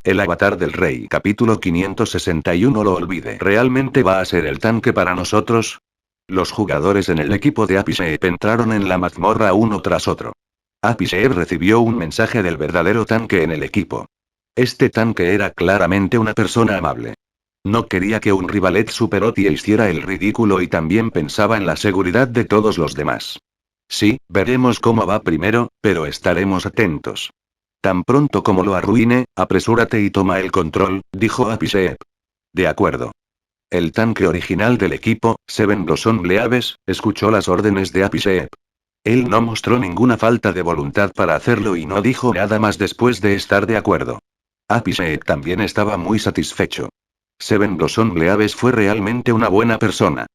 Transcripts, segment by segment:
el avatar del rey. Capítulo 561. Lo olvide. ¿Realmente va a ser el tanque para nosotros? Los jugadores en el equipo de Apisheep entraron en la mazmorra uno tras otro. Apisheep recibió un mensaje del verdadero tanque en el equipo. Este tanque era claramente una persona amable. No quería que un rivalet superotie hiciera el ridículo y también pensaba en la seguridad de todos los demás. Sí, veremos cómo va primero, pero estaremos atentos. Tan pronto como lo arruine, apresúrate y toma el control, dijo Apisheep. De acuerdo. El tanque original del equipo, Seven Blossom Bleaves, escuchó las órdenes de Apisheep. Él no mostró ninguna falta de voluntad para hacerlo y no dijo nada más después de estar de acuerdo. Apisheep también estaba muy satisfecho. Seven Blossom Bleaves fue realmente una buena persona.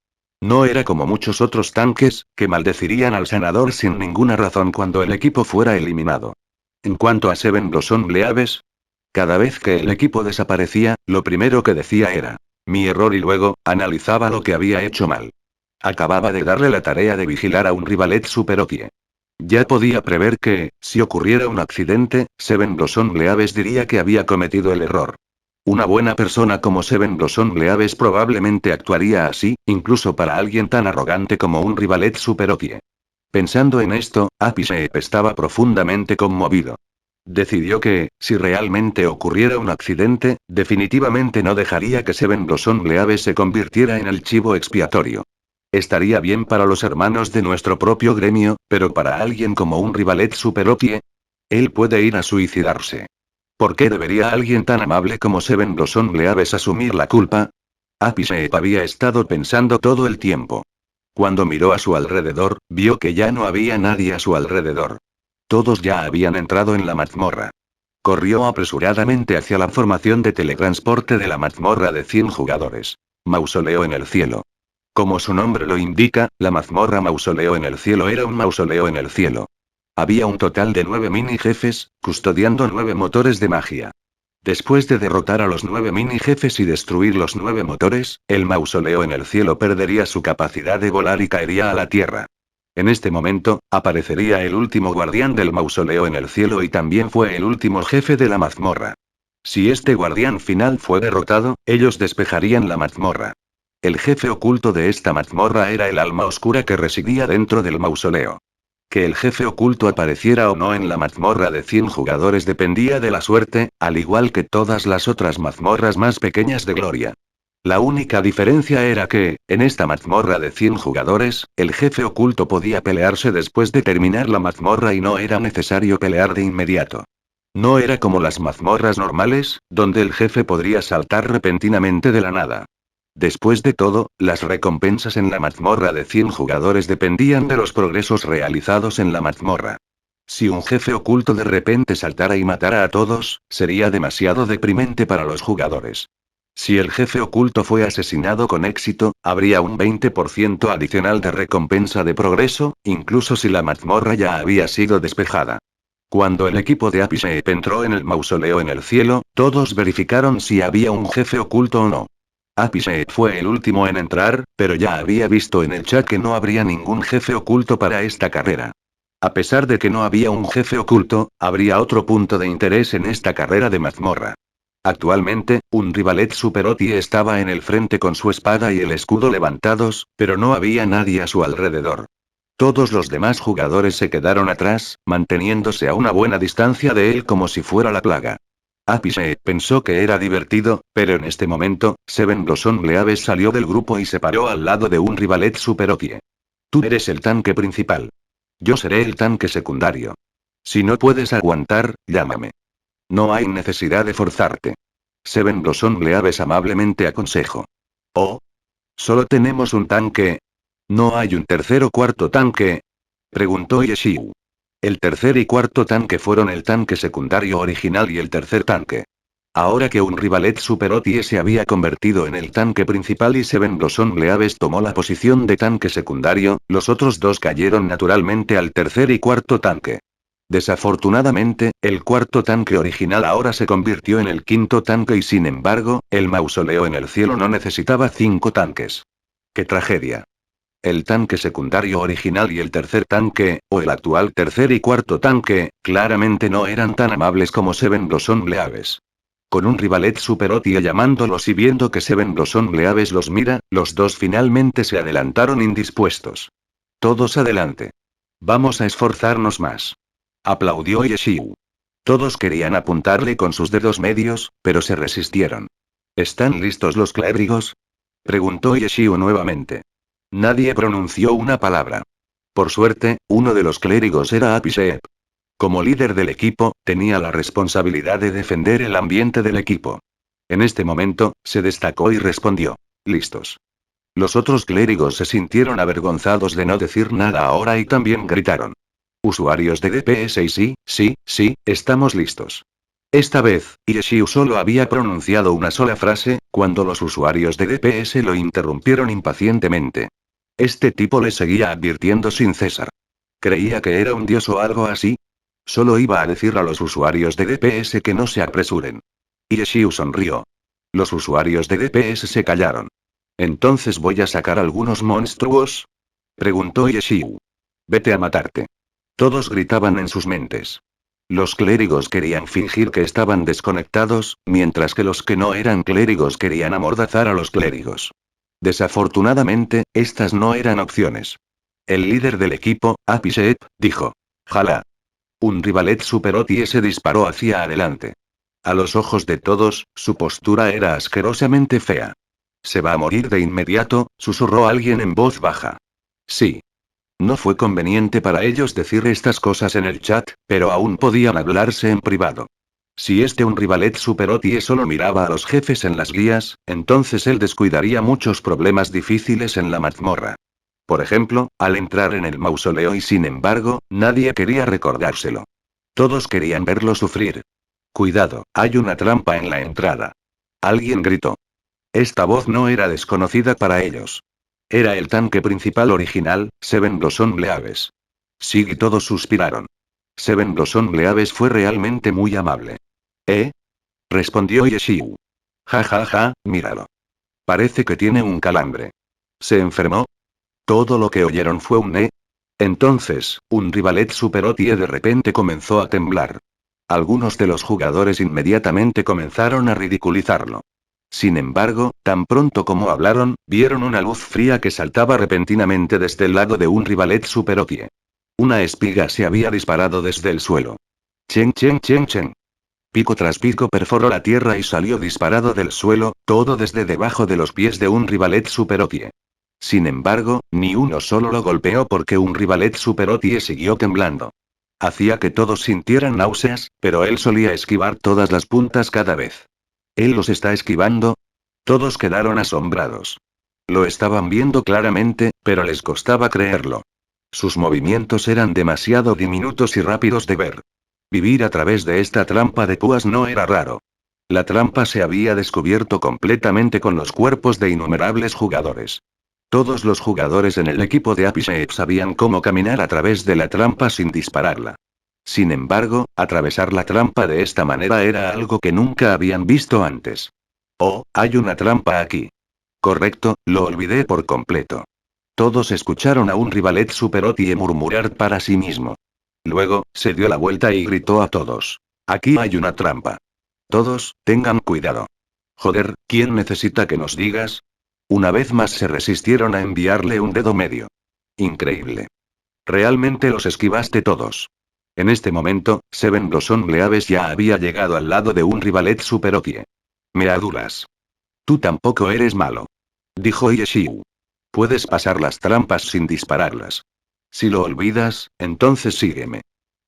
No era como muchos otros tanques, que maldecirían al sanador sin ninguna razón cuando el equipo fuera eliminado. En cuanto a Seven Blossom Bleaves, cada vez que el equipo desaparecía, lo primero que decía era, mi error, y luego, analizaba lo que había hecho mal. Acababa de darle la tarea de vigilar a un rivalet superotie. Ya podía prever que, si ocurriera un accidente, Seven Blossom Bleaves diría que había cometido el error. Una buena persona como Seven Blossom Bleaves probablemente actuaría así, incluso para alguien tan arrogante como un rivalet superotie. Pensando en esto, Apisheep estaba profundamente conmovido. Decidió que, si realmente ocurriera un accidente, definitivamente no dejaría que Seven Blossom Bleaves se convirtiera en el chivo expiatorio. Estaría bien para los hermanos de nuestro propio gremio, pero para alguien como un rivalet superotie, él puede ir a suicidarse. ¿Por qué debería alguien tan amable como Seven Blossom Bleaves asumir la culpa? Apisheep había estado pensando todo el tiempo. Cuando miró a su alrededor, vio que ya no había nadie a su alrededor. Todos ya habían entrado en la mazmorra. Corrió apresuradamente hacia la formación de teletransporte de la mazmorra de 100 jugadores. Mausoleo en el cielo. Como su nombre lo indica, la mazmorra Mausoleo en el cielo era un mausoleo en el cielo. Había un total de 9 mini jefes, custodiando 9 motores de magia. Después de derrotar a los 9 mini jefes y destruir los 9 motores, el mausoleo en el cielo perdería su capacidad de volar y caería a la tierra. En este momento, aparecería el último guardián del mausoleo en el cielo y también fue el último jefe de la mazmorra. Si este guardián final fue derrotado, ellos despejarían la mazmorra. El jefe oculto de esta mazmorra era el alma oscura que residía dentro del mausoleo. Que el jefe oculto apareciera o no en la mazmorra de 100 jugadores dependía de la suerte, al igual que todas las otras mazmorras más pequeñas de Gloria. La única diferencia era que, en esta mazmorra de 100 jugadores, el jefe oculto podía pelearse después de terminar la mazmorra y no era necesario pelear de inmediato. No era como las mazmorras normales, donde el jefe podría saltar repentinamente de la nada. Después de todo, las recompensas en la mazmorra de 100 jugadores dependían de los progresos realizados en la mazmorra. Si un jefe oculto de repente saltara y matara a todos, sería demasiado deprimente para los jugadores. Si el jefe oculto fue asesinado con éxito, habría un 20% adicional de recompensa de progreso, incluso si la mazmorra ya había sido despejada. Cuando el equipo de Apisheep entró en el mausoleo en el cielo, todos verificaron si había un jefe oculto o no. Apisheep fue el último en entrar, pero ya había visto en el chat que no habría ningún jefe oculto para esta carrera. A pesar de que no había un jefe oculto, habría otro punto de interés en esta carrera de mazmorra. Actualmente, un rivalet superotie estaba en el frente con su espada y el escudo levantados, pero no había nadie a su alrededor. Todos los demás jugadores se quedaron atrás, manteniéndose a una buena distancia de él como si fuera la plaga. Apisheep pensó que era divertido, pero en este momento, Seven Blossom Bleaves salió del grupo y se paró al lado de un rivalet superotie. Tú eres el tanque principal. Yo seré el tanque secundario. Si no puedes aguantar, llámame. No hay necesidad de forzarte. Seven Blossom Bleaves amablemente aconsejó. Oh. ¿Solo tenemos un tanque? ¿No hay un tercer o cuarto tanque? Preguntó Yeshiu. El tercer y cuarto tanque fueron el tanque secundario original y el tercer tanque. Ahora que un rivalet superotie se había convertido en el tanque principal y Seven Blossom Bleaves tomó la posición de tanque secundario, los otros dos cayeron naturalmente al tercer y cuarto tanque. Desafortunadamente, el cuarto tanque original ahora se convirtió en el quinto tanque y sin embargo, el mausoleo en el cielo no necesitaba 5 tanques. ¡Qué tragedia! El tanque secundario original y el tercer tanque, o el actual tercer y cuarto tanque, claramente no eran tan amables como Seven Blossom Bleaves. Con un rivalet Super OTI llamándolos y viendo que Seven Blossom Leaves los mira, los dos finalmente se adelantaron indispuestos. Todos adelante. Vamos a esforzarnos más. Aplaudió Yeshiu. Todos querían apuntarle con sus dedos medios, pero se resistieron. ¿Están listos los clérigos? Preguntó Yeshiu nuevamente. Nadie pronunció una palabra. Por suerte, uno de los clérigos era Apishep. Como líder del equipo, tenía la responsabilidad de defender el ambiente del equipo. En este momento, se destacó y respondió. Listos. Los otros clérigos se sintieron avergonzados de no decir nada ahora y también gritaron. Usuarios de DPS y sí, estamos listos. Esta vez, Yeshiu solo había pronunciado una sola frase, cuando los usuarios de DPS lo interrumpieron impacientemente. Este tipo le seguía advirtiendo sin cesar. ¿Creía que era un dios o algo así? Solo iba a decir a los usuarios de DPS que no se apresuren. Yeshiu sonrió. Los usuarios de DPS se callaron. ¿Entonces voy a sacar algunos monstruos? Preguntó Yeshiu. Vete a matarte. Todos gritaban en sus mentes. Los clérigos querían fingir que estaban desconectados, mientras que los que no eran clérigos querían amordazar a los clérigos. Desafortunadamente, estas no eran opciones. El líder del equipo, Apishep, dijo. Jala. Un rivalet Super OTI se disparó hacia adelante. A los ojos de todos, su postura era asquerosamente fea. Se va a morir de inmediato, susurró alguien en voz baja. Sí. No fue conveniente para ellos decir estas cosas en el chat, pero aún podían hablarse en privado. Si un rivalet Super OTI solo miraba a los jefes en las guías, entonces él descuidaría muchos problemas difíciles en la mazmorra. Por ejemplo, al entrar en el mausoleo y sin embargo, nadie quería recordárselo. Todos querían verlo sufrir. Cuidado, hay una trampa en la entrada. Alguien gritó. Esta voz no era desconocida para ellos. Era el tanque principal original, Seven Blossom Leaves. Sig y todos suspiraron. Seven Blossom Leaves fue realmente muy amable. ¿Eh? Respondió Yeshiu. Ja, míralo. Parece que tiene un calambre. ¿Se enfermó? Todo lo que oyeron fue un Entonces, un rivalet Super OTI de repente comenzó a temblar. Algunos de los jugadores inmediatamente comenzaron a ridiculizarlo. Sin embargo, tan pronto como hablaron, vieron una luz fría que saltaba repentinamente desde el lado de un rivalet Super OTI. Una espiga se había disparado desde el suelo. Chen. Pico tras pico perforó la tierra y salió disparado del suelo, todo desde debajo de los pies de un rivalet Super OTI. Sin embargo, ni uno solo lo golpeó porque un rivalet Super OTI siguió temblando. Hacía que todos sintieran náuseas, pero él solía esquivar todas las puntas cada vez. ¿Él los está esquivando? Todos quedaron asombrados. Lo estaban viendo claramente, pero les costaba creerlo. Sus movimientos eran demasiado diminutos y rápidos de ver. Vivir a través de esta trampa de púas no era raro. La trampa se había descubierto completamente con los cuerpos de innumerables jugadores. Todos los jugadores en el equipo de Apishep sabían cómo caminar a través de la trampa sin dispararla. Sin embargo, atravesar la trampa de esta manera era algo que nunca habían visto antes. Oh, hay una trampa aquí. Correcto, lo olvidé por completo. Todos escucharon a un rivalet Super OTI murmurar para sí mismo. Luego, se dio la vuelta y gritó a todos. Aquí hay una trampa. Todos, tengan cuidado. Joder, ¿quién necesita que nos digas? Una vez más se resistieron a enviarle un dedo medio. Increíble. Realmente los esquivaste todos. En este momento, Seven Blossom Leaves ya había llegado al lado de un rivalet Super OTI. Me adulas. Tú tampoco eres malo. Dijo Yeshiu. Puedes pasar las trampas sin dispararlas. Si lo olvidas, entonces sígueme.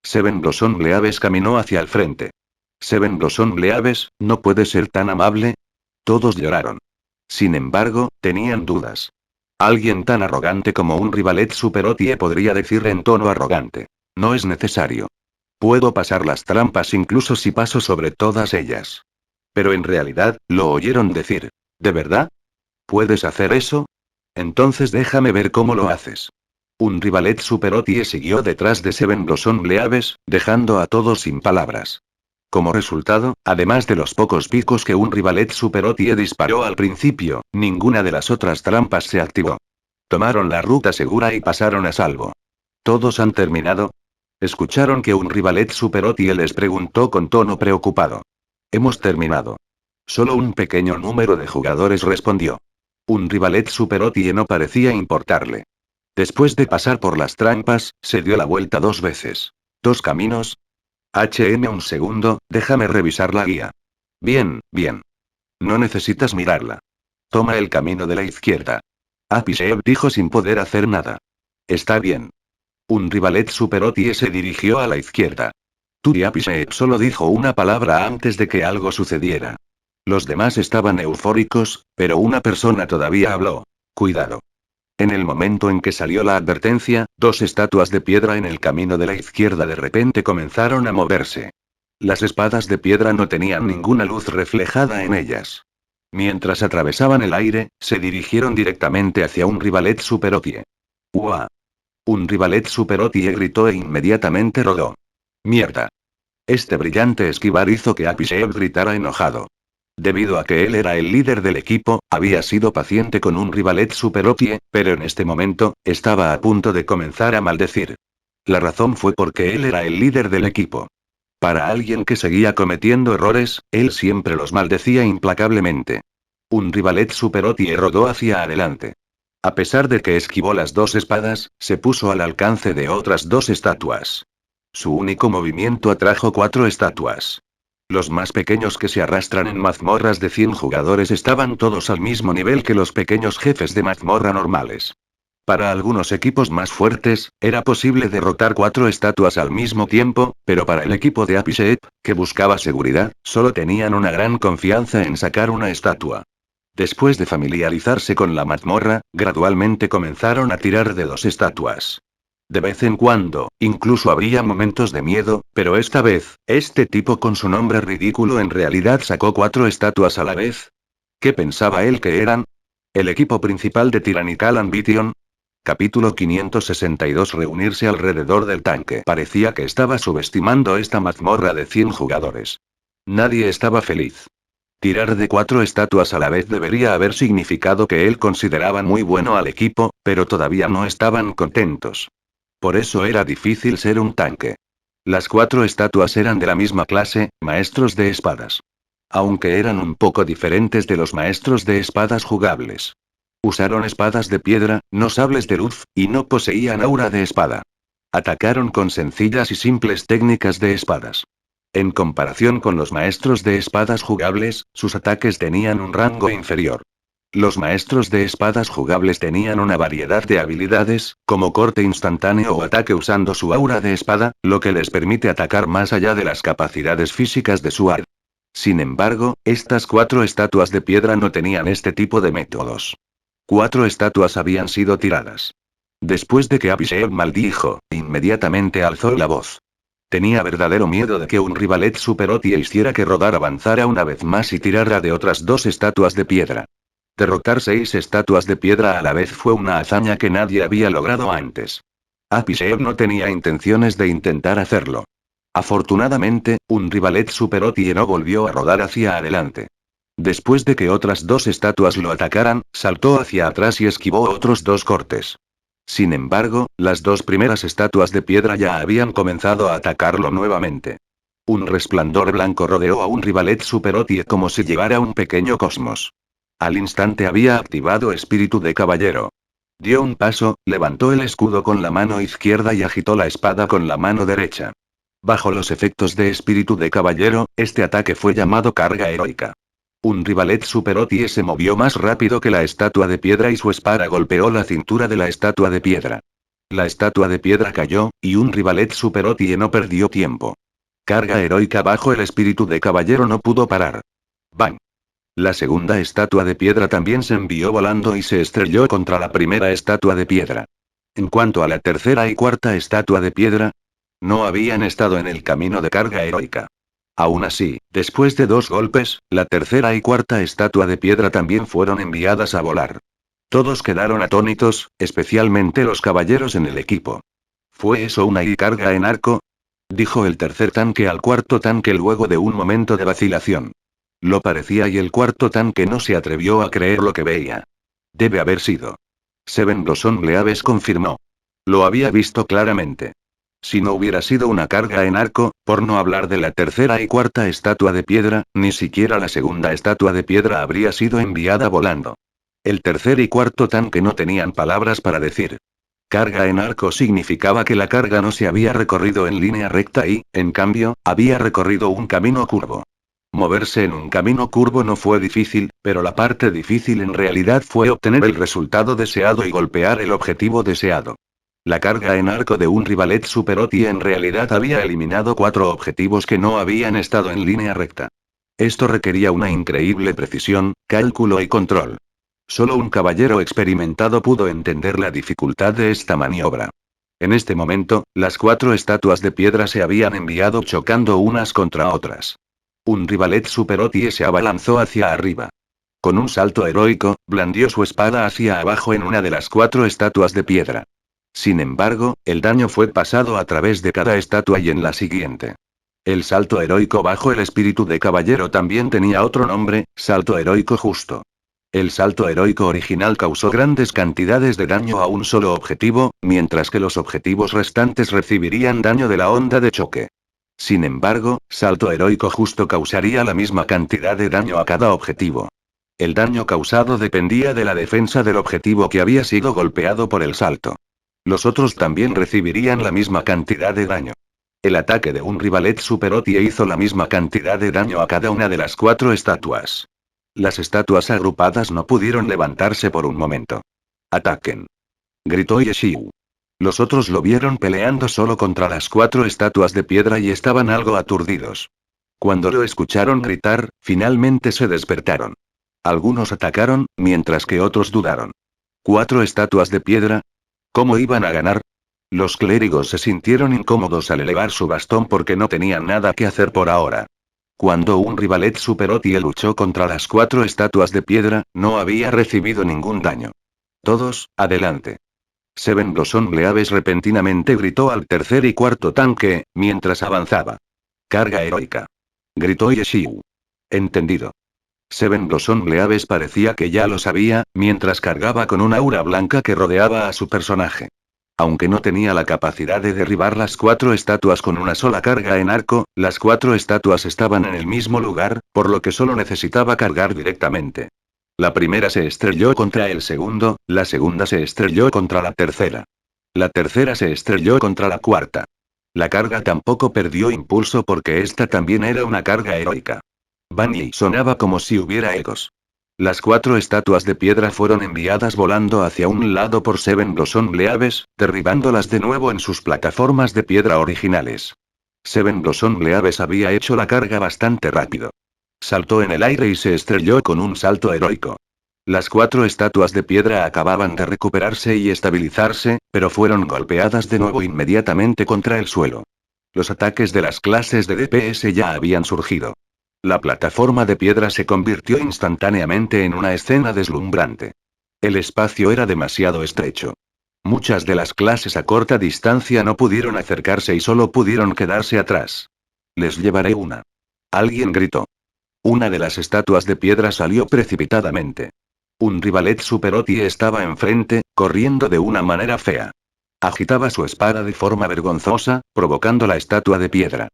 Seven Blossom Leaves caminó hacia el frente. Seven Blossom Leaves, ¿no puede ser tan amable? Todos lloraron. Sin embargo, tenían dudas. Alguien tan arrogante como un rivalet Super OTI podría decir en tono arrogante. No es necesario. Puedo pasar las trampas incluso si paso sobre todas ellas. Pero en realidad, lo oyeron decir. ¿De verdad? ¿Puedes hacer eso? Entonces déjame ver cómo lo haces. Un rivalet Super OTI siguió detrás de Seven Blossom Leaves, dejando a todos sin palabras. Como resultado, además de los pocos picos que un rivalet Super OTI disparó al principio, ninguna de las otras trampas se activó. Tomaron la ruta segura y pasaron a salvo. ¿Todos han terminado? Escucharon que un rivalet Super OTI les preguntó con tono preocupado. Hemos terminado. Solo un pequeño número de jugadores respondió. Un rivalet superotie no parecía importarle. Después de pasar por las trampas, se dio la vuelta 2 veces. ¿2 caminos? Un segundo, déjame revisar la guía. Bien, bien. No necesitas mirarla. Toma el camino de la izquierda. Apishev dijo sin poder hacer nada. Está bien. Un rivalet superotie se dirigió a la izquierda. Turi Apishev solo dijo una palabra antes de que algo sucediera. Los demás estaban eufóricos, pero una persona todavía habló. Cuidado. En el momento en que salió la advertencia, 2 estatuas de piedra en el camino de la izquierda de repente comenzaron a moverse. Las espadas de piedra no tenían ninguna luz reflejada en ellas. Mientras atravesaban el aire, se dirigieron directamente hacia un rivalet superotie. ¡Uah! Un rivalet superotie gritó e inmediatamente rodó. ¡Mierda! Este brillante esquivar hizo que Apishev gritara enojado. Debido a que él era el líder del equipo, había sido paciente con un rivalet superotie, pero en este momento, estaba a punto de comenzar a maldecir. La razón fue porque él era el líder del equipo. Para alguien que seguía cometiendo errores, él siempre los maldecía implacablemente. Un rivalet superotie rodó hacia adelante. A pesar de que esquivó las 2 espadas, se puso al alcance de otras 2 estatuas. Su único movimiento atrajo 4 estatuas. Los más pequeños que se arrastran en mazmorras de 100 jugadores estaban todos al mismo nivel que los pequeños jefes de mazmorra normales. Para algunos equipos más fuertes, era posible derrotar 4 estatuas al mismo tiempo, pero para el equipo de Apishev, que buscaba seguridad, solo tenían una gran confianza en sacar una estatua. Después de familiarizarse con la mazmorra, gradualmente comenzaron a tirar de 2 estatuas. De vez en cuando, incluso habría momentos de miedo, pero esta vez, este tipo con su nombre ridículo en realidad sacó 4 estatuas a la vez. ¿Qué pensaba él que eran? ¿El equipo principal de Tyrannical Ambition? Capítulo 562. Reunirse alrededor del tanque. Parecía que estaba subestimando esta mazmorra de 100 jugadores. Nadie estaba feliz. Tirar de 4 estatuas a la vez debería haber significado que él consideraba muy bueno al equipo, pero todavía no estaban contentos. Por eso era difícil ser un tanque. Las 4 estatuas eran de la misma clase, maestros de espadas. Aunque eran un poco diferentes de los maestros de espadas jugables. Usaron espadas de piedra, no sables de luz, y no poseían aura de espada. Atacaron con sencillas y simples técnicas de espadas. En comparación con los maestros de espadas jugables, sus ataques tenían un rango inferior. Los maestros de espadas jugables tenían una variedad de habilidades, como corte instantáneo o ataque usando su aura de espada, lo que les permite atacar más allá de las capacidades físicas de su AD. Sin embargo, estas 4 estatuas de piedra no tenían este tipo de métodos. 4 estatuas habían sido tiradas. Después de que Apishev maldijo, inmediatamente alzó la voz. Tenía verdadero miedo de que un rivalet superotie hiciera que Rodar avanzara una vez más y tirara de otras 2 estatuas de piedra. Derrotar 6 estatuas de piedra a la vez fue una hazaña que nadie había logrado antes. Apishev no tenía intenciones de intentar hacerlo. Afortunadamente, un rivalet superotie no volvió a rodar hacia adelante. Después de que otras 2 estatuas lo atacaran, saltó hacia atrás y esquivó otros 2 cortes. Sin embargo, las 2 primeras estatuas de piedra ya habían comenzado a atacarlo nuevamente. Un resplandor blanco rodeó a un rivalet superotie como si llevara un pequeño cosmos. Al instante había activado espíritu de caballero. Dio un paso, levantó el escudo con la mano izquierda y agitó la espada con la mano derecha. Bajo los efectos de espíritu de caballero, este ataque fue llamado carga heroica. Un rivalet superotie se movió más rápido que la estatua de piedra y su espada golpeó la cintura de la estatua de piedra. La estatua de piedra cayó, y un rivalet superotie no perdió tiempo. Carga heroica bajo el espíritu de caballero no pudo parar. ¡Bang! La segunda estatua de piedra también se envió volando y se estrelló contra la primera estatua de piedra. En cuanto a la tercera y cuarta estatua de piedra, no habían estado en el camino de carga heroica. Aún así, después de 2 golpes, la tercera y cuarta estatua de piedra también fueron enviadas a volar. Todos quedaron atónitos, especialmente los caballeros en el equipo. ¿Fue eso una carga en arco? Dijo el tercer tanque al cuarto tanque luego de un momento de vacilación. Lo parecía y el cuarto tanque no se atrevió a creer lo que veía. Debe haber sido. Seven Blossom Leaves confirmó. Lo había visto claramente. Si no hubiera sido una carga en arco, por no hablar de la tercera y cuarta estatua de piedra, ni siquiera la segunda estatua de piedra habría sido enviada volando. El tercer y cuarto tanque no tenían palabras para decir. Carga en arco significaba que la carga no se había recorrido en línea recta y, en cambio, había recorrido un camino curvo. Moverse en un camino curvo no fue difícil, pero la parte difícil en realidad fue obtener el resultado deseado y golpear el objetivo deseado. La carga en arco de un Rivalet Super OTI en realidad había eliminado 4 objetivos que no habían estado en línea recta. Esto requería una increíble precisión, cálculo y control. Solo un caballero experimentado pudo entender la dificultad de esta maniobra. En este momento, las 4 estatuas de piedra se habían enviado chocando unas contra otras. Un Rivalet Super OTI se abalanzó hacia arriba. Con un salto heroico, blandió su espada hacia abajo en una de las 4 estatuas de piedra. Sin embargo, el daño fue pasado a través de cada estatua y en la siguiente. El salto heroico bajo el espíritu de caballero también tenía otro nombre, salto heroico justo. El salto heroico original causó grandes cantidades de daño a un solo objetivo, mientras que los objetivos restantes recibirían daño de la onda de choque. Sin embargo, salto heroico justo causaría la misma cantidad de daño a cada objetivo. El daño causado dependía de la defensa del objetivo que había sido golpeado por el salto. Los otros también recibirían la misma cantidad de daño. El ataque de un Rivalet Super OTI hizo la misma cantidad de daño a cada una de las 4 estatuas. Las estatuas agrupadas no pudieron levantarse por un momento. ¡Ataquen!, gritó Yeshiu. Los otros lo vieron peleando solo contra las 4 estatuas de piedra y estaban algo aturdidos. Cuando lo escucharon gritar, finalmente se despertaron. Algunos atacaron, mientras que otros dudaron. ¿4 estatuas de piedra? ¿Cómo iban a ganar? Los clérigos se sintieron incómodos al elevar su bastón porque no tenían nada que hacer por ahora. Cuando un Rivalet Super OTI luchó contra las 4 estatuas de piedra, no había recibido ningún daño. Todos, adelante. Seven Blossom Bleaves repentinamente gritó al tercer y cuarto tanque, mientras avanzaba. Carga heroica, gritó Yeshiu. Entendido. Seven Blossom Bleaves parecía que ya lo sabía, mientras cargaba con un aura blanca que rodeaba a su personaje. Aunque no tenía la capacidad de derribar las 4 estatuas con una sola carga en arco, las 4 estatuas estaban en el mismo lugar, por lo que solo necesitaba cargar directamente. La primera se estrelló contra el segundo, la segunda se estrelló contra la tercera. La tercera se estrelló contra la cuarta. La carga tampoco perdió impulso porque esta también era una carga heroica. Bunny sonaba como si hubiera ecos. Las 4 estatuas de piedra fueron enviadas volando hacia un lado por Seven Blossom Bleaves, derribándolas de nuevo en sus plataformas de piedra originales. Seven Blossom Bleaves había hecho la carga bastante rápido. Saltó en el aire y se estrelló con un salto heroico. Las 4 estatuas de piedra acababan de recuperarse y estabilizarse, pero fueron golpeadas de nuevo inmediatamente contra el suelo. Los ataques de las clases de DPS ya habían surgido. La plataforma de piedra se convirtió instantáneamente en una escena deslumbrante. El espacio era demasiado estrecho. Muchas de las clases a corta distancia no pudieron acercarse y solo pudieron quedarse atrás. Les llevaré una. Alguien gritó. Una de las estatuas de piedra salió precipitadamente. Un Rivalet Super OTI estaba enfrente, corriendo de una manera fea. Agitaba su espada de forma vergonzosa, provocando la estatua de piedra.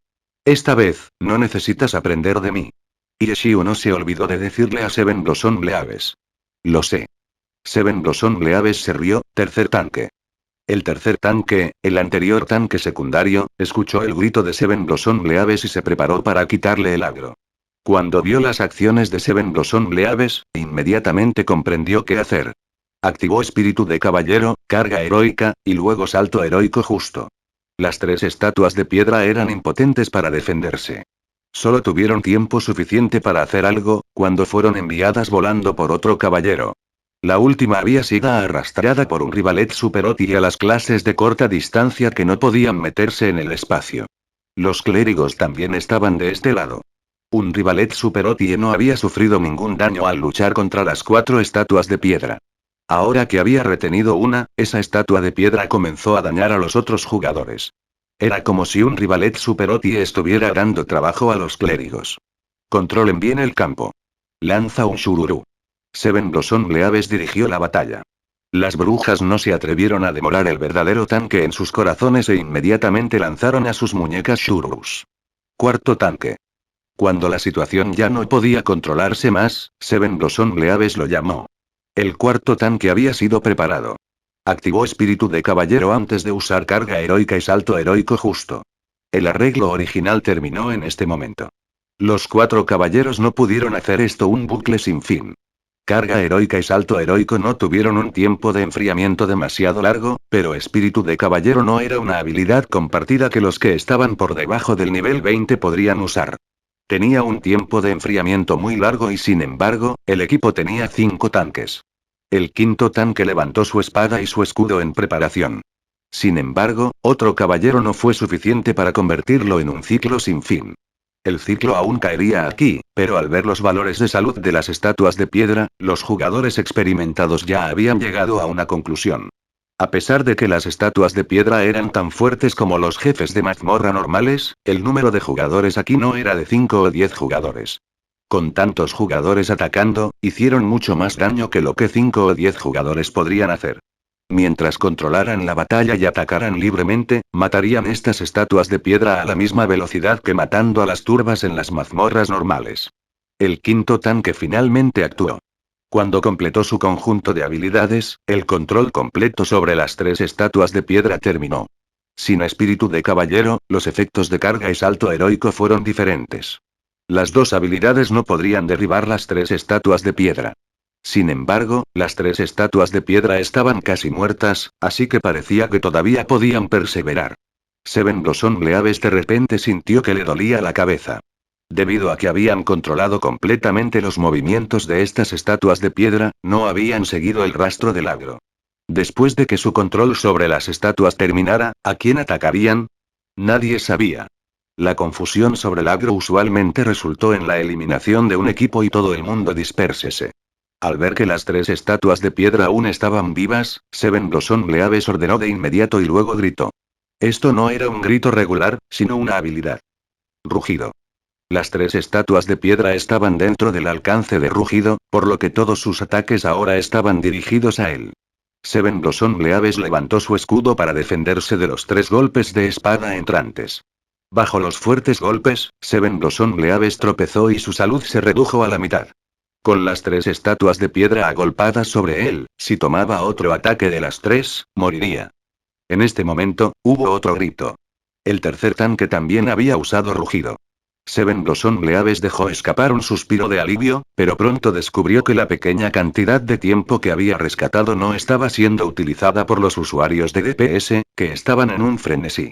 Esta vez, no necesitas aprender de mí. Yeshiu no se olvidó de decirle a Seven Blossom Bleaves. Lo sé. Seven Blossom Bleaves se rió, tercer tanque. El tercer tanque, el anterior tanque secundario, escuchó el grito de Seven Blossom Bleaves y se preparó para quitarle el agro. Cuando vio las acciones de Seven Blossom Bleaves, inmediatamente comprendió qué hacer. Activó espíritu de caballero, carga heroica, y luego salto heroico justo. Las 3 estatuas de piedra eran impotentes para defenderse. Solo tuvieron tiempo suficiente para hacer algo, cuando fueron enviadas volando por otro caballero. La última había sido arrastrada por un Rivalet Super OTI a las clases de corta distancia que no podían meterse en el espacio. Los clérigos también estaban de este lado. Un Rivalet Super OTI no había sufrido ningún daño al luchar contra las 4 estatuas de piedra. Ahora que había retenido una, esa estatua de piedra comenzó a dañar a los otros jugadores. Era como si un Rivalet Super OTI estuviera dando trabajo a los clérigos. Controlen bien el campo. Lanza un shururu. Seven Blossom Bleaves dirigió la batalla. Las brujas no se atrevieron a demorar el verdadero tanque en sus corazones e inmediatamente lanzaron a sus muñecas Shurus. Cuarto tanque. Cuando la situación ya no podía controlarse más, Seven Blossom Leaves lo llamó. El cuarto tanque había sido preparado. Activó espíritu de caballero antes de usar carga heroica y salto heroico justo. El arreglo original terminó en este momento. Los 4 caballeros no pudieron hacer esto un bucle sin fin. Carga heroica y salto heroico no tuvieron un tiempo de enfriamiento demasiado largo, pero espíritu de caballero no era una habilidad compartida que los que estaban por debajo del nivel 20 podrían usar. Tenía un tiempo de enfriamiento muy largo y sin embargo, el equipo tenía 5 tanques. El quinto tanque levantó su espada y su escudo en preparación. Sin embargo, otro caballero no fue suficiente para convertirlo en un ciclo sin fin. El ciclo aún caería aquí, pero al ver los valores de salud de las estatuas de piedra, los jugadores experimentados ya habían llegado a una conclusión. A pesar de que las estatuas de piedra eran tan fuertes como los jefes de mazmorra normales, el número de jugadores aquí no era de 5 o 10 jugadores. Con tantos jugadores atacando, hicieron mucho más daño que lo que 5 o 10 jugadores podrían hacer. Mientras controlaran la batalla y atacaran libremente, matarían estas estatuas de piedra a la misma velocidad que matando a las turbas en las mazmorras normales. El quinto tanque finalmente actuó. Cuando completó su conjunto de habilidades, el control completo sobre las 3 estatuas de piedra terminó. Sin espíritu de caballero, los efectos de carga y salto heroico fueron diferentes. Las 2 habilidades no podrían derribar las 3 estatuas de piedra. Sin embargo, las 3 estatuas de piedra estaban casi muertas, así que parecía que todavía podían perseverar. Seven Blossom Leaves de repente sintió que le dolía la cabeza. Debido a que habían controlado completamente los movimientos de estas estatuas de piedra, no habían seguido el rastro del agro. Después de que su control sobre las estatuas terminara, ¿a quién atacarían? Nadie sabía. La confusión sobre el agro usualmente resultó en la eliminación de un equipo y todo el mundo dispersese. Al ver que las 3 estatuas de piedra aún estaban vivas, Seven Blossom Leaves ordenó de inmediato y luego gritó. Esto no era un grito regular, sino una habilidad. Rugido. Las 3 estatuas de piedra estaban dentro del alcance de rugido, por lo que todos sus ataques ahora estaban dirigidos a él. Seven Blossom Leaves levantó su escudo para defenderse de los 3 golpes de espada entrantes. Bajo los fuertes golpes, Seven Blossom Leaves tropezó y su salud se redujo a la mitad. Con las 3 estatuas de piedra agolpadas sobre él, si tomaba otro ataque de las 3, moriría. En este momento, hubo otro grito. El tercer tanque también había usado rugido. Seven Blossom Leaves dejó escapar un suspiro de alivio, pero pronto descubrió que la pequeña cantidad de tiempo que había rescatado no estaba siendo utilizada por los usuarios de DPS, que estaban en un frenesí.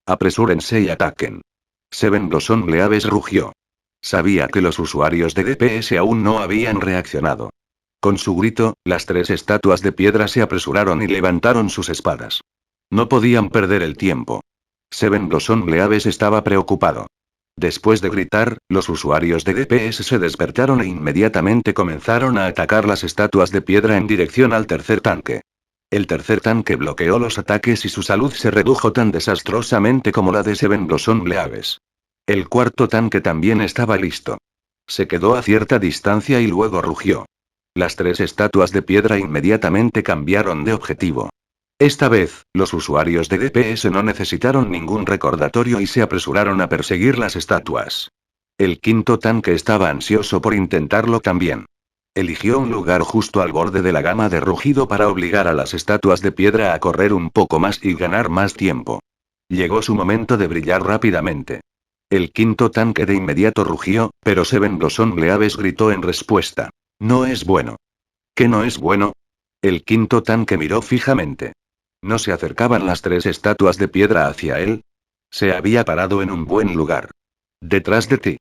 Apresúrense y ataquen. Seven Blossom Leaves rugió. Sabía que los usuarios de DPS aún no habían reaccionado. Con su grito, las 3 estatuas de piedra se apresuraron y levantaron sus espadas. No podían perder el tiempo. Seven Blossom Leaves estaba preocupado. Después de gritar, los usuarios de DPS se despertaron e inmediatamente comenzaron a atacar las estatuas de piedra en dirección al tercer tanque. El tercer tanque bloqueó los ataques y su salud se redujo tan desastrosamente como la de Seven Blossom Leaves. El cuarto tanque también estaba listo. Se quedó a cierta distancia y luego rugió. Las 3 estatuas de piedra inmediatamente cambiaron de objetivo. Esta vez, los usuarios de DPS no necesitaron ningún recordatorio y se apresuraron a perseguir las estatuas. El quinto tanque estaba ansioso por intentarlo también. Eligió un lugar justo al borde de la gama de rugido para obligar a las estatuas de piedra a correr un poco más y ganar más tiempo. Llegó su momento de brillar rápidamente. El quinto tanque de inmediato rugió, pero Seven Blossom Leaves gritó en respuesta. No es bueno. ¿Qué no es bueno? El quinto tanque miró fijamente. ¿No se acercaban las 3 estatuas de piedra hacia él? Se había parado en un buen lugar. Detrás de ti.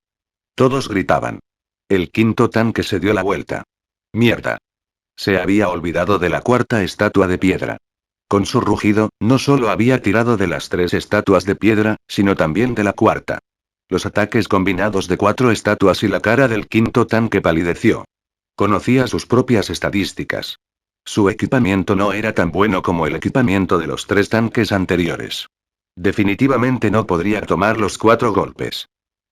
Todos gritaban. El quinto tanque se dio la vuelta. Mierda. Se había olvidado de la cuarta estatua de piedra. Con su rugido, no solo había tirado de las 3 estatuas de piedra, sino también de la cuarta. Los ataques combinados de 4 estatuas y la cara del quinto tanque palideció. Conocía sus propias estadísticas. Su equipamiento no era tan bueno como el equipamiento de los 3 tanques anteriores. Definitivamente no podría tomar los 4 golpes.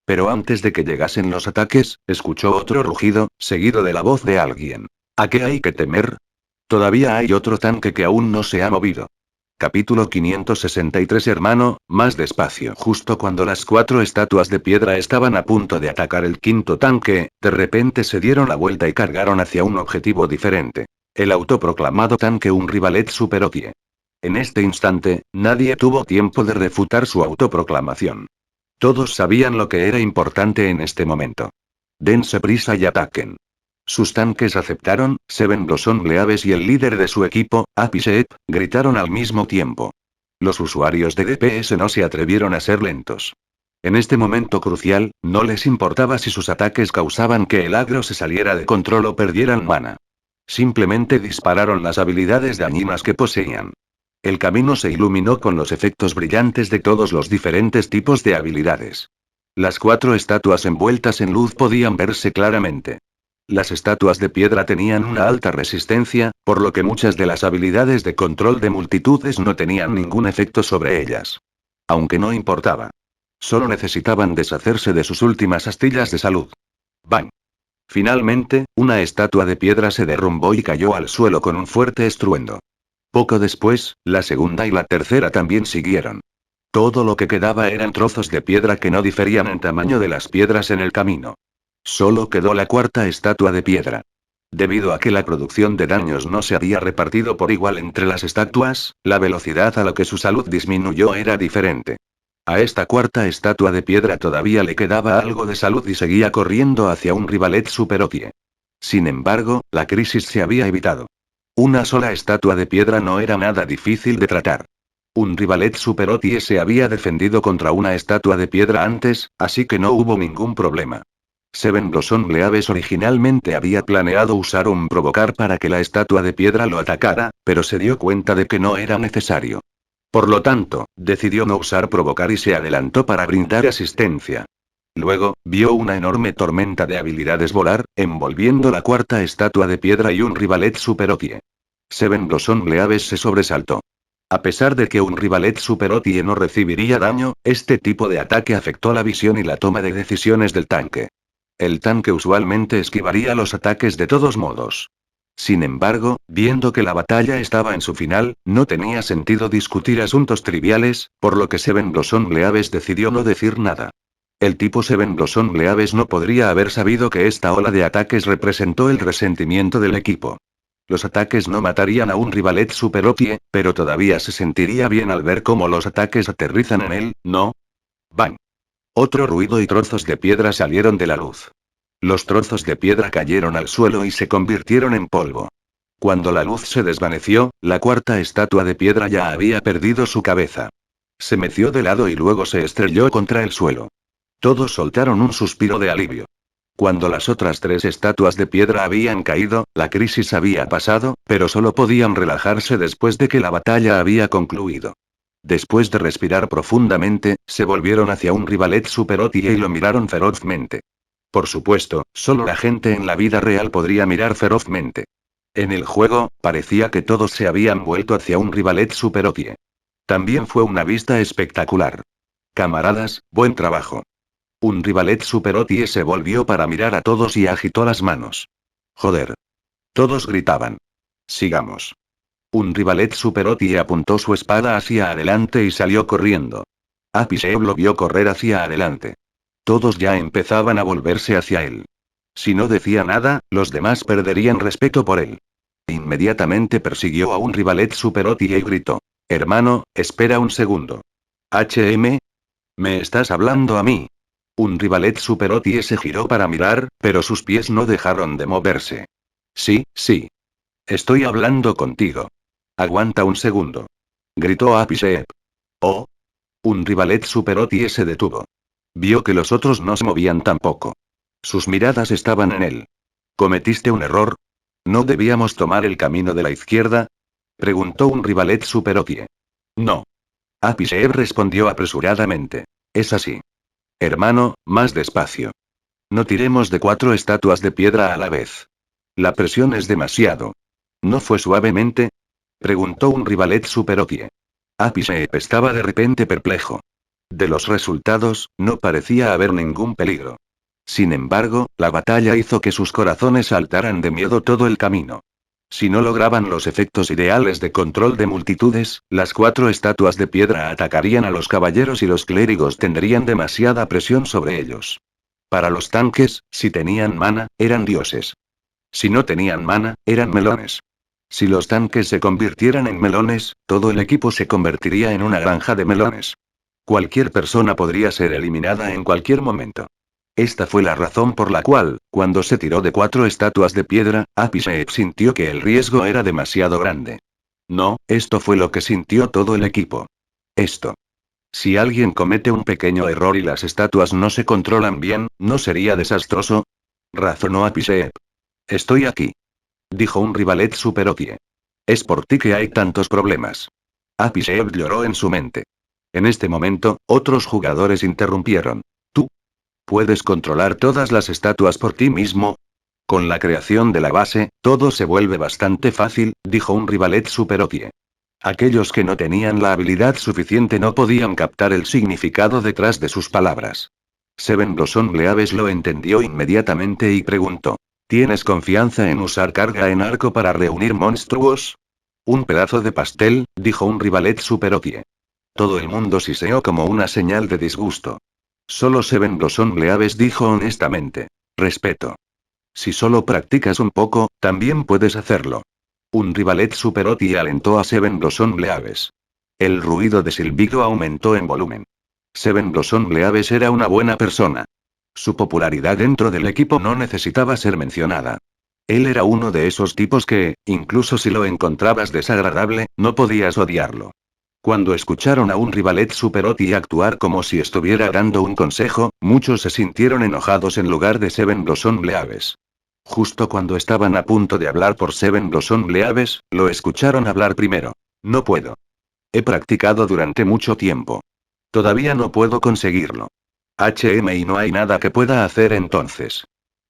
Pero antes de que llegasen los ataques, escuchó otro rugido, seguido de la voz de alguien. ¿A qué hay que temer? Todavía hay otro tanque que aún no se ha movido. Capítulo 563 Hermano, más despacio. Justo cuando las 4 estatuas de piedra estaban a punto de atacar el quinto tanque, de repente se dieron la vuelta y cargaron hacia un objetivo diferente. El autoproclamado tanque un rivalet superotie. En este instante, nadie tuvo tiempo de refutar su autoproclamación. Todos sabían lo que era importante en este momento. Dense prisa y ataquen. Sus tanques aceptaron, Seven Blossom Leaves y el líder de su equipo, Apisep, gritaron al mismo tiempo. Los usuarios de DPS no se atrevieron a ser lentos. En este momento crucial, no les importaba si sus ataques causaban que el agro se saliera de control o perdieran mana. Simplemente dispararon las habilidades dañinas que poseían. El camino se iluminó con los efectos brillantes de todos los diferentes tipos de habilidades. Las 4 estatuas envueltas en luz podían verse claramente. Las estatuas de piedra tenían una alta resistencia, por lo que muchas de las habilidades de control de multitudes no tenían ningún efecto sobre ellas. Aunque no importaba. Solo necesitaban deshacerse de sus últimas astillas de salud. ¡Bang! Finalmente, una estatua de piedra se derrumbó y cayó al suelo con un fuerte estruendo. Poco después, la segunda y la tercera también siguieron. Todo lo que quedaba eran trozos de piedra que no diferían en tamaño de las piedras en el camino. Solo quedó la cuarta estatua de piedra. Debido a que la producción de daños no se había repartido por igual entre las estatuas, la velocidad a la que su salud disminuyó era diferente. A esta cuarta estatua de piedra todavía le quedaba algo de salud y seguía corriendo hacia un rivalet superotie. Sin embargo, la crisis se había evitado. Una sola estatua de piedra no era nada difícil de tratar. Un rivalet superotie se había defendido contra una estatua de piedra antes, así que no hubo ningún problema. Seven Blossom Leaves originalmente había planeado usar un provocar para que la estatua de piedra lo atacara, pero se dio cuenta de que no era necesario. Por lo tanto, decidió no usar provocar y se adelantó para brindar asistencia. Luego, vio una enorme tormenta de habilidades volar, envolviendo la cuarta estatua de piedra y un rivalet superotie. Seven Blossom Leaves se sobresaltó. A pesar de que un rivalet superotie no recibiría daño, este tipo de ataque afectó la visión y la toma de decisiones del tanque. El tanque usualmente esquivaría los ataques de todos modos. Sin embargo, viendo que la batalla estaba en su final, no tenía sentido discutir asuntos triviales, por lo que Seven Blossom Leaves decidió no decir nada. El tipo Seven Blossom Leaves no podría haber sabido que esta ola de ataques representó el resentimiento del equipo. Los ataques no matarían a un rivalet superotie, pero todavía se sentiría bien al ver cómo los ataques aterrizan en él, ¿no? ¡Bang! Otro ruido y trozos de piedra salieron de la luz. Los trozos de piedra cayeron al suelo y se convirtieron en polvo. Cuando la luz se desvaneció, la cuarta estatua de piedra ya había perdido su cabeza. Se meció de lado y luego se estrelló contra el suelo. Todos soltaron un suspiro de alivio. Cuando las otras 3 estatuas de piedra habían caído, la crisis había pasado, pero solo podían relajarse después de que la batalla había concluido. Después de respirar profundamente, se volvieron hacia un rivalet superotie y lo miraron ferozmente. Por supuesto, solo la gente en la vida real podría mirar ferozmente. En el juego, parecía que todos se habían vuelto hacia un rivalet superotie. También fue una vista espectacular. Camaradas, buen trabajo. Un rivalet superotie se volvió para mirar a todos y agitó las manos. Joder. Todos gritaban. Sigamos. Un rivalet superotie apuntó su espada hacia adelante y salió corriendo. Apiseb lo vio correr hacia adelante. Todos ya empezaban a volverse hacia él. Si no decía nada, los demás perderían respeto por él. Inmediatamente persiguió a un rivalet superotie y gritó. Hermano, espera un segundo. HM. ¿Me estás hablando a mí? Un rivalet superotie se giró para mirar, pero sus pies no dejaron de moverse. Sí, sí. Estoy hablando contigo. Aguanta un segundo. Gritó Apiseb. Oh. Un rivalet superotie se detuvo. Vio que los otros no se movían tampoco. Sus miradas estaban en él. ¿Cometiste un error? ¿No debíamos tomar el camino de la izquierda? Preguntó un rivalet superotie. No. Apiseb respondió apresuradamente. Es así. Hermano, más despacio. No tiremos de 4 estatuas de piedra a la vez. La presión es demasiado. ¿No fue suavemente? Preguntó un rivalet superotie. Apiseb estaba de repente perplejo. De los resultados, no parecía haber ningún peligro. Sin embargo, la batalla hizo que sus corazones saltaran de miedo todo el camino. Si no lograban los efectos ideales de control de multitudes, las 4 estatuas de piedra atacarían a los caballeros y los clérigos tendrían demasiada presión sobre ellos. Para los tanques, si tenían mana, eran dioses. Si no tenían mana, eran melones. Si los tanques se convirtieran en melones, todo el equipo se convertiría en una granja de melones. Cualquier persona podría ser eliminada en cualquier momento. Esta fue la razón por la cual, cuando se tiró de 4 estatuas de piedra, Apisheep sintió que el riesgo era demasiado grande. No, esto fue lo que sintió todo el equipo. Esto. Si alguien comete un pequeño error y las estatuas no se controlan bien, ¿no sería desastroso? Razonó Apisheep. Estoy aquí. Dijo un rivalet superotie. Es por ti que hay tantos problemas. Apisheep lloró en su mente. En este momento, otros jugadores interrumpieron. ¿Tú puedes controlar todas las estatuas por ti mismo? Con la creación de la base, todo se vuelve bastante fácil, dijo un rivalet superotie. Aquellos que no tenían la habilidad suficiente no podían captar el significado detrás de sus palabras. Seven Blossom Leaves lo entendió inmediatamente y preguntó. ¿Tienes confianza en usar carga en arco para reunir monstruos? Un pedazo de pastel, dijo un rivalet superotie. Todo el mundo siseó como una señal de disgusto. Solo Seven Blossom Leaves dijo honestamente. Respeto. Si solo practicas un poco, también puedes hacerlo. Un rivalet superotie alentó a Seven Blossom Leaves. El ruido de silbido aumentó en volumen. Seven Blossom Leaves era una buena persona. Su popularidad dentro del equipo no necesitaba ser mencionada. Él era uno de esos tipos que, incluso si lo encontrabas desagradable, no podías odiarlo. Cuando escucharon a un rivalet superotie actuar como si estuviera dando un consejo, muchos se sintieron enojados en lugar de Seven Blossom Leaves. Justo cuando estaban a punto de hablar por Seven Blossom Leaves, lo escucharon hablar primero. No puedo. He practicado durante mucho tiempo. Todavía no puedo conseguirlo. Y no hay nada que pueda hacer entonces.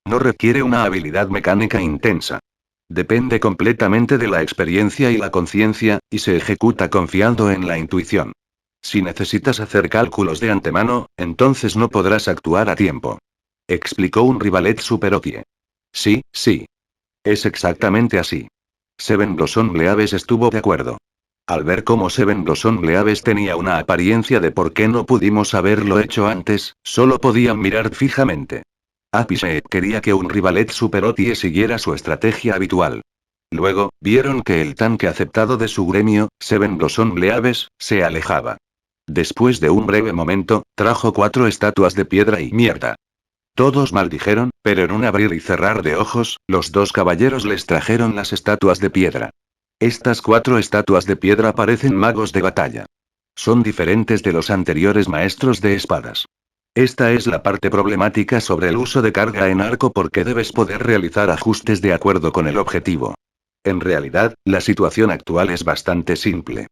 No requiere una habilidad mecánica intensa. Depende completamente de la experiencia y la conciencia, y se ejecuta confiando en la intuición. Si necesitas hacer cálculos de antemano, entonces no podrás actuar a tiempo. Explicó un rivalet superotie. Sí, sí. Es exactamente así. Seven Blossom Leaves estuvo de acuerdo. Al ver cómo Seven Blossom Leaves tenía una apariencia de por qué no pudimos haberlo hecho antes, solo podían mirar fijamente. Apisheep quería que un rivalet superotie siguiera su estrategia habitual. Luego, vieron que el tanque aceptado de su gremio, Seven Blossom Leaves, se alejaba. Después de un breve momento, trajo 4 estatuas de piedra y mierda. Todos maldijeron, pero en un abrir y cerrar de ojos, los 2 caballeros les trajeron las estatuas de piedra. Estas 4 estatuas de piedra parecen magos de batalla. Son diferentes de los anteriores maestros de espadas. Esta es la parte problemática sobre el uso de carga en arco porque debes poder realizar ajustes de acuerdo con el objetivo. En realidad, la situación actual es bastante simple.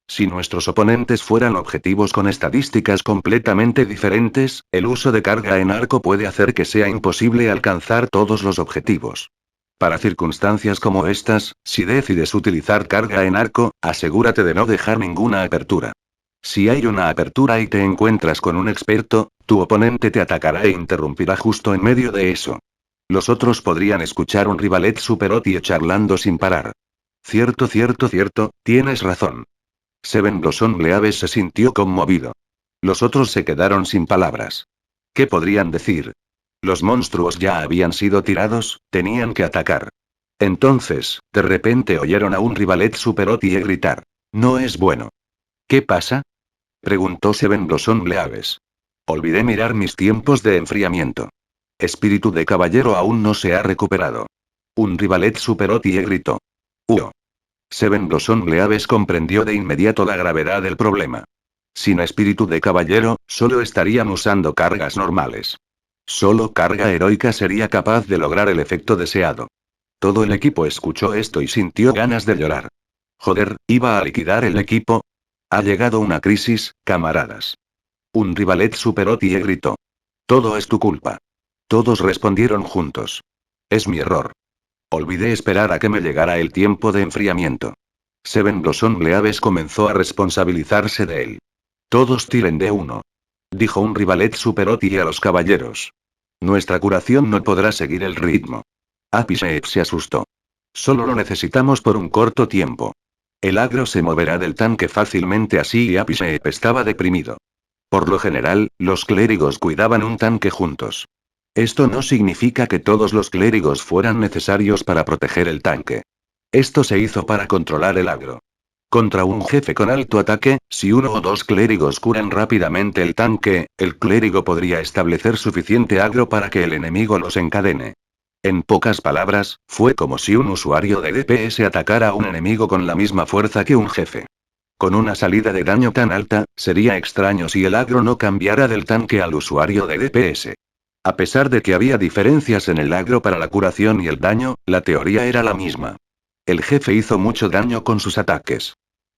Si nuestros oponentes fueran objetivos con estadísticas completamente diferentes, el uso de carga en arco puede hacer que sea imposible alcanzar todos los objetivos. Para circunstancias como estas, si decides utilizar carga en arco, asegúrate de no dejar ninguna apertura. Si hay una apertura y te encuentras con un experto, tu oponente te atacará e interrumpirá justo en medio de eso. Los otros podrían escuchar un rivalet superotie charlando sin parar. Cierto, tienes razón. Seven Blossom Leaves se sintió conmovido. Los otros se quedaron sin palabras. ¿Qué podrían decir? Los monstruos ya habían sido tirados, tenían que atacar. Entonces, de repente oyeron a un rivalet superotie gritar. No es bueno. ¿Qué pasa? Preguntó Seven Blossom Leaves. Olvidé mirar mis tiempos de enfriamiento. Espíritu de caballero aún no se ha recuperado. Un rivalet superotie gritó. Seven Blossom Leaves comprendió de inmediato la gravedad del problema. Sin espíritu de caballero, solo estarían usando cargas normales. Solo carga heroica sería capaz de lograr el efecto deseado. Todo el equipo escuchó esto y sintió ganas de llorar. Joder, ¿iba a liquidar el equipo? Ha llegado una crisis, camaradas. Un rivalet superotie gritó. Todo es tu culpa. Todos respondieron juntos. Es mi error. Olvidé esperar a que me llegara el tiempo de enfriamiento. Seven Blossom Leaves comenzó a responsabilizarse de él. Todos tiren de 1. Dijo un rivalet superotie a los caballeros. Nuestra curación no podrá seguir el ritmo. Apisheep se asustó. Solo lo necesitamos por un corto tiempo. El agro se moverá del tanque fácilmente así y Apisheep estaba deprimido. Por lo general, los clérigos cuidaban un tanque juntos. Esto no significa que todos los clérigos fueran necesarios para proteger el tanque. Esto se hizo para controlar el agro. Contra un jefe con alto ataque, si uno o dos clérigos curan rápidamente el tanque, el clérigo podría establecer suficiente agro para que el enemigo los encadene. En pocas palabras, fue como si un usuario de DPS atacara a un enemigo con la misma fuerza que un jefe. Con una salida de daño tan alta, sería extraño si el agro no cambiara del tanque al usuario de DPS. A pesar de que había diferencias en el agro para la curación y el daño, la teoría era la misma. El jefe hizo mucho daño con sus ataques.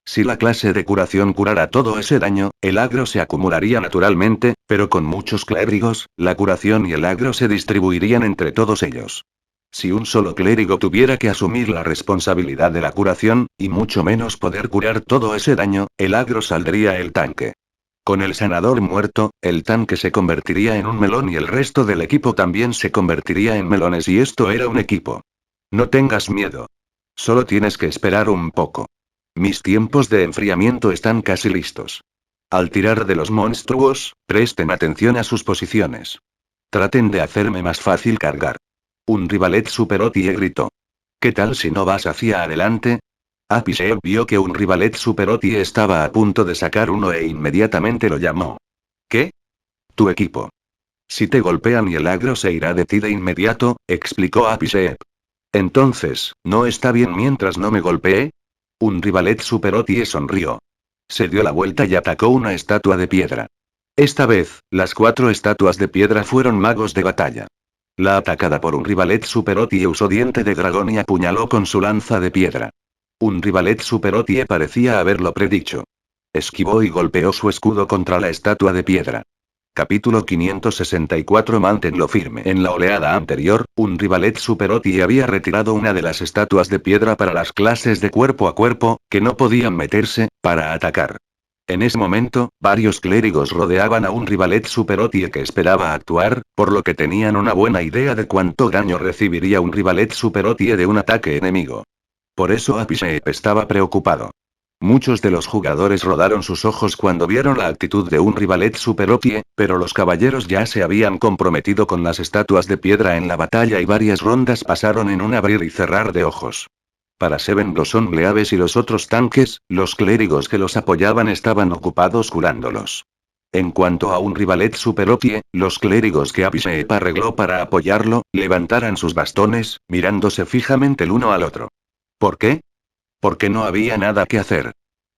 Si la clase de curación curara todo ese daño, el agro se acumularía naturalmente, pero con muchos clérigos, la curación y el agro se distribuirían entre todos ellos. Si un solo clérigo tuviera que asumir la responsabilidad de la curación, y mucho menos poder curar todo ese daño, el agro saldría el tanque. Con el sanador muerto, el tanque se convertiría en un melón y el resto del equipo también se convertiría en melones y esto era un equipo. No tengas miedo. Solo tienes que esperar un poco. Mis tiempos de enfriamiento están casi listos. Al tirar de los monstruos, presten atención a sus posiciones. Traten de hacerme más fácil cargar. Un rivalet superotie gritó. ¿Qué tal si no vas hacia adelante? Apisheep vio que un rivalet superotie estaba a punto de sacar uno e inmediatamente lo llamó. ¿Qué? Tu equipo. Si te golpean y el agro se irá de ti de inmediato, explicó Apisheep. Entonces, ¿no está bien mientras no me golpee? Un rivalet superotie sonrió. Se dio la vuelta y atacó una estatua de piedra. Esta vez, las 4 estatuas de piedra fueron magos de batalla. La atacada por un rivalet superotie usó diente de dragón y apuñaló con su lanza de piedra. Un rivalet superotie parecía haberlo predicho. Esquivó y golpeó su escudo contra la estatua de piedra. Capítulo 564. Manténlo firme. En la oleada anterior, un rivalet superotie había retirado una de las estatuas de piedra para las clases de cuerpo a cuerpo, que no podían meterse, para atacar. En ese momento, varios clérigos rodeaban a un rivalet superotie que esperaba actuar, por lo que tenían una buena idea de cuánto daño recibiría un rivalet superotie de un ataque enemigo. Por eso Apisheep estaba preocupado. Muchos de los jugadores rodaron sus ojos cuando vieron la actitud de un rivalet superotie, pero los caballeros ya se habían comprometido con las estatuas de piedra en la batalla y varias rondas pasaron en un abrir y cerrar de ojos. Para Seven Blossom Bleaves y los otros tanques, los clérigos que los apoyaban estaban ocupados curándolos. En cuanto a un rivalet superotie, los clérigos que Apisheep arregló para apoyarlo, levantaran sus bastones, mirándose fijamente el uno al otro. ¿Por qué? Porque no había nada que hacer.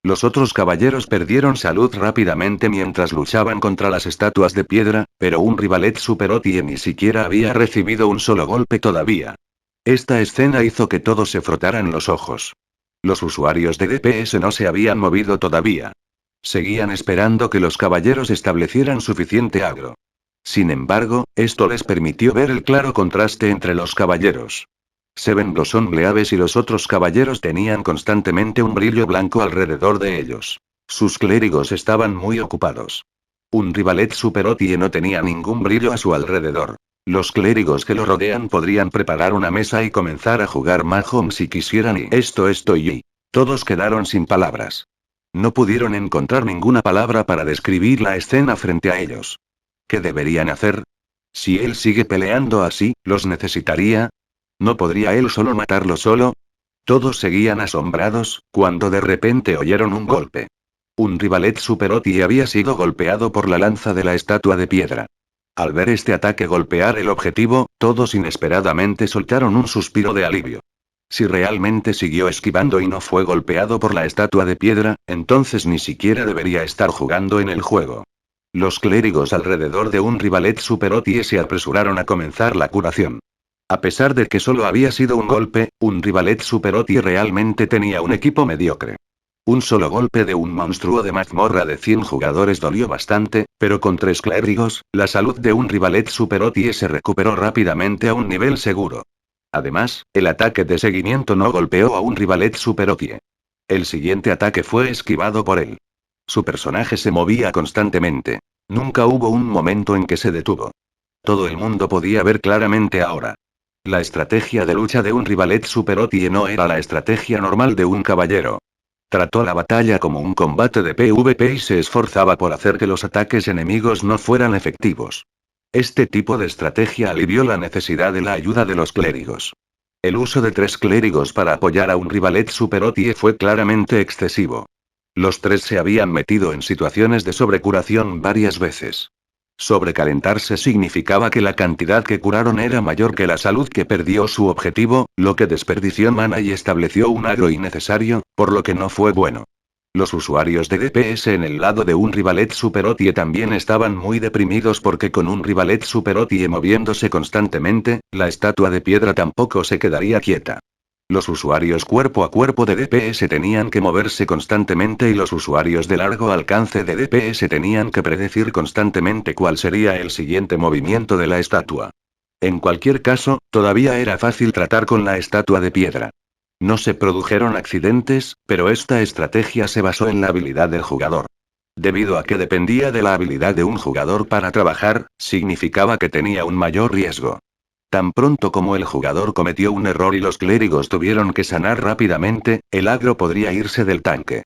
Los otros caballeros perdieron salud rápidamente mientras luchaban contra las estatuas de piedra, pero un rivalet superotie ni siquiera había recibido un solo golpe todavía. Esta escena hizo que todos se frotaran los ojos. Los usuarios de DPS no se habían movido todavía. Seguían esperando que los caballeros establecieran suficiente agro. Sin embargo, esto les permitió ver el claro contraste entre los caballeros. Seven Blossom Bleaves y los otros caballeros tenían constantemente un brillo blanco alrededor de ellos. Sus clérigos estaban muy ocupados. Un rivalet superotie no tenía ningún brillo a su alrededor. Los clérigos que lo rodean podrían preparar una mesa y comenzar a jugar Mahjong si quisieran y y. Todos quedaron sin palabras. No pudieron encontrar ninguna palabra para describir la escena frente a ellos. ¿Qué deberían hacer? Si él sigue peleando así, ¿los necesitaría? ¿No podría él solo matarlo solo? Todos seguían asombrados, cuando de repente oyeron un golpe. Un rivalet superotie había sido golpeado por la lanza de la estatua de piedra. Al ver este ataque golpear el objetivo, todos inesperadamente soltaron un suspiro de alivio. Si realmente siguió esquivando y no fue golpeado por la estatua de piedra, entonces ni siquiera debería estar jugando en el juego. Los clérigos alrededor de un rivalet superotie se apresuraron a comenzar la curación. A pesar de que solo había sido un golpe, un rivalet superotie realmente tenía un equipo mediocre. Un solo golpe de un monstruo de mazmorra de 100 jugadores dolió bastante, pero con 3 clérigos, la salud de un rivalet superotie se recuperó rápidamente a un nivel seguro. Además, el ataque de seguimiento no golpeó a un rivalet superotie. El siguiente ataque fue esquivado por él. Su personaje se movía constantemente. Nunca hubo un momento en que se detuvo. Todo el mundo podía ver claramente ahora. La estrategia de lucha de un rivalet Super OTIE no era la estrategia normal de un caballero. Trató la batalla como un combate de PvP y se esforzaba por hacer que los ataques enemigos no fueran efectivos. Este tipo de estrategia alivió la necesidad de la ayuda de los clérigos. El uso de 3 clérigos para apoyar a un rivalet Super OTIE fue claramente excesivo. Los 3 se habían metido en situaciones de sobrecuración varias veces. Sobrecalentarse significaba que la cantidad que curaron era mayor que la salud que perdió su objetivo, lo que desperdició mana y estableció un agro innecesario, por lo que no fue bueno. Los usuarios de DPS en el lado de un rivalet Super OTIE también estaban muy deprimidos porque con un rivalet Super OTIE moviéndose constantemente, la estatua de piedra tampoco se quedaría quieta. Los usuarios cuerpo a cuerpo de DPS tenían que moverse constantemente y los usuarios de largo alcance de DPS tenían que predecir constantemente cuál sería el siguiente movimiento de la estatua. En cualquier caso, todavía era fácil tratar con la estatua de piedra. No se produjeron accidentes, pero esta estrategia se basó en la habilidad del jugador. Debido a que dependía de la habilidad de un jugador para trabajar, significaba que tenía un mayor riesgo. Tan pronto como el jugador cometió un error y los clérigos tuvieron que sanar rápidamente, el agro podría irse del tanque.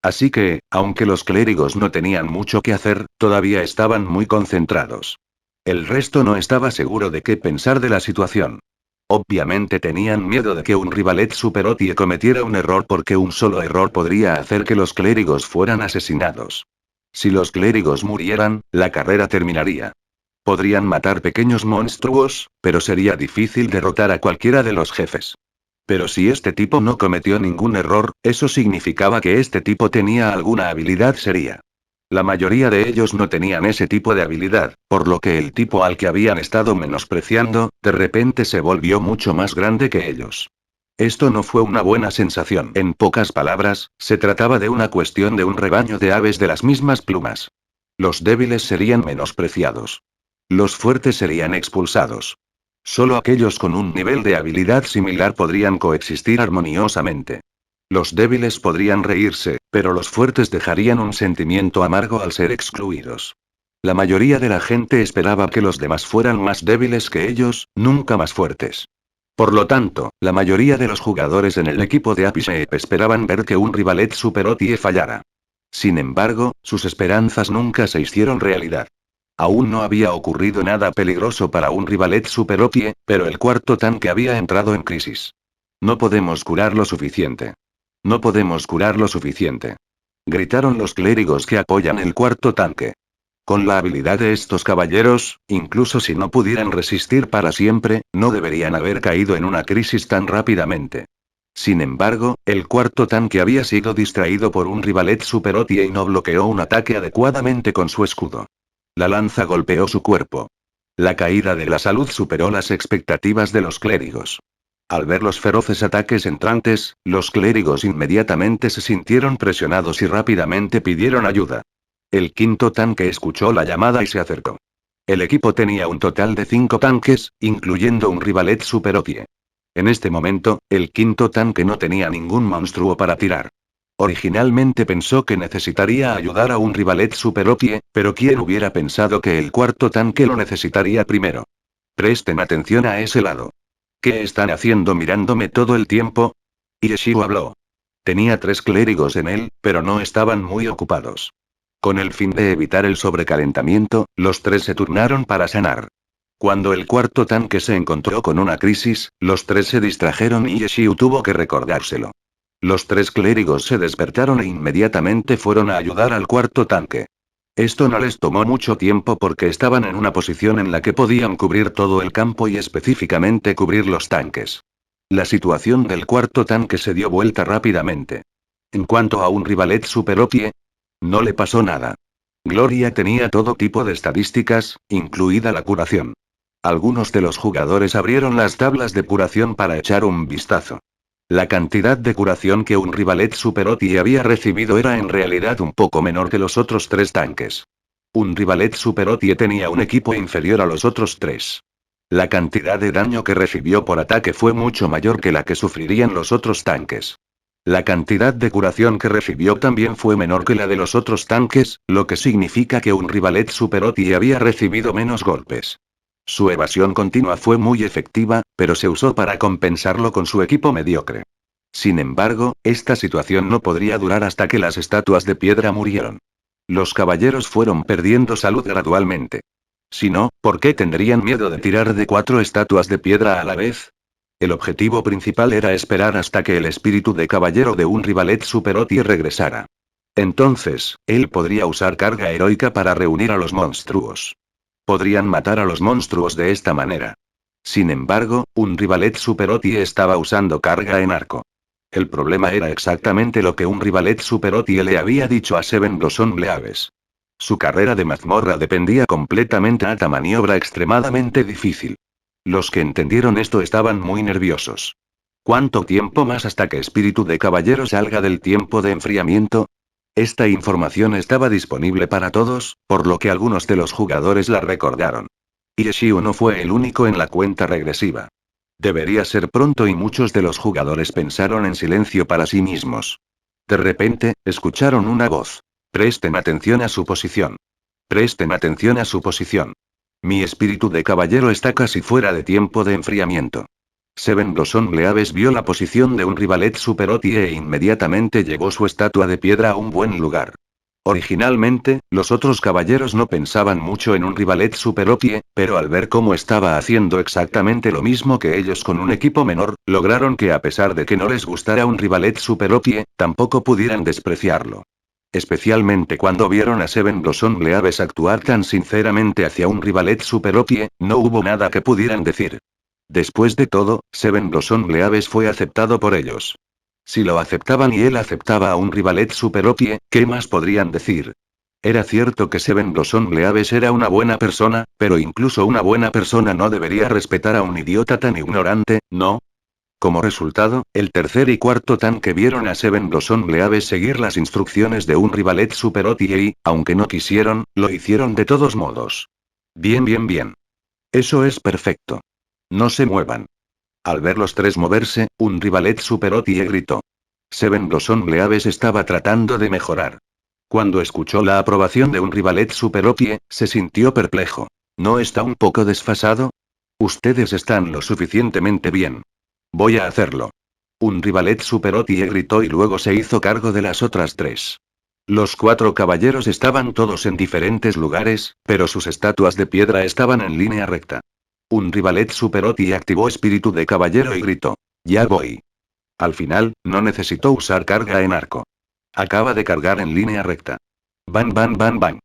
Así que, aunque los clérigos no tenían mucho que hacer, todavía estaban muy concentrados. El resto no estaba seguro de qué pensar de la situación. Obviamente tenían miedo de que un rivalet Super OTIE cometiera un error porque un solo error podría hacer que los clérigos fueran asesinados. Si los clérigos murieran, la carrera terminaría. Podrían matar pequeños monstruos, pero sería difícil derrotar a cualquiera de los jefes. Pero si este tipo no cometió ningún error, eso significaba que este tipo tenía alguna habilidad seria. La mayoría de ellos no tenían ese tipo de habilidad, por lo que el tipo al que habían estado menospreciando, de repente se volvió mucho más grande que ellos. Esto no fue una buena sensación. En pocas palabras, se trataba de una cuestión de un rebaño de aves de las mismas plumas. Los débiles serían menospreciados. Los fuertes serían expulsados. Solo aquellos con un nivel de habilidad similar podrían coexistir armoniosamente. Los débiles podrían reírse, pero los fuertes dejarían un sentimiento amargo al ser excluidos. La mayoría de la gente esperaba que los demás fueran más débiles que ellos, nunca más fuertes. Por lo tanto, la mayoría de los jugadores en el equipo de Apice esperaban ver que un rivalet Super OTIE fallara. Sin embargo, sus esperanzas nunca se hicieron realidad. Aún no había ocurrido nada peligroso para un rivalet Super OTIE, pero el cuarto tanque había entrado en crisis. No podemos curar lo suficiente. No podemos curar lo suficiente. Gritaron los clérigos que apoyan el cuarto tanque. Con la habilidad de estos caballeros, incluso si no pudieran resistir para siempre, no deberían haber caído en una crisis tan rápidamente. Sin embargo, el cuarto tanque había sido distraído por un rivalet Super OTIE y no bloqueó un ataque adecuadamente con su escudo. La lanza golpeó su cuerpo. La caída de la salud superó las expectativas de los clérigos. Al ver los feroces ataques entrantes, los clérigos inmediatamente se sintieron presionados y rápidamente pidieron ayuda. El quinto tanque escuchó la llamada y se acercó. El equipo tenía un total de 5 tanques, incluyendo un rivalet Super OTIE. En este momento, el quinto tanque no tenía ningún monstruo para tirar. Originalmente pensó que necesitaría ayudar a un rivalet Super OTIE, pero ¿quién hubiera pensado que el cuarto tanque lo necesitaría primero? Presten atención a ese lado. ¿Qué están haciendo mirándome todo el tiempo? Yeshio habló. Tenía 3 clérigos en él, pero no estaban muy ocupados. Con el fin de evitar el sobrecalentamiento, los 3 se turnaron para sanar. Cuando el cuarto tanque se encontró con una crisis, los 3 se distrajeron y Yeshio tuvo que recordárselo. Los 3 clérigos se despertaron e inmediatamente fueron a ayudar al cuarto tanque. Esto no les tomó mucho tiempo porque estaban en una posición en la que podían cubrir todo el campo y específicamente cubrir los tanques. La situación del cuarto tanque se dio vuelta rápidamente. En cuanto a un rivalet Super OTIE, no le pasó nada. Gloria tenía todo tipo de estadísticas, incluida la curación. Algunos de los jugadores abrieron las tablas de curación para echar un vistazo. La cantidad de curación que un rivalet Super OTIE había recibido era en realidad un poco menor que los otros 3 tanques. Un rivalet Super OTIE tenía un equipo inferior a los otros 3. La cantidad de daño que recibió por ataque fue mucho mayor que la que sufrirían los otros tanques. La cantidad de curación que recibió también fue menor que la de los otros tanques, lo que significa que un rivalet Super OTIE había recibido menos golpes. Su evasión continua fue muy efectiva, pero se usó para compensarlo con su equipo mediocre. Sin embargo, esta situación no podría durar hasta que las estatuas de piedra murieron. Los caballeros fueron perdiendo salud gradualmente. Si no, ¿por qué tendrían miedo de tirar de 4 estatuas de piedra a la vez? El objetivo principal era esperar hasta que el espíritu de caballero de un rivalet Superoti regresara. Entonces, él podría usar carga heroica para reunir a los monstruos. Podrían matar a los monstruos de esta manera. Sin embargo, un rivalet Superoti estaba usando carga en arco. El problema era exactamente lo que un rivalet Superoti le había dicho a Seven Blossom Bleaves. Su carrera de mazmorra dependía completamente de esta maniobra extremadamente difícil. Los que entendieron esto estaban muy nerviosos. ¿Cuánto tiempo más hasta que Espíritu de Caballero salga del tiempo de enfriamiento? Esta información estaba disponible para todos, por lo que algunos de los jugadores la recordaron. Yeshio no fue el único en la cuenta regresiva. Debería ser pronto y muchos de los jugadores pensaron en silencio para sí mismos. De repente, escucharon una voz. Presten atención a su posición. Presten atención a su posición. Mi espíritu de caballero está casi fuera de tiempo de enfriamiento. Seven Blossom Bleaves vio la posición de un rivalet Superoti e inmediatamente llevó su estatua de piedra a un buen lugar. Originalmente, los otros caballeros no pensaban mucho en un rivalet Superoti, pero al ver cómo estaba haciendo exactamente lo mismo que ellos con un equipo menor, lograron que a pesar de que no les gustara un rivalet Superoti, tampoco pudieran despreciarlo. Especialmente cuando vieron a Seven Blossom Bleaves actuar tan sinceramente hacia un rivalet Superoti, no hubo nada que pudieran decir. Después de todo, Seven Blossom Bleaves fue aceptado por ellos. Si lo aceptaban y él aceptaba a un rivalet Superoti, ¿qué más podrían decir? Era cierto que Seven Blossom Bleaves era una buena persona, pero incluso una buena persona no debería respetar a un idiota tan ignorante, ¿no? Como resultado, el tercer y cuarto tanque vieron a Seven Blossom Bleaves seguir las instrucciones de un rivalet Superoti y, aunque no quisieron, lo hicieron de todos modos. Bien, bien, bien. Eso es perfecto. No se muevan. Al ver los tres moverse, un rivalet Superoti gritó. Seven Blossom Bleaves estaba tratando de mejorar. Cuando escuchó la aprobación de un rivalet Superoti, se sintió perplejo. ¿No está un poco desfasado? Ustedes están lo suficientemente bien. Voy a hacerlo. Un rivalet Superoti gritó y luego se hizo cargo de las otras tres. Los 4 caballeros estaban todos en diferentes lugares, pero sus estatuas de piedra estaban en línea recta. Un rivalet Superoti activó espíritu de caballero y gritó. Ya voy. Al final, no necesitó usar carga en arco. Acaba de cargar en línea recta. Bang, bang, bang, bang.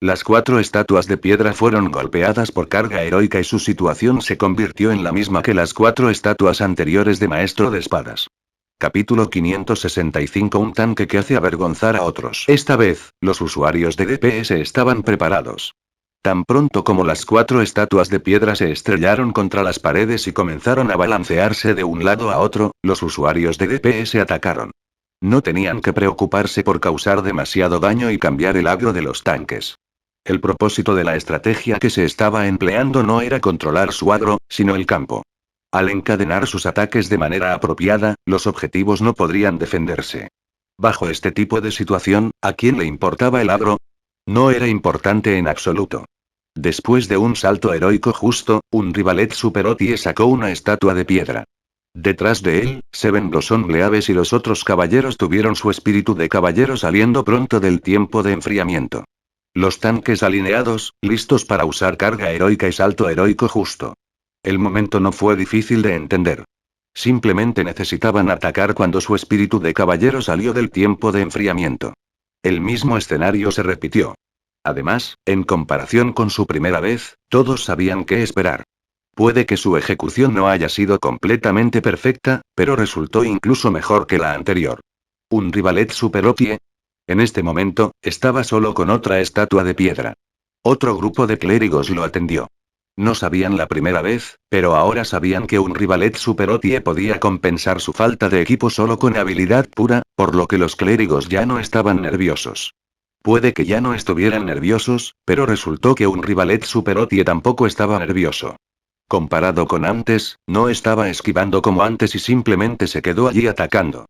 Las 4 estatuas de piedra fueron golpeadas por carga heroica y su situación se convirtió en la misma que las 4 estatuas anteriores de Maestro de Espadas. Capítulo 565. Un tanque que hace avergonzar a otros. Esta vez, los usuarios de DPS estaban preparados. Tan pronto como las 4 estatuas de piedra se estrellaron contra las paredes y comenzaron a balancearse de un lado a otro, los usuarios de DPS atacaron. No tenían que preocuparse por causar demasiado daño y cambiar el agro de los tanques. El propósito de la estrategia que se estaba empleando no era controlar su agro, sino el campo. Al encadenar sus ataques de manera apropiada, los objetivos no podrían defenderse. Bajo este tipo de situación, ¿a quién le importaba el agro? No era importante en absoluto. Después de un salto heroico justo, un rivalet Superoti sacó una estatua de piedra. Detrás de él, Seven Blossom Bleaves y los otros caballeros tuvieron su espíritu de caballero saliendo pronto del tiempo de enfriamiento. Los tanques alineados, listos para usar carga heroica y salto heroico justo. El momento no fue difícil de entender. Simplemente necesitaban atacar cuando su espíritu de caballero salió del tiempo de enfriamiento. El mismo escenario se repitió. Además, en comparación con su primera vez, todos sabían qué esperar. Puede que su ejecución no haya sido completamente perfecta, pero resultó incluso mejor que la anterior. Un rivalet Superoti. En este momento, estaba solo con otra estatua de piedra. Otro grupo de clérigos lo atendió. No sabían la primera vez, pero ahora sabían que un rivalet Superoti podía compensar su falta de equipo solo con habilidad pura, por lo que los clérigos ya no estaban nerviosos. Puede que ya no estuvieran nerviosos, pero resultó que un rivalet Superoti tampoco estaba nervioso. Comparado con antes, no estaba esquivando como antes y simplemente se quedó allí atacando.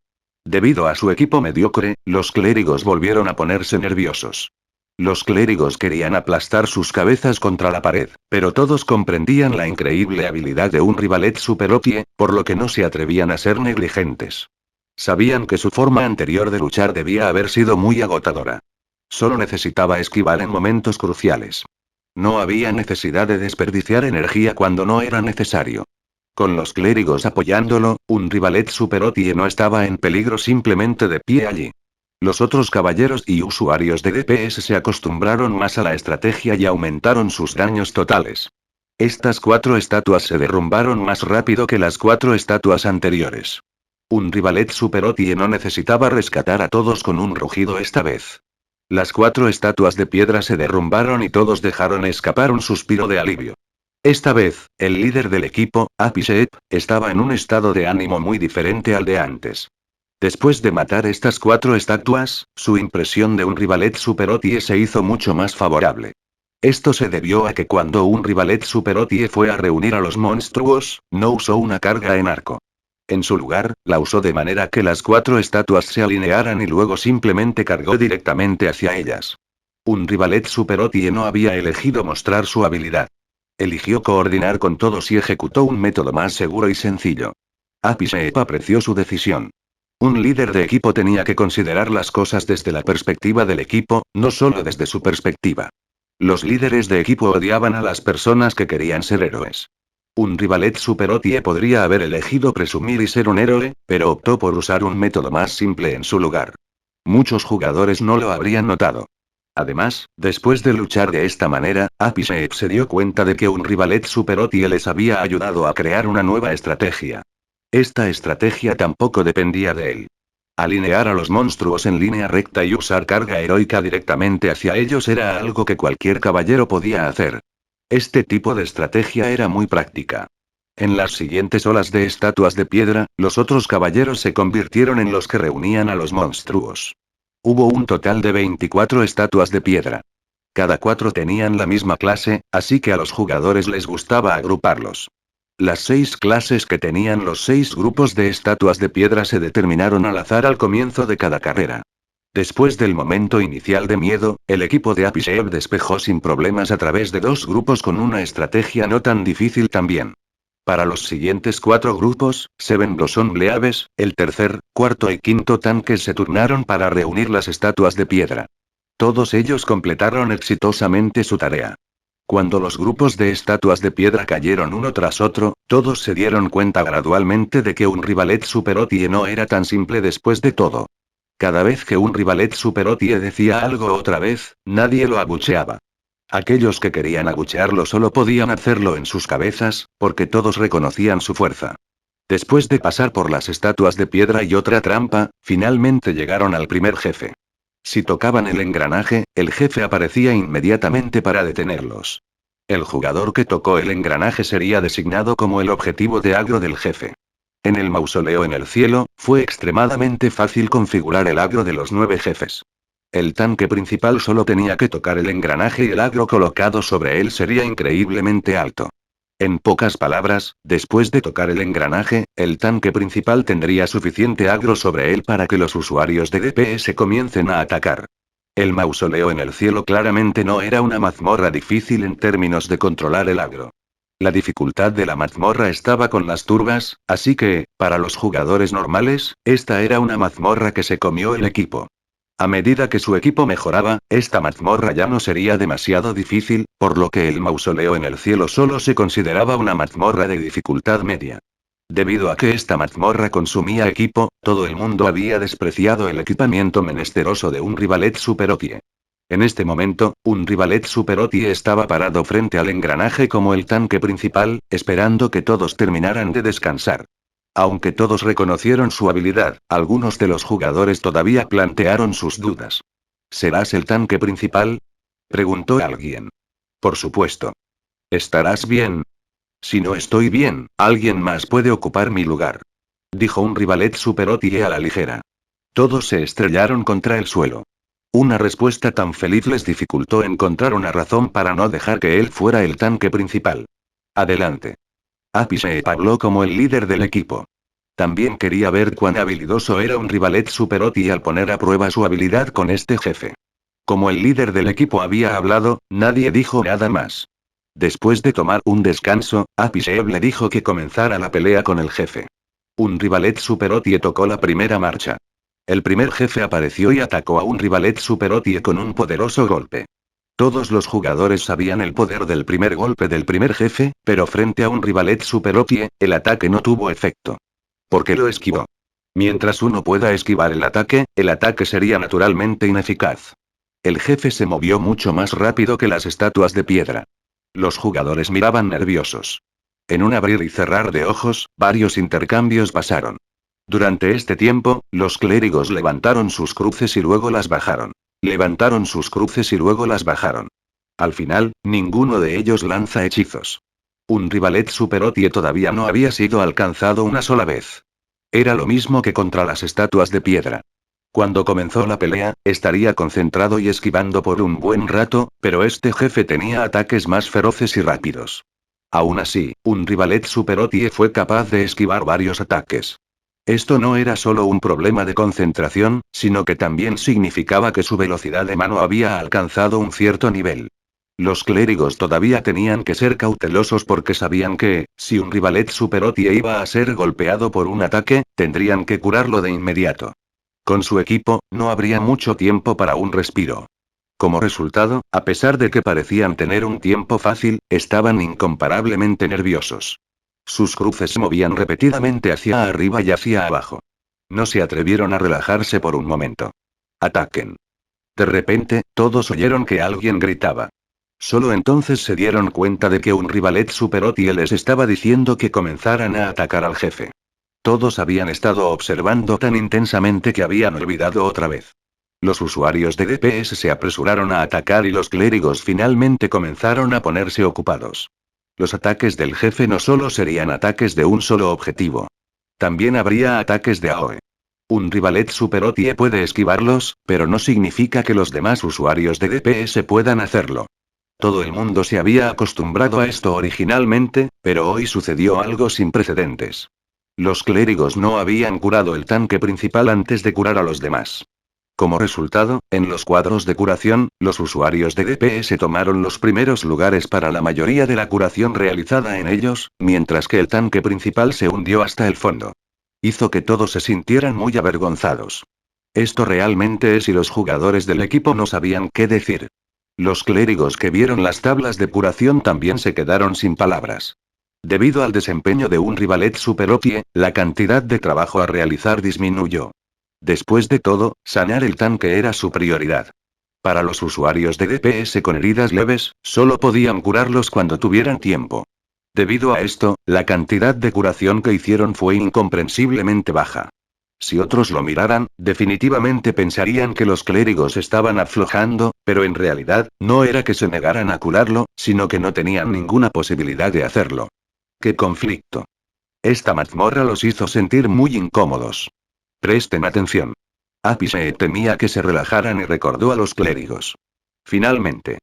Debido a su equipo mediocre, los clérigos volvieron a ponerse nerviosos. Los clérigos querían aplastar sus cabezas contra la pared, pero todos comprendían la increíble habilidad de un rivalet superopie, por lo que no se atrevían a ser negligentes. Sabían que su forma anterior de luchar debía haber sido muy agotadora. Solo necesitaba esquivar en momentos cruciales. No había necesidad de desperdiciar energía cuando no era necesario. Con los clérigos apoyándolo, un rivalet superopie no estaba en peligro simplemente de pie allí. Los otros caballeros y usuarios de DPS se acostumbraron más a la estrategia y aumentaron sus daños totales. Estas 4 estatuas se derrumbaron más rápido que las 4 estatuas anteriores. Un rivalet superopie no necesitaba rescatar a todos con un rugido esta vez. Las 4 estatuas de piedra se derrumbaron y todos dejaron escapar un suspiro de alivio. Esta vez, el líder del equipo, Apishep, estaba en un estado de ánimo muy diferente al de antes. Después de matar estas 4 estatuas, su impresión de un rivalet superopie se hizo mucho más favorable. Esto se debió a que cuando un rivalet superopie fue a reunir a los monstruos, no usó una carga en arco. En su lugar, la usó de manera que las 4 estatuas se alinearan y luego simplemente cargó directamente hacia ellas. Un rivalet superopie no había elegido mostrar su habilidad. Eligió coordinar con todos y ejecutó un método más seguro y sencillo. Apishep apreció su decisión. Un líder de equipo tenía que considerar las cosas desde la perspectiva del equipo, no solo desde su perspectiva. Los líderes de equipo odiaban a las personas que querían ser héroes. Un rivalet superopie podría haber elegido presumir y ser un héroe, pero optó por usar un método más simple en su lugar. Muchos jugadores no lo habrían notado. Además, después de luchar de esta manera, Apishep se dio cuenta de que un rivalet superopie les había ayudado a crear una nueva estrategia. Esta estrategia tampoco dependía de él. Alinear a los monstruos en línea recta y usar carga heroica directamente hacia ellos era algo que cualquier caballero podía hacer. Este tipo de estrategia era muy práctica. En las siguientes olas de estatuas de piedra, los otros caballeros se convirtieron en los que reunían a los monstruos. Hubo un total de 24 estatuas de piedra. Cada 4 tenían la misma clase, así que a los jugadores les gustaba agruparlos. Las 6 clases que tenían los 6 grupos de estatuas de piedra se determinaron al azar al comienzo de cada carrera. Después del momento inicial de miedo, el equipo de Apishep despejó sin problemas a través de 2 grupos con una estrategia no tan difícil también. Para los siguientes 4 grupos, Seven Blossom Bleaves, el tercer, cuarto y quinto tanques se turnaron para reunir las estatuas de piedra. Todos ellos completaron exitosamente su tarea. Cuando los grupos de estatuas de piedra cayeron uno tras otro, todos se dieron cuenta gradualmente de que un rivalet superopie no era tan simple después de todo. Cada vez que un rivalet superopie decía algo otra vez, nadie lo abucheaba. Aquellos que querían abuchearlo solo podían hacerlo en sus cabezas, porque todos reconocían su fuerza. Después de pasar por las estatuas de piedra y otra trampa, finalmente llegaron al primer jefe. Si tocaban el engranaje, el jefe aparecía inmediatamente para detenerlos. El jugador que tocó el engranaje sería designado como el objetivo de agro del jefe. En el mausoleo en el cielo, fue extremadamente fácil configurar el agro de los 9 jefes. El tanque principal solo tenía que tocar el engranaje y el agro colocado sobre él sería increíblemente alto. En pocas palabras, después de tocar el engranaje, el tanque principal tendría suficiente agro sobre él para que los usuarios de DPS comiencen a atacar. El mausoleo en el cielo claramente no era una mazmorra difícil en términos de controlar el agro. La dificultad de la mazmorra estaba con las turbas, así que, para los jugadores normales, esta era una mazmorra que se comió el equipo. A medida que su equipo mejoraba, esta mazmorra ya no sería demasiado difícil, por lo que el mausoleo en el cielo solo se consideraba una mazmorra de dificultad media. Debido a que esta mazmorra consumía equipo, todo el mundo había despreciado el equipamiento menesteroso de un rivalet superopie. En este momento, un rivalet superopie estaba parado frente al engranaje como el tanque principal, esperando que todos terminaran de descansar. Aunque todos reconocieron su habilidad, algunos de los jugadores todavía plantearon sus dudas. ¿Serás el tanque principal?, preguntó alguien. Por supuesto. ¿Estarás bien? Si no estoy bien, alguien más puede ocupar mi lugar, dijo un rivalet superopie a la ligera. Todos se estrellaron contra el suelo. Una respuesta tan feliz les dificultó encontrar una razón para no dejar que él fuera el tanque principal. Adelante. Apishep habló como el líder del equipo. También quería ver cuán habilidoso era un rivalet superopie al poner a prueba su habilidad con este jefe. Como el líder del equipo había hablado, nadie dijo nada más. Después de tomar un descanso, Apishev le dijo que comenzara la pelea con el jefe. Un rivalet Superotie tocó la primera marcha. El primer jefe apareció y atacó a un rivalet Superotie con un poderoso golpe. Todos los jugadores sabían el poder del primer golpe del primer jefe, pero frente a un rivalet Superotie, el ataque no tuvo efecto. Porque lo esquivó. Mientras uno pueda esquivar el ataque sería naturalmente ineficaz. El jefe se movió mucho más rápido que las estatuas de piedra. Los jugadores miraban nerviosos. En un abrir y cerrar de ojos, varios intercambios pasaron. Durante este tiempo, los clérigos levantaron sus cruces y luego las bajaron. Levantaron sus cruces y luego las bajaron. Al final, ninguno de ellos lanza hechizos. Un rivalet Superotie todavía no había sido alcanzado una sola vez. Era lo mismo que contra las estatuas de piedra. Cuando comenzó la pelea, estaría concentrado y esquivando por un buen rato, pero este jefe tenía ataques más feroces y rápidos. Aún así, un rivalet Superotie fue capaz de esquivar varios ataques. Esto no era solo un problema de concentración, sino que también significaba que su velocidad de mano había alcanzado un cierto nivel. Los clérigos todavía tenían que ser cautelosos porque sabían que, si un rivalet Superotie iba a ser golpeado por un ataque, tendrían que curarlo de inmediato. Con su equipo, no habría mucho tiempo para un respiro. Como resultado, a pesar de que parecían tener un tiempo fácil, estaban incomparablemente nerviosos. Sus cruces se movían repetidamente hacia arriba y hacia abajo. No se atrevieron a relajarse por un momento. ¡Ataquen! De repente, todos oyeron que alguien gritaba. Solo entonces se dieron cuenta de que un rivalet Superotie les estaba diciendo que comenzaran a atacar al jefe. Todos habían estado observando tan intensamente que habían olvidado otra vez. Los usuarios de DPS se apresuraron a atacar y los clérigos finalmente comenzaron a ponerse ocupados. Los ataques del jefe no solo serían ataques de un solo objetivo. También habría ataques de AoE. Un rivalet Superotie puede esquivarlos, pero no significa que los demás usuarios de DPS puedan hacerlo. Todo el mundo se había acostumbrado a esto originalmente, pero hoy sucedió algo sin precedentes. Los clérigos no habían curado el tanque principal antes de curar a los demás. Como resultado, en los cuadros de curación, los usuarios de DPS tomaron los primeros lugares para la mayoría de la curación realizada en ellos, mientras que el tanque principal se hundió hasta el fondo. Hizo que todos se sintieran muy avergonzados. Esto realmente es y los jugadores del equipo no sabían qué decir. Los clérigos que vieron las tablas de curación también se quedaron sin palabras. Debido al desempeño de un rivalet Superotie, la cantidad de trabajo a realizar disminuyó. Después de todo, sanar el tanque era su prioridad. Para los usuarios de DPS con heridas leves, solo podían curarlos cuando tuvieran tiempo. Debido a esto, la cantidad de curación que hicieron fue incomprensiblemente baja. Si otros lo miraran, definitivamente pensarían que los clérigos estaban aflojando, pero en realidad, no era que se negaran a curarlo, sino que no tenían ninguna posibilidad de hacerlo. ¡Qué conflicto! Esta mazmorra los hizo sentir muy incómodos. Presten atención. Apishev temía que se relajaran y recordó a los clérigos. Finalmente.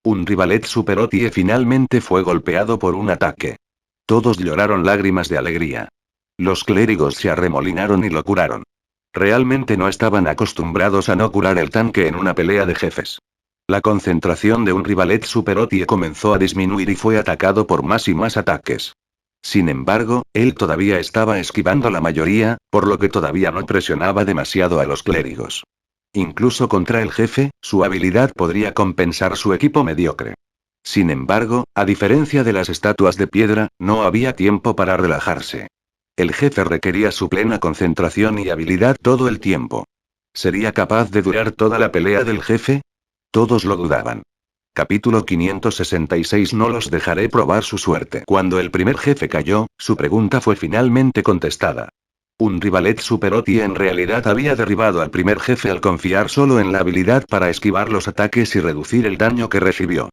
Un rivalet Superotie finalmente fue golpeado por un ataque. Todos lloraron lágrimas de alegría. Los clérigos se arremolinaron y lo curaron. Realmente no estaban acostumbrados a no curar el tanque en una pelea de jefes. La concentración de un rivalet Superotie comenzó a disminuir y fue atacado por más y más ataques. Sin embargo, él todavía estaba esquivando la mayoría, por lo que todavía no presionaba demasiado a los clérigos. Incluso contra el jefe, su habilidad podría compensar su equipo mediocre. Sin embargo, a diferencia de las estatuas de piedra, no había tiempo para relajarse. El jefe requería su plena concentración y habilidad todo el tiempo. ¿Sería capaz de durar toda la pelea del jefe? Todos lo dudaban. Capítulo 566. No los dejaré probar su suerte. Cuando el primer jefe cayó, su pregunta fue finalmente contestada. Un rivalet Superotie en realidad había derribado al primer jefe al confiar solo en la habilidad para esquivar los ataques y reducir el daño que recibió.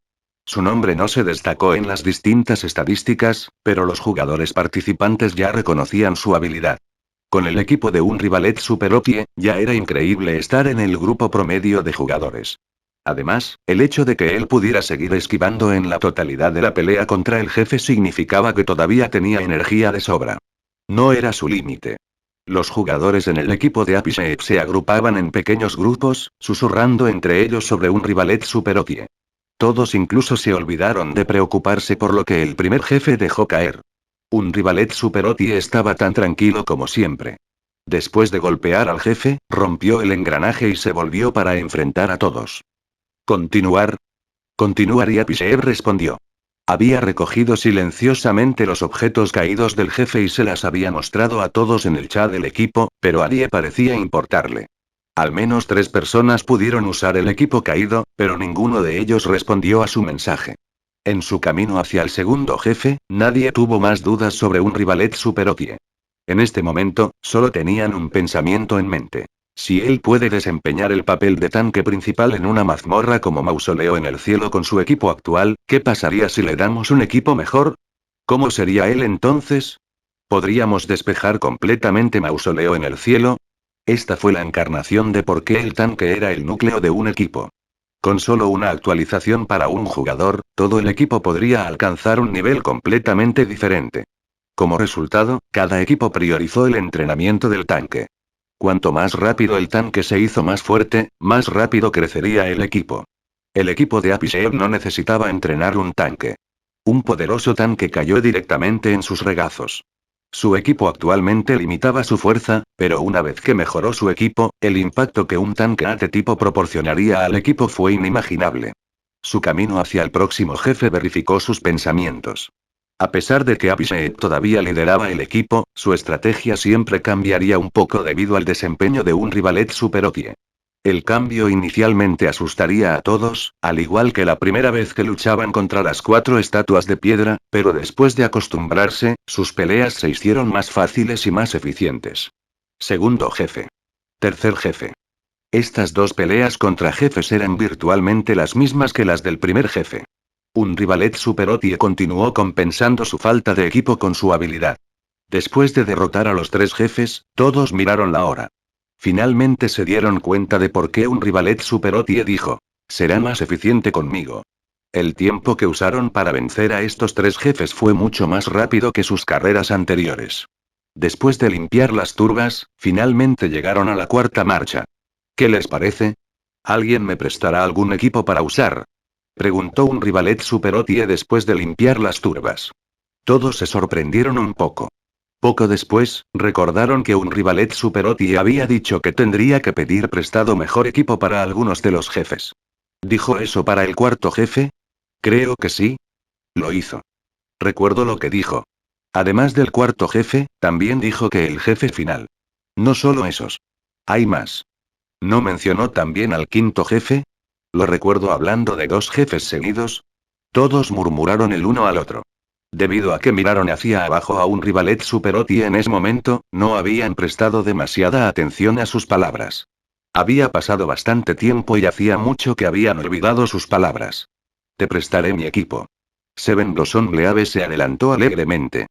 Su nombre no se destacó en las distintas estadísticas, pero los jugadores participantes ya reconocían su habilidad. Con el equipo de un rivalet Superotie, ya era increíble estar en el grupo promedio de jugadores. Además, el hecho de que él pudiera seguir esquivando en la totalidad de la pelea contra el jefe significaba que todavía tenía energía de sobra. No era su límite. Los jugadores en el equipo de Apishe se agrupaban en pequeños grupos, susurrando entre ellos sobre un rivalet super OTIE. Todos incluso se olvidaron de preocuparse por lo que el primer jefe dejó caer. Un rivalet super OTIE estaba tan tranquilo como siempre. Después de golpear al jefe, rompió el engranaje y se volvió para enfrentar a todos. ¿Continuar? Continuar, y Apishev respondió. Había recogido silenciosamente los objetos caídos del jefe y se las había mostrado a todos en el chat del equipo, pero a nadie parecía importarle. Al menos 3 personas pudieron usar el equipo caído, pero ninguno de ellos respondió a su mensaje. En su camino hacia el segundo jefe, nadie tuvo más dudas sobre un rivalet super OTIE. En este momento, solo tenían un pensamiento en mente. Si él puede desempeñar el papel de tanque principal en una mazmorra como Mausoleo en el cielo con su equipo actual, ¿qué pasaría si le damos un equipo mejor? ¿Cómo sería él entonces? ¿Podríamos despejar completamente Mausoleo en el cielo? Esta fue la encarnación de por qué el tanque era el núcleo de un equipo. Con solo una actualización para un jugador, todo el equipo podría alcanzar un nivel completamente diferente. Como resultado, cada equipo priorizó el entrenamiento del tanque. Cuanto más rápido el tanque se hizo más fuerte, más rápido crecería el equipo. El equipo de Apishev no necesitaba entrenar un tanque. Un poderoso tanque cayó directamente en sus regazos. Su equipo actualmente limitaba su fuerza, pero una vez que mejoró su equipo, el impacto que un tanque AT tipo proporcionaría al equipo fue inimaginable. Su camino hacia el próximo jefe verificó sus pensamientos. A pesar de que Apishev todavía lideraba el equipo, su estrategia siempre cambiaría un poco debido al desempeño de un rivalet super OTIE. El cambio inicialmente asustaría a todos, al igual que la primera vez que luchaban contra las 4 estatuas de piedra, pero después de acostumbrarse, sus peleas se hicieron más fáciles y más eficientes. Segundo jefe. Tercer jefe. Estas 2 peleas contra jefes eran virtualmente las mismas que las del primer jefe. Un rivalet super OTIE continuó compensando su falta de equipo con su habilidad. Después de derrotar a los 3 jefes, todos miraron la hora. Finalmente se dieron cuenta de por qué un rivalet super OTIE dijo: será más eficiente conmigo. El tiempo que usaron para vencer a estos 3 jefes fue mucho más rápido que sus carreras anteriores. Después de limpiar las turbas, finalmente llegaron a la 4ª marcha. ¿Qué les parece? ¿Alguien me prestará algún equipo para usar? Preguntó un rivalet super OTIE después de limpiar las turbas. Todos se sorprendieron un poco. Poco después, recordaron que un rivalet super OTIE había dicho que tendría que pedir prestado mejor equipo para algunos de los jefes. ¿Dijo eso para el 4º jefe? Creo que sí. Lo hizo. Recuerdo lo que dijo. Además del 4º jefe, también dijo que el jefe final. No solo esos. Hay más. ¿No mencionó también al 5º jefe? Lo recuerdo hablando de 2 jefes seguidos. Todos murmuraron el uno al otro. Debido a que miraron hacia abajo a un rivalet super OTIE en ese momento, no habían prestado demasiada atención a sus palabras. Había pasado bastante tiempo y hacía mucho que habían olvidado sus palabras. Te prestaré mi equipo. Seven Blossom Leave se adelantó alegremente.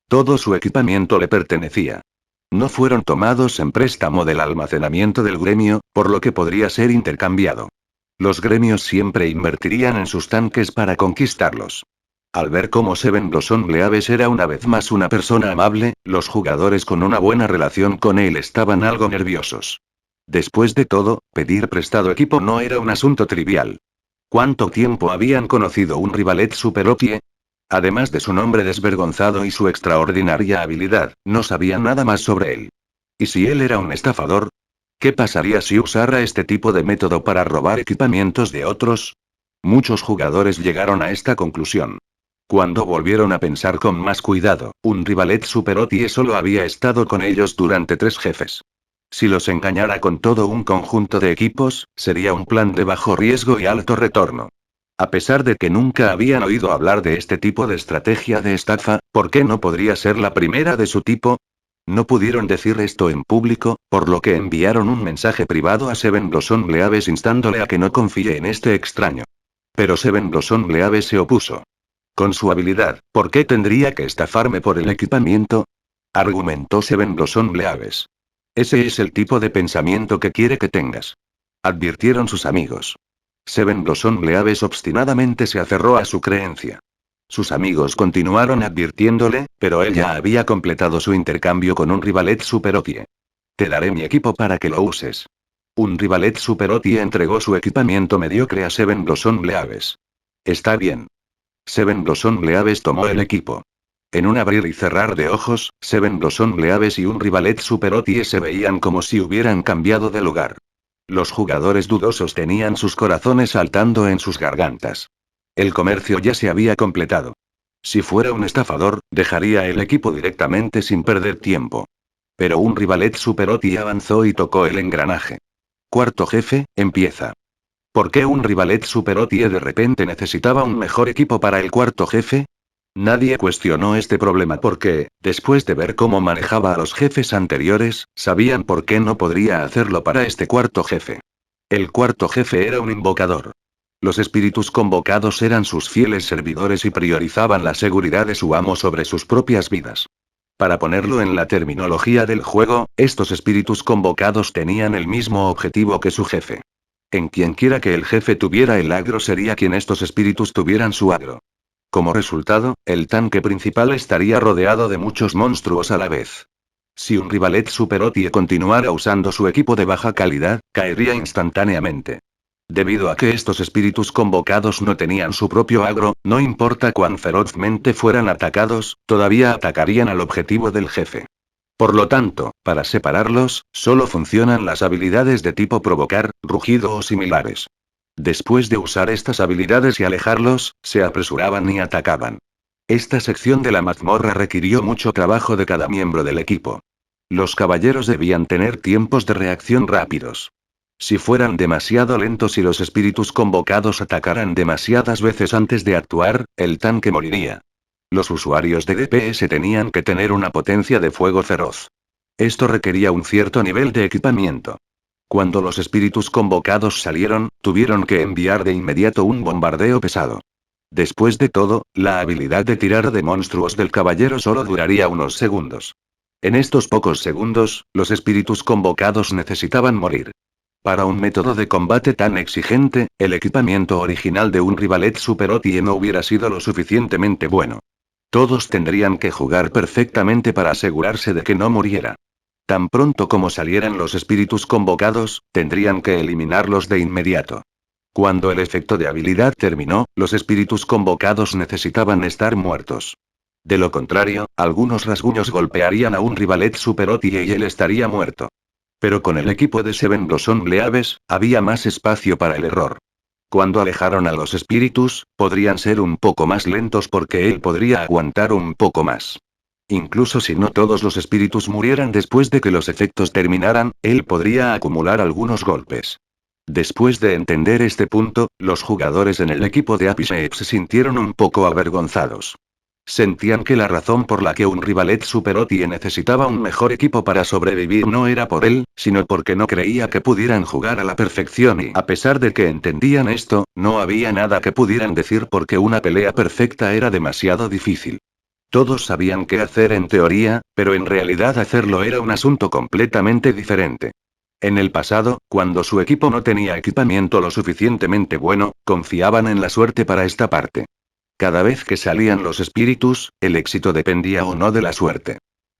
Todo su equipamiento le pertenecía. No fueron tomados en préstamo del almacenamiento del gremio, por lo que podría ser intercambiado. Los gremios siempre invertirían en sus tanques para conquistarlos. Al ver cómo Seven Blossom Leaves era una vez más una persona amable, los jugadores con una buena relación con él estaban algo nerviosos. Después de todo, pedir prestado equipo no era un asunto trivial. ¿Cuánto tiempo habían conocido un rivalet super OTIE? Además de su nombre desvergonzado y su extraordinaria habilidad, no sabían nada más sobre él. ¿Y si él era un estafador? ¿Qué pasaría si usara este tipo de método para robar equipamientos de otros? Muchos jugadores llegaron a esta conclusión. Cuando volvieron a pensar con más cuidado, un rivalet super OTIE solo había estado con ellos durante 3 jefes. Si los engañara con todo un conjunto de equipos, sería un plan de bajo riesgo y alto retorno. A pesar de que nunca habían oído hablar de este tipo de estrategia de estafa, ¿por qué no podría ser la primera de su tipo? No pudieron decir esto en público, por lo que enviaron un mensaje privado a Seven Blossom Leaves instándole a que no confíe en este extraño. Pero Seven Blossom Leaves se opuso. Con su habilidad, ¿por qué tendría que estafarme por el equipamiento? Argumentó Seven Blossom Leaves. Ese es el tipo de pensamiento que quiere que tengas. Advirtieron sus amigos. Seven Blossom Leaves obstinadamente se aferró a su creencia. Sus amigos continuaron advirtiéndole, pero él ya había completado su intercambio con un Rivalet Super Otie. Te daré mi equipo para que lo uses. Un Rivalet Super Otie entregó su equipamiento mediocre a Seven Blossom Bleaves. Está bien. Seven Blossom Bleaves tomó el equipo. En un abrir y cerrar de ojos, Seven Blossom Bleaves y un Rivalet Super Otie se veían como si hubieran cambiado de lugar. Los jugadores dudosos tenían sus corazones saltando en sus gargantas. El comercio ya se había completado. Si fuera un estafador, dejaría el equipo directamente sin perder tiempo. Pero un Rivalet Super Otie avanzó y tocó el engranaje. Cuarto jefe, empieza. ¿Por qué un Rivalet Super Otie de repente necesitaba un mejor equipo para el cuarto jefe? Nadie cuestionó este problema porque, después de ver cómo manejaba a los jefes anteriores, sabían por qué no podría hacerlo para este cuarto jefe. El cuarto jefe era un invocador. Los espíritus convocados eran sus fieles servidores y priorizaban la seguridad de su amo sobre sus propias vidas. Para ponerlo en la terminología del juego, estos espíritus convocados tenían el mismo objetivo que su jefe. En quienquiera que el jefe tuviera el agro sería quien estos espíritus tuvieran su agro. Como resultado, el tanque principal estaría rodeado de muchos monstruos a la vez. Si un Rivalet Super Otie continuara usando su equipo de baja calidad, caería instantáneamente. Debido a que estos espíritus convocados no tenían su propio agro, no importa cuán ferozmente fueran atacados, todavía atacarían al objetivo del jefe. Por lo tanto, para separarlos, solo funcionan las habilidades de tipo provocar, rugido o similares. Después de usar estas habilidades y alejarlos, se apresuraban y atacaban. Esta sección de la mazmorra requirió mucho trabajo de cada miembro del equipo. Los caballeros debían tener tiempos de reacción rápidos. Si fueran demasiado lentos y los espíritus convocados atacaran demasiadas veces antes de actuar, el tanque moriría. Los usuarios de DPS tenían que tener una potencia de fuego feroz. Esto requería un cierto nivel de equipamiento. Cuando los espíritus convocados salieron, tuvieron que enviar de inmediato un bombardeo pesado. Después de todo, la habilidad de tirar de monstruos del caballero solo duraría unos segundos. En estos pocos segundos, los espíritus convocados necesitaban morir. Para un método de combate tan exigente, el equipamiento original de un Rivalet Super Otie no hubiera sido lo suficientemente bueno. Todos tendrían que jugar perfectamente para asegurarse de que no muriera. Tan pronto como salieran los espíritus convocados, tendrían que eliminarlos de inmediato. Cuando el efecto de habilidad terminó, los espíritus convocados necesitaban estar muertos. De lo contrario, algunos rasguños golpearían a un Rivalet Super Otie y él estaría muerto. Pero con el equipo de Seven Blossom Bleaves, había más espacio para el error. Cuando alejaron a los espíritus, podrían ser un poco más lentos porque él podría aguantar un poco más. Incluso si no todos los espíritus murieran después de que los efectos terminaran, él podría acumular algunos golpes. Después de entender este punto, los jugadores en el equipo de Apisheep se sintieron un poco avergonzados. Sentían que la razón por la que un Rivalet Super Otie necesitaba un mejor equipo para sobrevivir no era por él, sino porque no creía que pudieran jugar a la perfección y, a pesar de que entendían esto, no había nada que pudieran decir porque una pelea perfecta era demasiado difícil. Todos sabían qué hacer en teoría, pero en realidad hacerlo era un asunto completamente diferente. En el pasado, cuando su equipo no tenía equipamiento lo suficientemente bueno, confiaban en la suerte para esta parte. Cada vez que salían los espíritus, el éxito dependía o no de la suerte.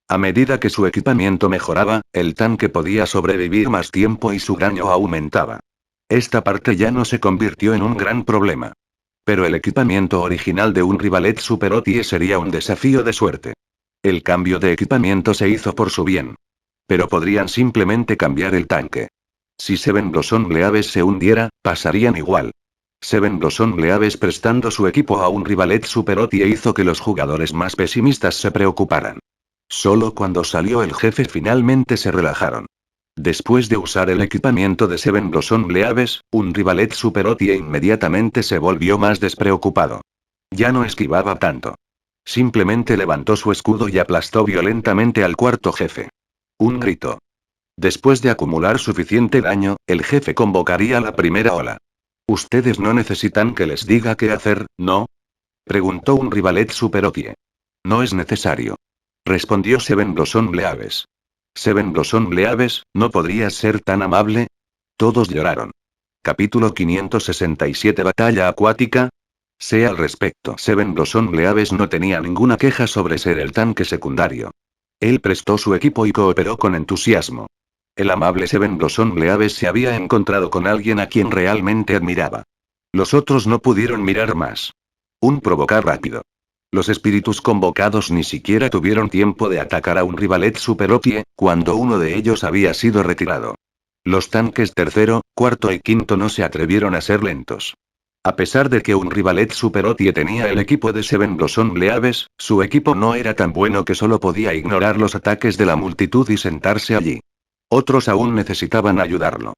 A medida que su equipamiento mejoraba, el tanque podía sobrevivir más tiempo y su daño aumentaba. Esta parte ya no se convirtió en un gran problema. Pero el equipamiento original de un Rivalet Super Otie sería un desafío de suerte. El cambio de equipamiento se hizo por su bien. Pero podrían simplemente cambiar el tanque. Si Seven Blossom Bleaves se hundiera, pasarían igual. Seven Blossom Bleaves prestando su equipo a un Rivalet Super Otie hizo que los jugadores más pesimistas se preocuparan. Solo cuando salió el jefe finalmente se relajaron. Después de usar el equipamiento de Seven Blossom Bleaves, un Rivalet Super Otie inmediatamente se volvió más despreocupado. Ya no esquivaba tanto. Simplemente levantó su escudo y aplastó violentamente al cuarto jefe. Un grito. Después de acumular suficiente daño, el jefe convocaría la primera ola. ¿Ustedes no necesitan que les diga qué hacer, no? Preguntó un Rivalet Super Otie. No es necesario. Respondió Seven Blossom Bleaves. Seven Blossom Bleaves, ¿no podrías ser tan amable? Todos lloraron. Capítulo 567 Batalla acuática. sé al respecto. Seven Blossom Leaves no tenía ninguna queja sobre ser el tanque secundario. Él prestó su equipo y cooperó con entusiasmo. El amable Seven Blossom Leaves se había encontrado con alguien a quien realmente admiraba. Los otros no pudieron mirar más. Un provocar rápido. Los espíritus convocados ni siquiera tuvieron tiempo de atacar a un rivalet super OP, cuando uno de ellos había sido retirado. Los tanques tercero, cuarto y quinto no se atrevieron a ser lentos. A pesar de que un rivalet super OP tenía el equipo de Seven Blossom Leaves, su equipo no era tan bueno que solo podía ignorar los ataques de la multitud y sentarse allí. Otros aún necesitaban ayudarlo.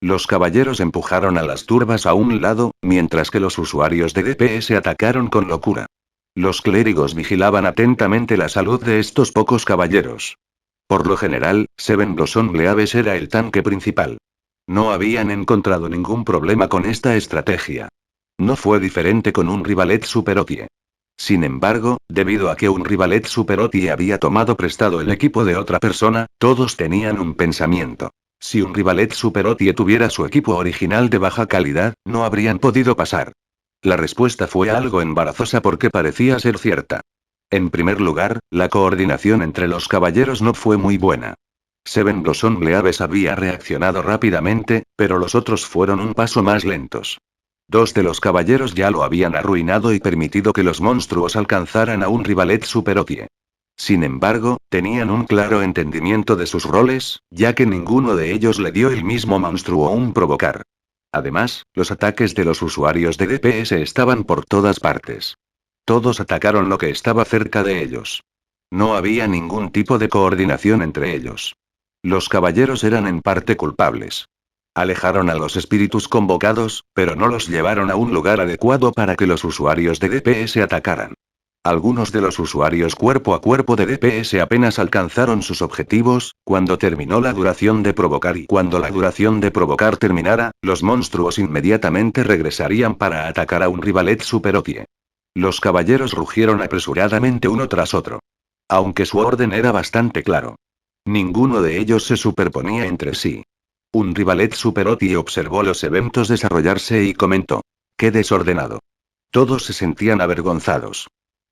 Los caballeros empujaron a las turbas a un lado, mientras que los usuarios de DPS atacaron con locura. Los clérigos vigilaban atentamente la salud de estos pocos caballeros. Por lo general, Seven Blossom Leaves era el tanque principal. No habían encontrado ningún problema con esta estrategia. No fue diferente con un rivalet super OP. Sin embargo, debido a que un rivalet super OP había tomado prestado el equipo de otra persona, todos tenían un pensamiento. Si un rivalet super OP tuviera su equipo original de baja calidad, no habrían podido pasar. La respuesta fue algo embarazosa porque parecía ser cierta. En primer lugar, la coordinación entre los caballeros no fue muy buena. Seven Blossom Leaves había reaccionado rápidamente, pero los otros fueron un paso más lentos. Dos de los caballeros ya lo habían arruinado y permitido que los monstruos alcanzaran a un rivalet super OP. Sin embargo, tenían un claro entendimiento de sus roles, ya que ninguno de ellos le dio el mismo monstruo un provocar. Además, los ataques de los usuarios de DPS estaban por todas partes. Todos atacaron lo que estaba cerca de ellos. No había ningún tipo de coordinación entre ellos. Los caballeros eran en parte culpables. Alejaron a los espíritus convocados, pero no los llevaron a un lugar adecuado para que los usuarios de DPS atacaran. Algunos de los usuarios cuerpo a cuerpo de DPS apenas alcanzaron sus objetivos, cuando terminó la duración de provocar y cuando la duración de provocar terminara, los monstruos inmediatamente regresarían para atacar a un rivalet super OP. Los caballeros rugieron apresuradamente uno tras otro. Aunque su orden era bastante claro. Ninguno de ellos se superponía entre sí. Un rivalet super OP observó los eventos desarrollarse y comentó. ¡Qué desordenado! Todos se sentían avergonzados.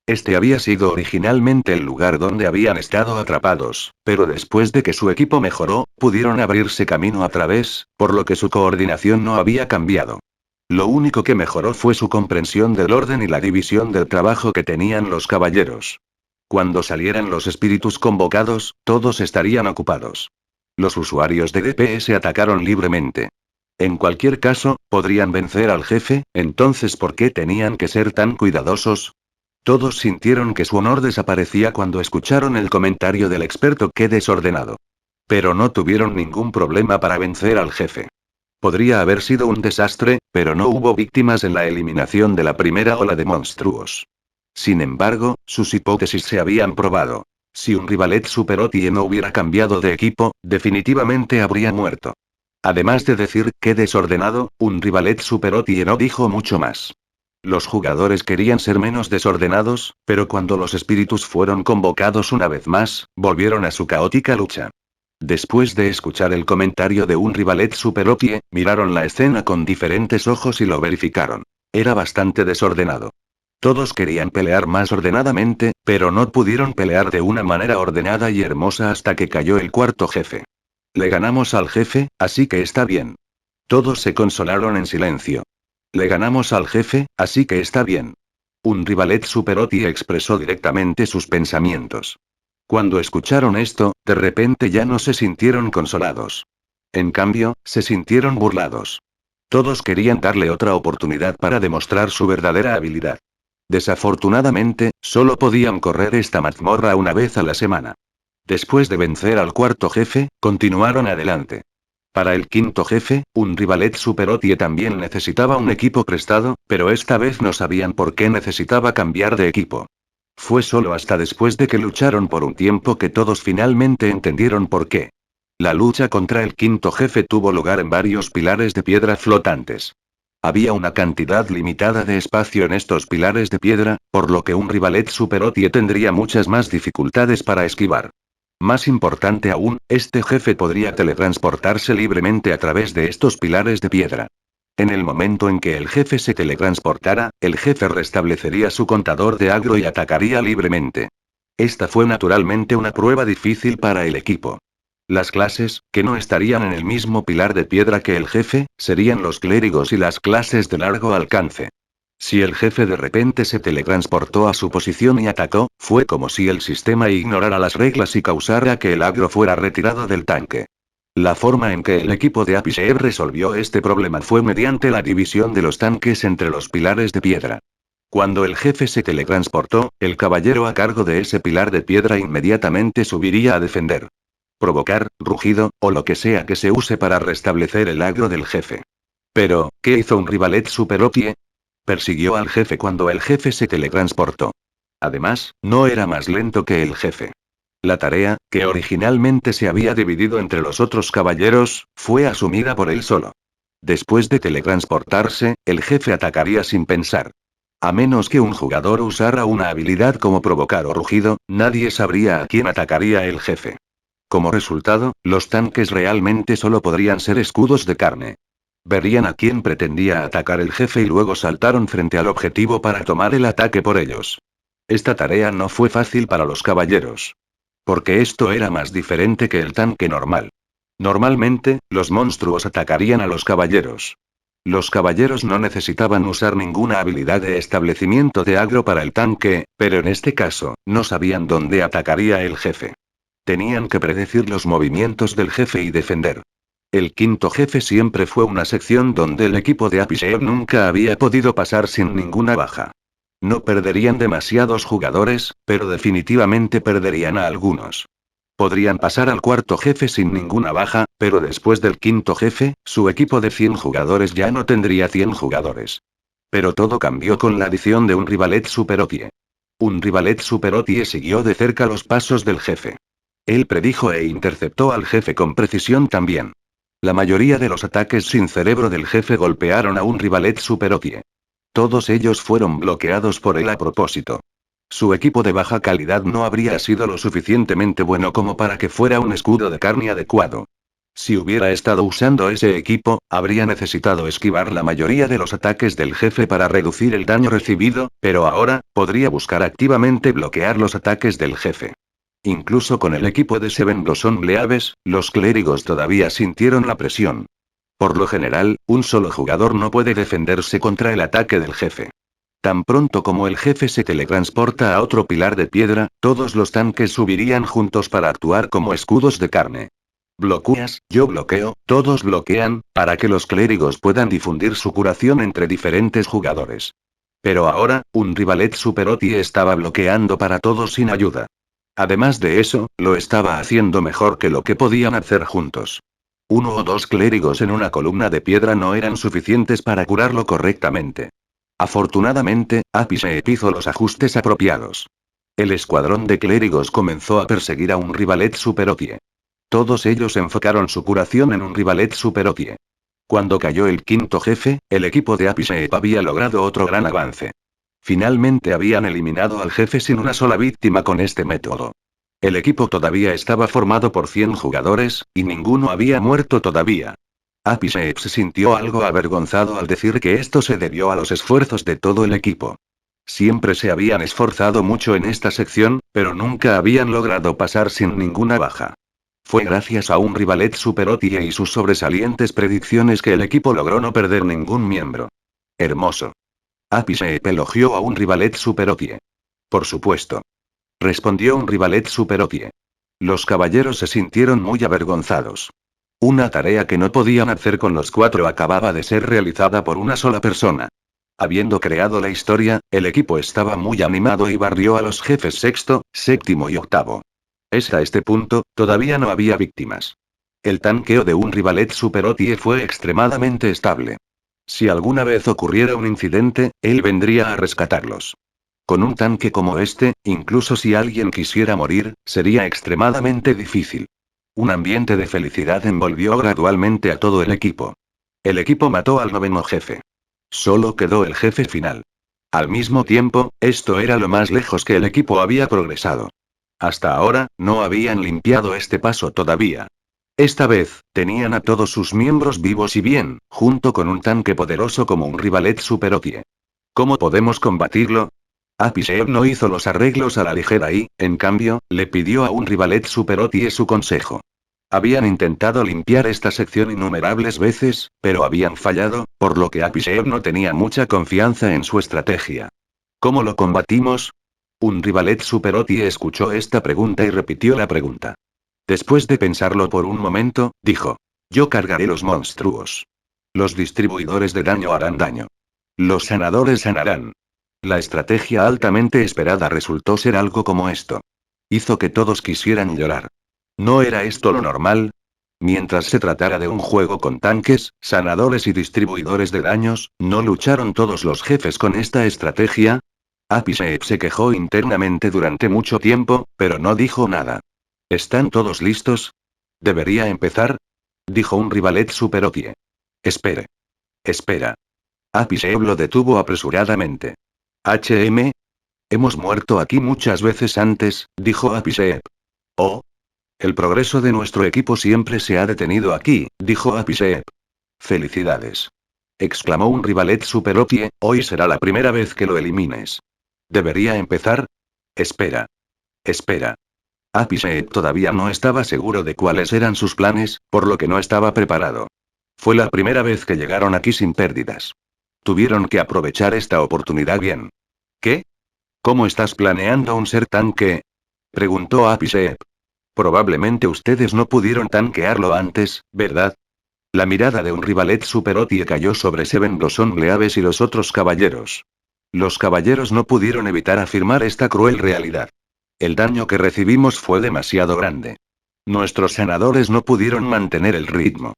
Este había sido originalmente el lugar donde habían estado atrapados, pero después de que su equipo mejoró, pudieron abrirse camino a través, por lo que su coordinación no había cambiado. Lo único que mejoró fue su comprensión del orden y la división del trabajo que tenían los caballeros. Cuando salieran los espíritus convocados, todos estarían ocupados. Los usuarios de DPS atacaron libremente. En cualquier caso, podrían vencer al jefe, entonces ¿por qué tenían que ser tan cuidadosos? Todos sintieron que su honor desaparecía cuando escucharon el comentario del experto. ¡Qué desordenado! Pero no tuvieron ningún problema para vencer al jefe. Podría haber sido un desastre, pero no hubo víctimas en la eliminación de la primera ola de monstruos. Sin embargo, sus hipótesis se habían probado. Si un rivalet super OP no hubiera cambiado de equipo, definitivamente habría muerto. Además de decir "qué desordenado", un rivalet super OP no dijo mucho más. Los jugadores querían ser menos desordenados, pero cuando los espíritus fueron convocados una vez más, volvieron a su caótica lucha. Después de escuchar el comentario de un rivalet super OP, miraron la escena con diferentes ojos y lo verificaron. Era bastante desordenado. Todos querían pelear más ordenadamente, pero no pudieron pelear de una manera ordenada y hermosa hasta que cayó el cuarto jefe. Le ganamos al jefe, así que está bien. Todos se consolaron en silencio. Le ganamos al jefe, así que está bien. Un rivalet super OP expresó directamente sus pensamientos. Cuando escucharon esto, de repente ya no se sintieron consolados. En cambio, se sintieron burlados. Todos querían darle otra oportunidad para demostrar su verdadera habilidad. Desafortunadamente, solo podían correr esta mazmorra una vez a la semana. Después de vencer al cuarto jefe, continuaron adelante. Para el quinto jefe, un rivalet super OP también necesitaba un equipo prestado, pero esta vez no sabían por qué necesitaba cambiar de equipo. Fue solo hasta después de que lucharon por un tiempo que todos finalmente entendieron por qué. La lucha contra el quinto jefe tuvo lugar en varios pilares de piedra flotantes. Había una cantidad limitada de espacio en estos pilares de piedra, por lo que un rivalet super OP tendría muchas más dificultades para esquivar. Más importante aún, este jefe podría teletransportarse libremente a través de estos pilares de piedra. En el momento en que el jefe se teletransportara, el jefe restablecería su contador de agro y atacaría libremente. Esta fue naturalmente una prueba difícil para el equipo. Las clases, que no estarían en el mismo pilar de piedra que el jefe, serían los clérigos y las clases de largo alcance. Si el jefe de repente se teletransportó a su posición y atacó, fue como si el sistema ignorara las reglas y causara que el agro fuera retirado del tanque. La forma en que el equipo de Apishev resolvió este problema fue mediante la división de los tanques entre los pilares de piedra. Cuando el jefe se teletransportó, el caballero a cargo de ese pilar de piedra inmediatamente subiría a defender. Provocar, rugido, o lo que sea que se use para restablecer el agro del jefe. Pero, ¿qué hizo un rivalet superopie? Persiguió al jefe cuando el jefe se teletransportó. Además, no era más lento que el jefe. La tarea, que originalmente se había dividido entre los otros caballeros, fue asumida por él solo. Después de teletransportarse, el jefe atacaría sin pensar. A menos que un jugador usara una habilidad como provocar o rugido, nadie sabría a quién atacaría el jefe. Como resultado, los tanques realmente solo podrían ser escudos de carne. Verían a quién pretendía atacar el jefe y luego saltaron frente al objetivo para tomar el ataque por ellos. Esta tarea no fue fácil para los caballeros. Porque esto era más diferente que el tanque normal. Normalmente, los monstruos atacarían a los caballeros. Los caballeros no necesitaban usar ninguna habilidad de establecimiento de agro para el tanque, pero en este caso, no sabían dónde atacaría el jefe. Tenían que predecir los movimientos del jefe y defender. El quinto jefe siempre fue una sección donde el equipo de Apishev nunca había podido pasar sin ninguna baja. No perderían demasiados jugadores, pero definitivamente perderían a algunos. Podrían pasar al cuarto jefe sin ninguna baja, pero después del quinto jefe, su equipo de 100 jugadores ya no tendría 100 jugadores. Pero todo cambió con la adición de un rivalet superopie. Un rivalet superopie siguió de cerca los pasos del jefe. Él predijo e interceptó al jefe con precisión también. La mayoría de los ataques sin cerebro del jefe golpearon a un rivalet superopie. Todos ellos fueron bloqueados por él a propósito. Su equipo de baja calidad no habría sido lo suficientemente bueno como para que fuera un escudo de carne adecuado. Si hubiera estado usando ese equipo, habría necesitado esquivar la mayoría de los ataques del jefe para reducir el daño recibido, pero ahora, podría buscar activamente bloquear los ataques del jefe. Incluso con el equipo de Seven Blossom Leaves, los clérigos todavía sintieron la presión. Por lo general, un solo jugador no puede defenderse contra el ataque del jefe. Tan pronto como el jefe se teletransporta a otro pilar de piedra, todos los tanques subirían juntos para actuar como escudos de carne. Bloqueas, yo bloqueo, todos bloquean, para que los clérigos puedan difundir su curación entre diferentes jugadores. Pero ahora, un rivalet superopie estaba bloqueando para todos sin ayuda. Además de eso, lo estaba haciendo mejor que lo que podían hacer juntos. Uno o dos clérigos en una columna de piedra no eran suficientes para curarlo correctamente. Afortunadamente, Apishev hizo los ajustes apropiados. El escuadrón de clérigos comenzó a perseguir a un rivalet superopie. Todos ellos enfocaron su curación en un rivalet superopie. Cuando cayó el quinto jefe, el equipo de Apishev había logrado otro gran avance. Finalmente habían eliminado al jefe sin una sola víctima con este método. El equipo todavía estaba formado por 100 jugadores, y ninguno había muerto todavía. Apishev se sintió algo avergonzado al decir que esto se debió a los esfuerzos de todo el equipo. Siempre se habían esforzado mucho en esta sección, pero nunca habían logrado pasar sin ninguna baja. Fue gracias a un rivalet superopie y sus sobresalientes predicciones que el equipo logró no perder ningún miembro. Hermoso. Apishev elogió a un rivalet superopie. Por supuesto. Respondió un rivalet superopie. Los caballeros se sintieron muy avergonzados. Una tarea que no podían hacer con los 4 acababa de ser realizada por una sola persona. Habiendo creado la historia, el equipo estaba muy animado y barrió a los jefes sexto, séptimo y octavo. Hasta este punto, todavía no había víctimas. El tanqueo de un rivalet superopie fue extremadamente estable. Si alguna vez ocurriera un incidente, él vendría a rescatarlos. Con un tanque como este, incluso si alguien quisiera morir, sería extremadamente difícil. Un ambiente de felicidad envolvió gradualmente a todo el equipo. El equipo mató al 9º jefe. Solo quedó el jefe final. Al mismo tiempo, esto era lo más lejos que el equipo había progresado. Hasta ahora, no habían limpiado este paso todavía. Esta vez, tenían a todos sus miembros vivos y bien, junto con un tanque poderoso como un rivalet superotie. ¿Cómo podemos combatirlo? Apishev no hizo los arreglos a la ligera y, en cambio, le pidió a un rivalet superotie su consejo. Habían intentado limpiar esta sección innumerables veces, pero habían fallado, por lo que Apishev no tenía mucha confianza en su estrategia. ¿Cómo lo combatimos? Un rivalet superotie escuchó esta pregunta y repitió la pregunta. Después de pensarlo por un momento, dijo. Yo cargaré los monstruos. Los distribuidores de daño harán daño. Los sanadores sanarán. La estrategia altamente esperada resultó ser algo como esto. Hizo que todos quisieran llorar. ¿No era esto lo normal? Mientras se tratara de un juego con tanques, sanadores y distribuidores de daños, ¿no lucharon todos los jefes con esta estrategia? Apishev se quejó internamente durante mucho tiempo, pero no dijo nada. ¿Están todos listos? ¿Debería empezar? Dijo un rivalet superotie. Espere. Espera. Apishev lo detuvo apresuradamente. HM. Hemos muerto aquí muchas veces antes, dijo Apishev. Oh. El progreso de nuestro equipo siempre se ha detenido aquí, dijo Apishev. Felicidades. Exclamó un rivalet superotie, hoy será la primera vez que lo elimines. ¿Debería empezar? Espera. Espera. Apishev todavía no estaba seguro de cuáles eran sus planes, por lo que no estaba preparado. Fue la primera vez que llegaron aquí sin pérdidas. Tuvieron que aprovechar esta oportunidad bien. ¿Qué? ¿Cómo estás planeando un ser tanque? Preguntó Apishev. Probablemente ustedes no pudieron tanquearlo antes, ¿verdad? La mirada de un rivalet superotie cayó sobre Seven Blossom Leaves y los otros caballeros. Los caballeros no pudieron evitar afirmar esta cruel realidad. El daño que recibimos fue demasiado grande. Nuestros sanadores no pudieron mantener el ritmo.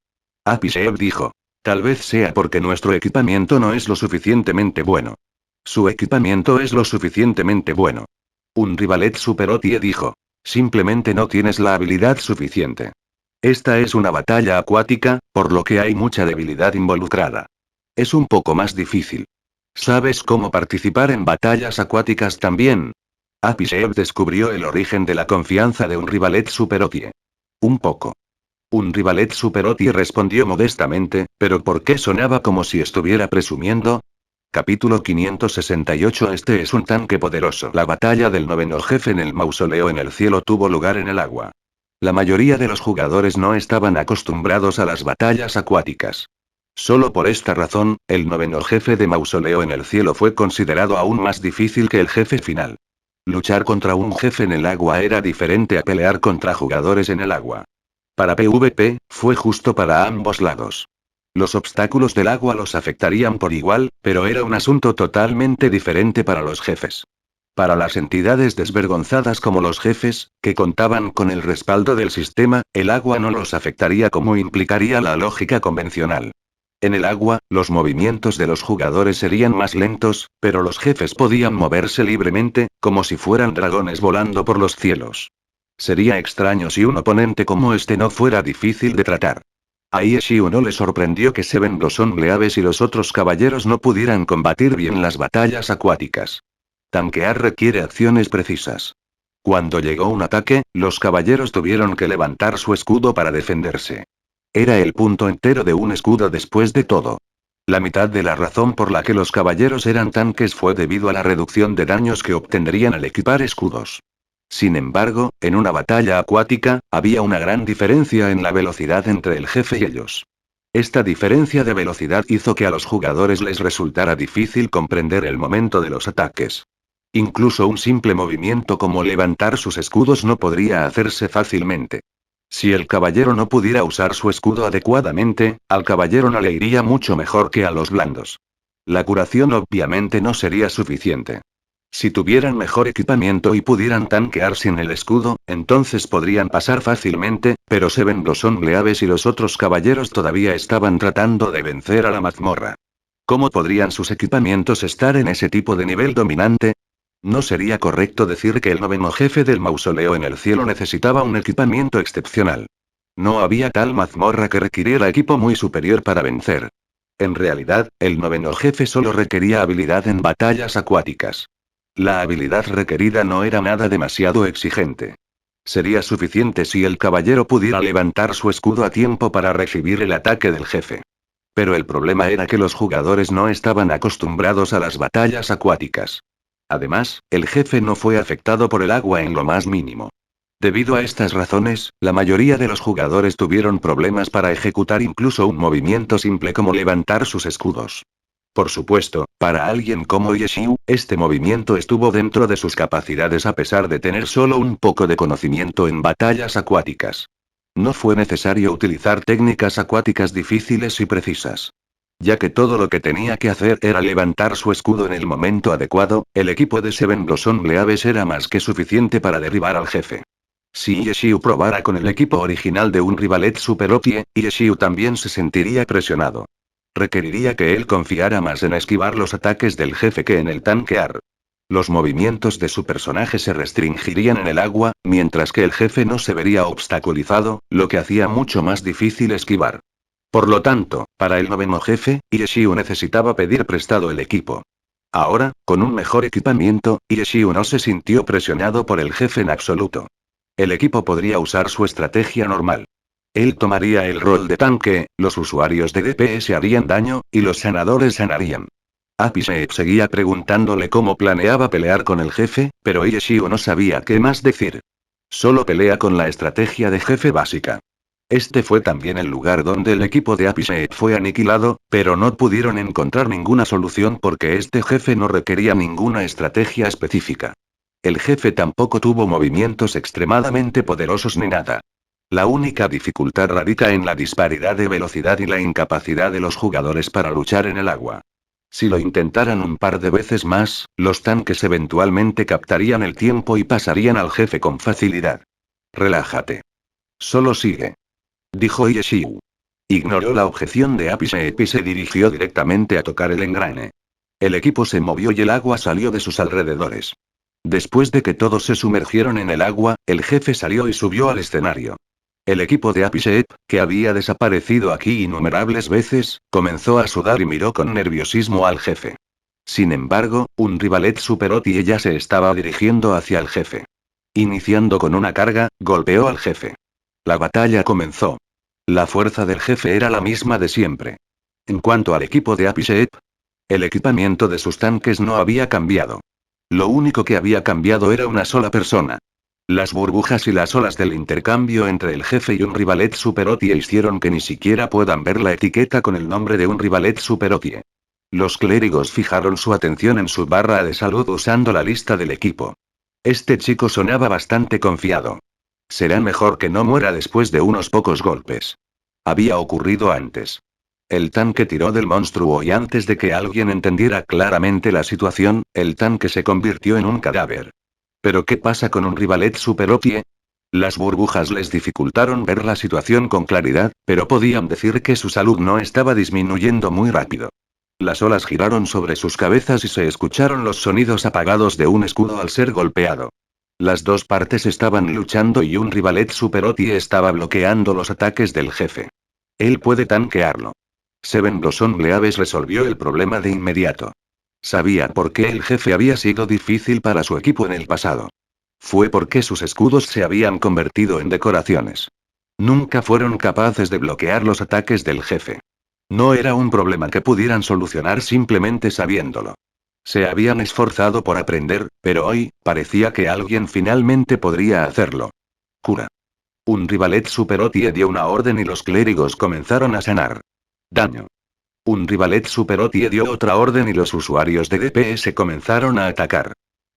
Apishev dijo. Tal vez sea porque nuestro equipamiento no es lo suficientemente bueno. Su equipamiento es lo suficientemente bueno. Un rivalet superotie dijo. Simplemente no tienes la habilidad suficiente. Esta es una batalla acuática, por lo que hay mucha debilidad involucrada. Es un poco más difícil. ¿Sabes cómo participar en batallas acuáticas también? Apishev descubrió el origen de la confianza de un rivalet superotie. Un poco. Un rivalet superotie respondió modestamente, pero ¿por qué sonaba como si estuviera presumiendo? Capítulo 568. Este es un tanque poderoso. La batalla del noveno jefe en el mausoleo en el cielo tuvo lugar en el agua. La mayoría de los jugadores no estaban acostumbrados a las batallas acuáticas. Solo por esta razón, el noveno jefe de mausoleo en el cielo fue considerado aún más difícil que el jefe final. Luchar contra un jefe en el agua era diferente a pelear contra jugadores en el agua. Para PvP, fue justo para ambos lados. Los obstáculos del agua los afectarían por igual, pero era un asunto totalmente diferente para los jefes. Para las entidades desvergonzadas como los jefes, que contaban con el respaldo del sistema, el agua no los afectaría como implicaría la lógica convencional. En el agua, los movimientos de los jugadores serían más lentos, pero los jefes podían moverse libremente, como si fueran dragones volando por los cielos. Sería extraño si un oponente como este no fuera difícil de tratar. A Ieshiu no le sorprendió que Seven Blossom Leaves y los otros caballeros no pudieran combatir bien las batallas acuáticas. Tanquear requiere acciones precisas. Cuando llegó un ataque, los caballeros tuvieron que levantar su escudo para defenderse. Era el punto entero de un escudo después de todo. La mitad de la razón por la que los caballeros eran tanques fue debido a la reducción de daños que obtendrían al equipar escudos. Sin embargo, en una batalla acuática, había una gran diferencia en la velocidad entre el jefe y ellos. Esta diferencia de velocidad hizo que a los jugadores les resultara difícil comprender el momento de los ataques. Incluso un simple movimiento como levantar sus escudos no podría hacerse fácilmente. Si el caballero no pudiera usar su escudo adecuadamente, al caballero no le iría mucho mejor que a los blandos. La curación obviamente no sería suficiente. Si tuvieran mejor equipamiento y pudieran tanquear sin el escudo, entonces podrían pasar fácilmente, pero Seven Blossom Leaves y los otros caballeros todavía estaban tratando de vencer a la mazmorra. ¿Cómo podrían sus equipamientos estar en ese tipo de nivel dominante? No sería correcto decir que el noveno jefe del mausoleo en el cielo necesitaba un equipamiento excepcional. No había tal mazmorra que requiriera equipo muy superior para vencer. En realidad, el noveno jefe solo requería habilidad en batallas acuáticas. La habilidad requerida no era nada demasiado exigente. Sería suficiente si el caballero pudiera levantar su escudo a tiempo para recibir el ataque del jefe. Pero el problema era que los jugadores no estaban acostumbrados a las batallas acuáticas. Además, el jefe no fue afectado por el agua en lo más mínimo. Debido a estas razones, la mayoría de los jugadores tuvieron problemas para ejecutar incluso un movimiento simple como levantar sus escudos. Por supuesto, para alguien como Yeshiu, este movimiento estuvo dentro de sus capacidades a pesar de tener solo un poco de conocimiento en batallas acuáticas. No fue necesario utilizar técnicas acuáticas difíciles y precisas. Ya que todo lo que tenía que hacer era levantar su escudo en el momento adecuado, el equipo de Seven Blossom Leaves era más que suficiente para derribar al jefe. Si Yeshiu probara con el equipo original de un rivalet Super OP, Yeshiu también se sentiría presionado. Requeriría que él confiara más en esquivar los ataques del jefe que en el tanquear. Los movimientos de su personaje se restringirían en el agua, mientras que el jefe no se vería obstaculizado, lo que hacía mucho más difícil esquivar. Por lo tanto, para el noveno jefe, Yeshiu necesitaba pedir prestado el equipo. Ahora, con un mejor equipamiento, Yeshiu no se sintió presionado por el jefe en absoluto. El equipo podría usar su estrategia normal. Él tomaría el rol de tanque, los usuarios de DPS harían daño, y los sanadores sanarían. Apisheep seguía preguntándole cómo planeaba pelear con el jefe, pero Yeshiu no sabía qué más decir. Solo pelea con la estrategia de jefe básica. Este fue también el lugar donde el equipo de Apisheep fue aniquilado, pero no pudieron encontrar ninguna solución porque este jefe no requería ninguna estrategia específica. El jefe tampoco tuvo movimientos extremadamente poderosos ni nada. La única dificultad radica en la disparidad de velocidad y la incapacidad de los jugadores para luchar en el agua. Si lo intentaran un par de veces más, los tanques eventualmente captarían el tiempo y pasarían al jefe con facilidad. Relájate. Solo sigue. Dijo Yeshiu. Ignoró la objeción de Apisheep y se dirigió directamente a tocar el engrane. El equipo se movió y el agua salió de sus alrededores. Después de que todos se sumergieron en el agua, el jefe salió y subió al escenario. El equipo de Apisheep, que había desaparecido aquí innumerables veces, comenzó a sudar y miró con nerviosismo al jefe. Sin embargo, un rivalet Super OP ya se estaba dirigiendo hacia el jefe. Iniciando con una carga, golpeó al jefe. La batalla comenzó. La fuerza del jefe era la misma de siempre. En cuanto al equipo de Apisheep, el equipamiento de sus tanques no había cambiado. Lo único que había cambiado era una sola persona. Las burbujas y las olas del intercambio entre el jefe y un rivalet Super OP hicieron que ni siquiera puedan ver la etiqueta con el nombre de un rivalet Super OP. Los clérigos fijaron su atención en su barra de salud usando la lista del equipo. Este chico sonaba bastante confiado. Será mejor que no muera después de unos pocos golpes. Había ocurrido antes. El tanque tiró del monstruo y antes de que alguien entendiera claramente la situación, el tanque se convirtió en un cadáver. ¿Pero qué pasa con un rivalet Super OP? Las burbujas les dificultaron ver la situación con claridad, pero podían decir que su salud no estaba disminuyendo muy rápido. Las olas giraron sobre sus cabezas y se escucharon los sonidos apagados de un escudo al ser golpeado. Las dos partes estaban luchando y un rivalet Super OP estaba bloqueando los ataques del jefe. Él puede tanquearlo. Seven Blossom Leaves resolvió el problema de inmediato. Sabía por qué el jefe había sido difícil para su equipo en el pasado. Fue porque sus escudos se habían convertido en decoraciones. Nunca fueron capaces de bloquear los ataques del jefe. No era un problema que pudieran solucionar simplemente sabiéndolo. Se habían esforzado por aprender, pero hoy, parecía que alguien finalmente podría hacerlo. Cura. Un rivalet Super OP dio una orden y los clérigos comenzaron a sanar. Daño. Un rivalet Super OP dio otra orden y los usuarios de DPS comenzaron a atacar.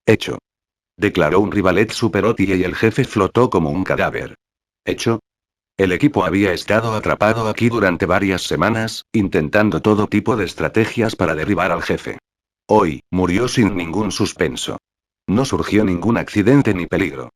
Hecho. Declaró un rivalet Super OP y el jefe flotó como un cadáver. Hecho. El equipo había estado atrapado aquí durante varias semanas, intentando todo tipo de estrategias para derribar al jefe. Hoy, murió sin ningún suspenso. No surgió ningún accidente ni peligro.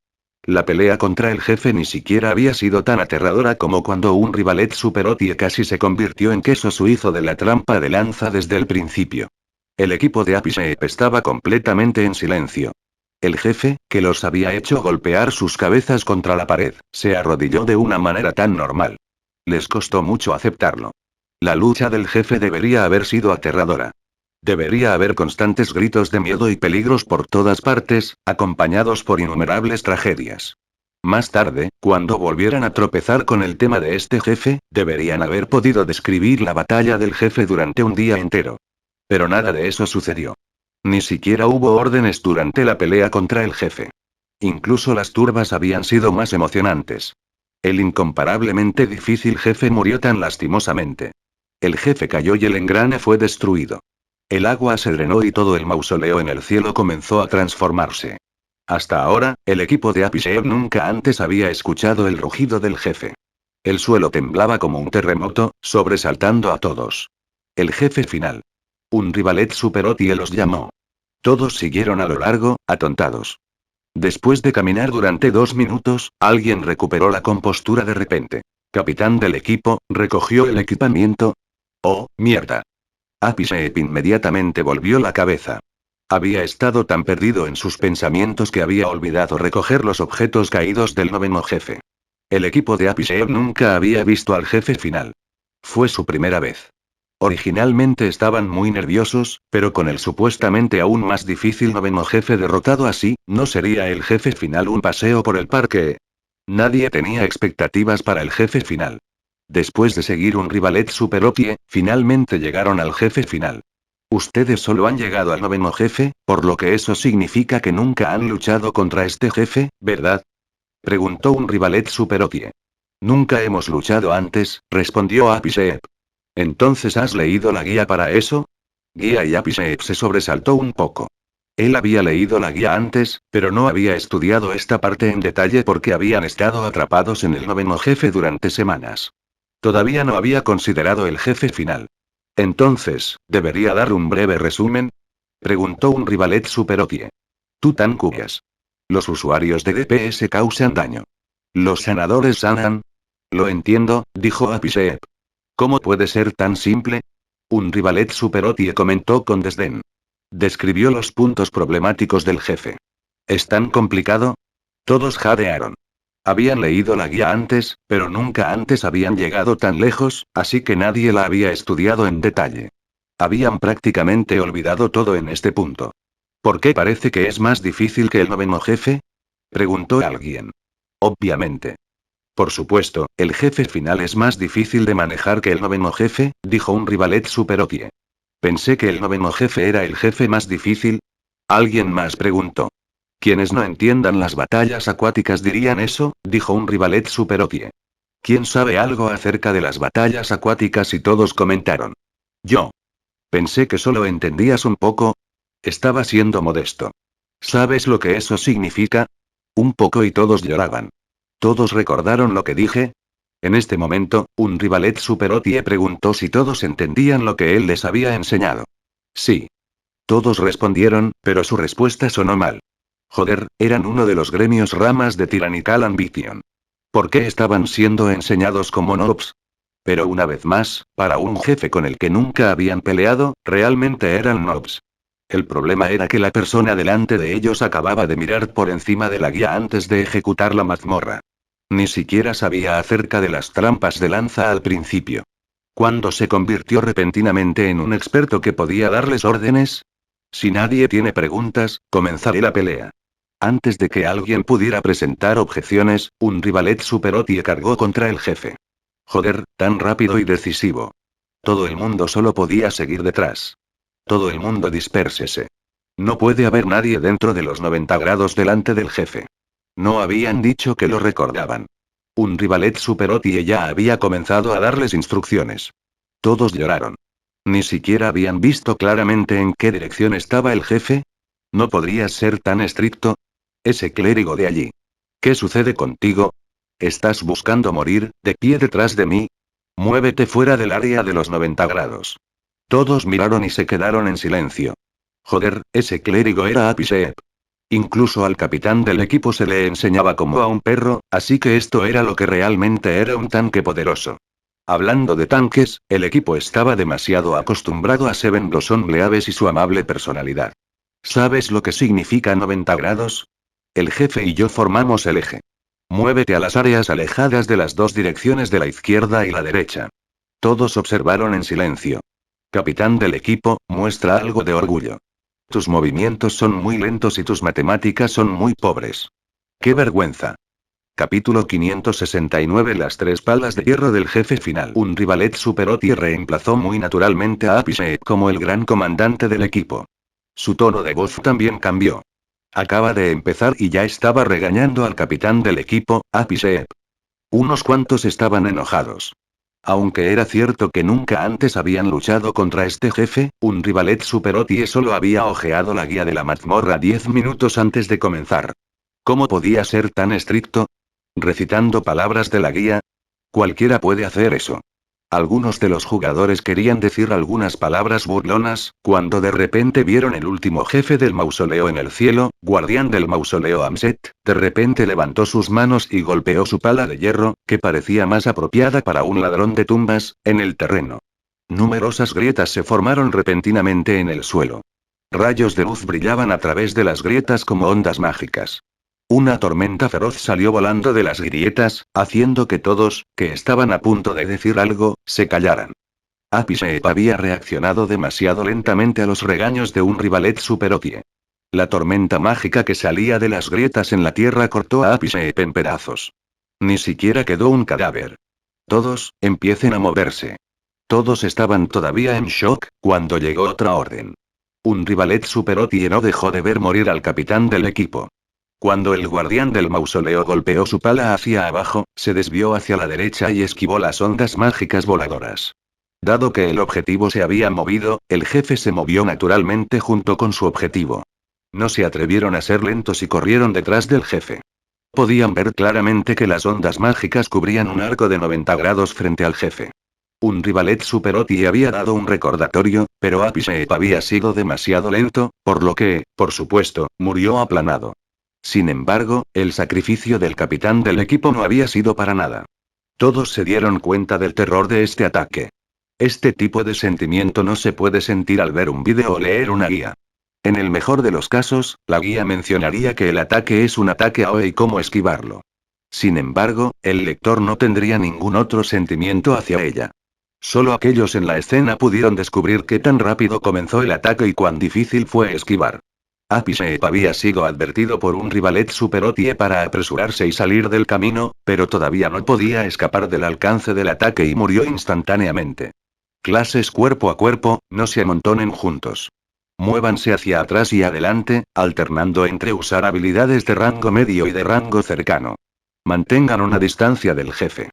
La pelea contra el jefe ni siquiera había sido tan aterradora como cuando un rivalet Super OP casi se convirtió en queso suizo de la trampa de lanza desde el principio. El equipo de Apisheep estaba completamente en silencio. El jefe, que los había hecho golpear sus cabezas contra la pared, se arrodilló de una manera tan normal. Les costó mucho aceptarlo. La lucha del jefe debería haber sido aterradora. Debería haber constantes gritos de miedo y peligros por todas partes, acompañados por innumerables tragedias. Más tarde, cuando volvieran a tropezar con el tema de este jefe, deberían haber podido describir la batalla del jefe durante un día entero. Pero nada de eso sucedió. Ni siquiera hubo órdenes durante la pelea contra el jefe. Incluso las turbas habían sido más emocionantes. El incomparablemente difícil jefe murió tan lastimosamente. El jefe cayó y el engrane fue destruido. El agua se drenó y todo el mausoleo en el cielo comenzó a transformarse. Hasta ahora, el equipo de Apishev nunca antes había escuchado el rugido del jefe. El suelo temblaba como un terremoto, sobresaltando a todos. El jefe final. Un rivalet superotie los llamó. Todos siguieron a lo largo, atontados. Después de caminar durante 2 minutos, alguien recuperó la compostura de repente. Capitán del equipo, recogió el equipamiento. ¡Oh, mierda! Apishev inmediatamente volvió la cabeza. Había estado tan perdido en sus pensamientos que había olvidado recoger los objetos caídos del noveno jefe. El equipo de Apishev nunca había visto al jefe final. Fue su primera vez. Originalmente estaban muy nerviosos, pero con el supuestamente aún más difícil noveno jefe derrotado así, ¿no sería el jefe final un paseo por el parque? Nadie tenía expectativas para el jefe final. Después de seguir un rivalet superopie, finalmente llegaron al jefe final. Ustedes solo han llegado al noveno jefe, por lo que eso significa que nunca han luchado contra este jefe, ¿verdad? Preguntó un rivalet superopie. Nunca hemos luchado antes, respondió Apishev. ¿Entonces has leído la guía para eso? Guía y Apishev se sobresaltó un poco. Él había leído la guía antes, pero no había estudiado esta parte en detalle porque habían estado atrapados en el noveno jefe durante semanas. Todavía no había considerado el jefe final. Entonces, ¿debería dar un breve resumen? Preguntó un rivalet superopie. Tú tan cuyas. Los usuarios de DPS causan daño. Los sanadores sanan. Lo entiendo, dijo Apishev. ¿Cómo puede ser tan simple? Un rivalet superopie comentó con desdén. Describió los puntos problemáticos del jefe. ¿Es tan complicado? Todos jadearon. Habían leído la guía antes, pero nunca antes habían llegado tan lejos, así que nadie la había estudiado en detalle. Habían prácticamente olvidado todo en este punto. ¿Por qué parece que es más difícil que el noveno jefe? Preguntó alguien. Obviamente. Por supuesto, el jefe final es más difícil de manejar que el noveno jefe, dijo un rivalet superopie. Pensé que el noveno jefe era el jefe más difícil. Alguien más preguntó. Quienes no entiendan las batallas acuáticas dirían eso, dijo un rivalet superopie. ¿Quién sabe algo acerca de las batallas acuáticas? Y todos comentaron. Yo. Pensé que solo entendías un poco. Estaba siendo modesto. ¿Sabes lo que eso significa? Un poco y todos lloraban. ¿Todos recordaron lo que dije? En este momento, un rivalet superopie preguntó si todos entendían lo que él les había enseñado. Sí. Todos respondieron, pero su respuesta sonó mal. Joder, eran uno de los gremios ramas de Tyrannical Ambition. ¿Por qué estaban siendo enseñados como noobs? Pero una vez más, para un jefe con el que nunca habían peleado, realmente eran noobs. El problema era que la persona delante de ellos acababa de mirar por encima de la guía antes de ejecutar la mazmorra. Ni siquiera sabía acerca de las trampas de lanza al principio. ¿Cuándo se convirtió repentinamente en un experto que podía darles órdenes? Si nadie tiene preguntas, comenzaré la pelea. Antes de que alguien pudiera presentar objeciones, un rivalet superopie cargó contra el jefe. Joder, tan rápido y decisivo. Todo el mundo solo podía seguir detrás. Todo el mundo dispérsese. No puede haber nadie dentro de los 90 grados delante del jefe. No habían dicho que lo recordaban. Un rivalet superopie ya había comenzado a darles instrucciones. Todos lloraron. Ni siquiera habían visto claramente en qué dirección estaba el jefe. ¿No podrías ser tan estricto? Ese clérigo de allí. ¿Qué sucede contigo? ¿Estás buscando morir, de pie detrás de mí? Muévete fuera del área de los 90 grados. Todos miraron y se quedaron en silencio. Joder, ese clérigo era Apishev. Incluso al capitán del equipo se le enseñaba como a un perro, así que esto era lo que realmente era un tanque poderoso. Hablando de tanques, el equipo estaba demasiado acostumbrado a Seven Blossom Leaves y su amable personalidad. ¿Sabes lo que significa 90 grados? El jefe y yo formamos el eje. Muévete a las áreas alejadas de las dos direcciones de la izquierda y la derecha. Todos observaron en silencio. Capitán del equipo, muestra algo de orgullo. Tus movimientos son muy lentos y tus matemáticas son muy pobres. ¡Qué vergüenza! Capítulo 569. Las tres palas de hierro del jefe final. Un Rivalet Super OTI reemplazó muy naturalmente a Apice como el gran comandante del equipo. Su tono de voz también cambió. Acaba de empezar y ya estaba regañando al capitán del equipo, Apice. Unos cuantos estaban enojados. Aunque era cierto que nunca antes habían luchado contra este jefe, un Rivalet Super OTI solo había hojeado la guía de la mazmorra 10 minutos antes de comenzar. ¿Cómo podía ser tan estricto? ¿Recitando palabras de la guía? Cualquiera puede hacer eso. Algunos de los jugadores querían decir algunas palabras burlonas, cuando de repente vieron el último jefe del mausoleo en el cielo, guardián del mausoleo Amset, de repente levantó sus manos y golpeó su pala de hierro, que parecía más apropiada para un ladrón de tumbas, en el terreno. Numerosas grietas se formaron repentinamente en el suelo. Rayos de luz brillaban a través de las grietas como ondas mágicas. Una tormenta feroz salió volando de las grietas, haciendo que todos, que estaban a punto de decir algo, se callaran. Apice había reaccionado demasiado lentamente a los regaños de un Rivalet Super OTI. La tormenta mágica que salía de las grietas en la tierra cortó a Apice en pedazos. Ni siquiera quedó un cadáver. Todos, empiecen a moverse. Todos estaban todavía en shock, cuando llegó otra orden. Un Rivalet Super OTI no dejó de ver morir al capitán del equipo. Cuando el guardián del mausoleo golpeó su pala hacia abajo, se desvió hacia la derecha y esquivó las ondas mágicas voladoras. Dado que el objetivo se había movido, el jefe se movió naturalmente junto con su objetivo. No se atrevieron a ser lentos y corrieron detrás del jefe. Podían ver claramente que las ondas mágicas cubrían un arco de 90 grados frente al jefe. Un Rivalet Super OTI había dado un recordatorio, pero Apice había sido demasiado lento, por lo que, por supuesto, murió aplanado. Sin embargo, el sacrificio del capitán del equipo no había sido para nada. Todos se dieron cuenta del terror de este ataque. Este tipo de sentimiento no se puede sentir al ver un vídeo o leer una guía. En el mejor de los casos, la guía mencionaría que el ataque es un ataque AoE y cómo esquivarlo. Sin embargo, el lector no tendría ningún otro sentimiento hacia ella. Solo aquellos en la escena pudieron descubrir qué tan rápido comenzó el ataque y cuán difícil fue esquivar. Apice había sido advertido por un Rivalet Super OTI para apresurarse y salir del camino, pero todavía no podía escapar del alcance del ataque y murió instantáneamente. Clases cuerpo a cuerpo, no se amontonen juntos. Muévanse hacia atrás y adelante, alternando entre usar habilidades de rango medio y de rango cercano. Mantengan una distancia del jefe.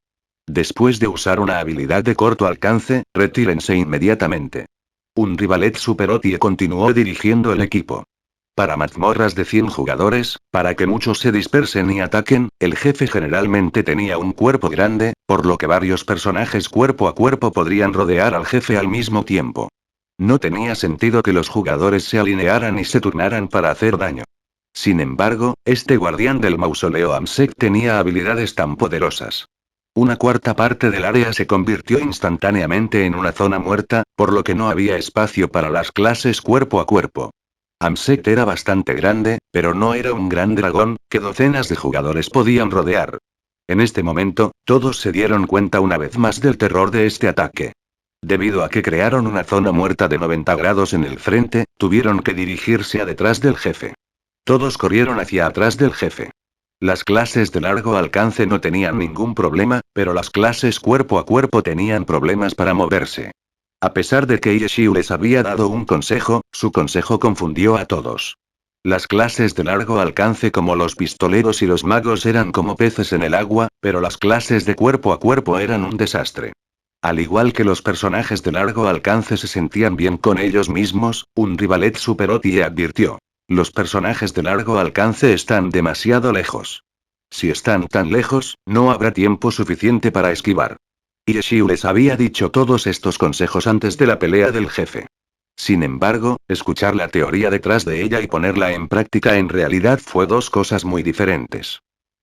Después de usar una habilidad de corto alcance, retírense inmediatamente. Un Rivalet Super OTI continuó dirigiendo el equipo. Para mazmorras de 100 jugadores, para que muchos se dispersen y ataquen, el jefe generalmente tenía un cuerpo grande, por lo que varios personajes cuerpo a cuerpo podrían rodear al jefe al mismo tiempo. No tenía sentido que los jugadores se alinearan y se turnaran para hacer daño. Sin embargo, este guardián del mausoleo Amsec tenía habilidades tan poderosas. Una cuarta parte del área se convirtió instantáneamente en una zona muerta, por lo que no había espacio para las clases cuerpo a cuerpo. Amset era bastante grande, pero no era un gran dragón, que docenas de jugadores podían rodear. En este momento, todos se dieron cuenta una vez más del terror de este ataque. Debido a que crearon una zona muerta de 90 grados en el frente, tuvieron que dirigirse a detrás del jefe. Todos corrieron hacia atrás del jefe. Las clases de largo alcance no tenían ningún problema, pero las clases cuerpo a cuerpo tenían problemas para moverse. A pesar de que Yeshiu les había dado un consejo, su consejo confundió a todos. Las clases de largo alcance como los pistoleros y los magos eran como peces en el agua, pero las clases de cuerpo a cuerpo eran un desastre. Al igual que los personajes de largo alcance se sentían bien con ellos mismos, un Rivalet Super OTI advirtió. Los personajes de largo alcance están demasiado lejos. Si están tan lejos, no habrá tiempo suficiente para esquivar. Yeshiu les había dicho todos estos consejos antes de la pelea del jefe. Sin embargo, escuchar la teoría detrás de ella y ponerla en práctica en realidad fue dos cosas muy diferentes.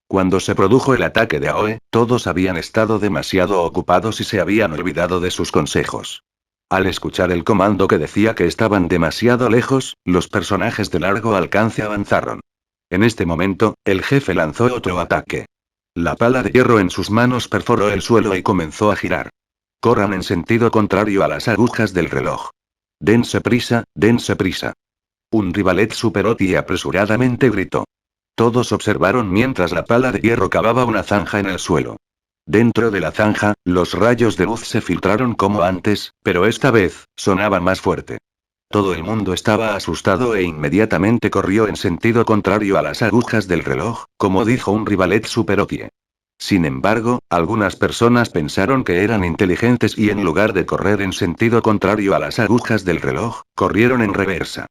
Cuando se produjo el ataque de Aoe, todos habían estado demasiado ocupados y se habían olvidado de sus consejos. Al escuchar el comando que decía que estaban demasiado lejos, los personajes de largo alcance avanzaron. En este momento, el jefe lanzó otro ataque. La pala de hierro en sus manos perforó el suelo y comenzó a girar. Corran en sentido contrario a las agujas del reloj. Dense prisa, dense prisa. Un Rivalet Super OTI apresuradamente gritó. Todos observaron mientras la pala de hierro cavaba una zanja en el suelo. Dentro de la zanja, los rayos de luz se filtraron como antes, pero esta vez, sonaban más fuerte. Todo el mundo estaba asustado e inmediatamente corrió en sentido contrario a las agujas del reloj, como dijo un rivalet superotie. Sin embargo, algunas personas pensaron que eran inteligentes y en lugar de correr en sentido contrario a las agujas del reloj, corrieron en reversa.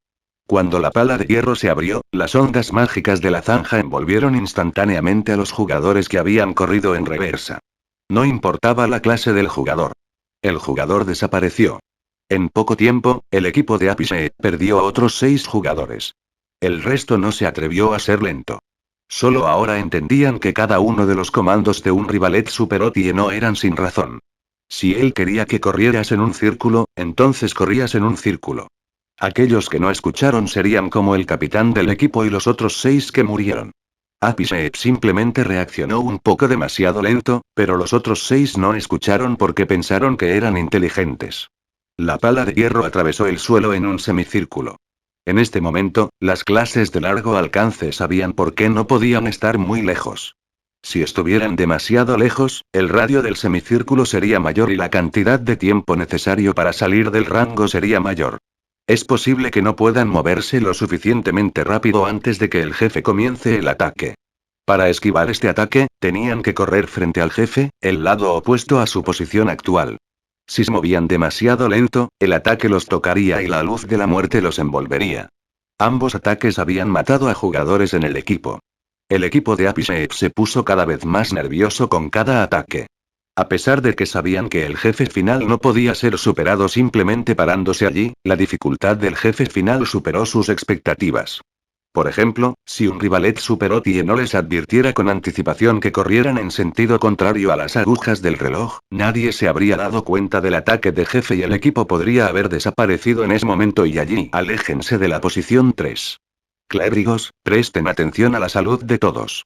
Cuando la pala de hierro se abrió, las ondas mágicas de la zanja envolvieron instantáneamente a los jugadores que habían corrido en reversa. No importaba la clase del jugador. El jugador desapareció. En poco tiempo, el equipo de Apice perdió a otros 6 jugadores. El resto no se atrevió a ser lento. Solo ahora entendían que cada uno de los comandos de un rivalet superotie no eran sin razón. Si él quería que corrieras en un círculo, entonces corrías en un círculo. Aquellos que no escucharon serían como el capitán del equipo y los otros 6 que murieron. Apice simplemente reaccionó un poco demasiado lento, pero los otros 6 no escucharon porque pensaron que eran inteligentes. La pala de hierro atravesó el suelo en un semicírculo. En este momento, las clases de largo alcance sabían por qué no podían estar muy lejos. Si estuvieran demasiado lejos, el radio del semicírculo sería mayor y la cantidad de tiempo necesario para salir del rango sería mayor. Es posible que no puedan moverse lo suficientemente rápido antes de que el jefe comience el ataque. Para esquivar este ataque, tenían que correr frente al jefe, el lado opuesto a su posición actual. Si se movían demasiado lento, el ataque los tocaría y la luz de la muerte los envolvería. Ambos ataques habían matado a jugadores en el equipo. El equipo de Apice se puso cada vez más nervioso con cada ataque. A pesar de que sabían que el jefe final no podía ser superado simplemente parándose allí, la dificultad del jefe final superó sus expectativas. Por ejemplo, si un rivalet superotie no les advirtiera con anticipación que corrieran en sentido contrario a las agujas del reloj, nadie se habría dado cuenta del ataque de jefe y el equipo podría haber desaparecido en ese momento y allí. Aléjense de la posición 3. Clérigos, presten atención a la salud de todos.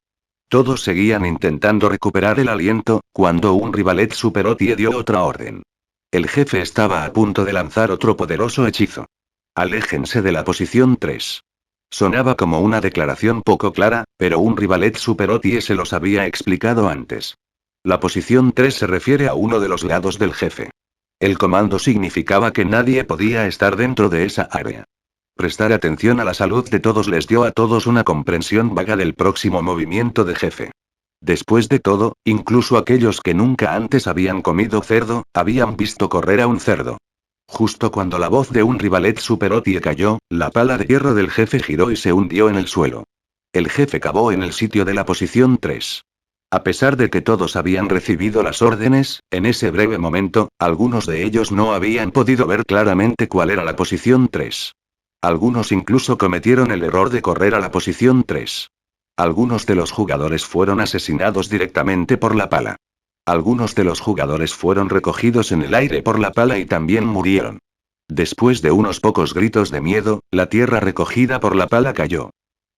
Todos seguían intentando recuperar el aliento, cuando un rivalet superotie dio otra orden. El jefe estaba a punto de lanzar otro poderoso hechizo. Aléjense de la posición 3. Sonaba como una declaración poco clara, pero un rivalet superotie se los había explicado antes. La posición 3 se refiere a uno de los lados del jefe. El comando significaba que nadie podía estar dentro de esa área. Prestar atención a la salud de todos les dio a todos una comprensión vaga del próximo movimiento de jefe. Después de todo, incluso aquellos que nunca antes habían comido cerdo, habían visto correr a un cerdo. Justo cuando la voz de un rivalet superotie cayó, la pala de hierro del jefe giró y se hundió en el suelo. El jefe cavó en el sitio de la posición 3. A pesar de que todos habían recibido las órdenes, en ese breve momento, algunos de ellos no habían podido ver claramente cuál era la posición 3. Algunos incluso cometieron el error de correr a la posición 3. Algunos de los jugadores fueron asesinados directamente por la pala. Algunos de los jugadores fueron recogidos en el aire por la pala y también murieron. Después de unos pocos gritos de miedo, la tierra recogida por la pala cayó.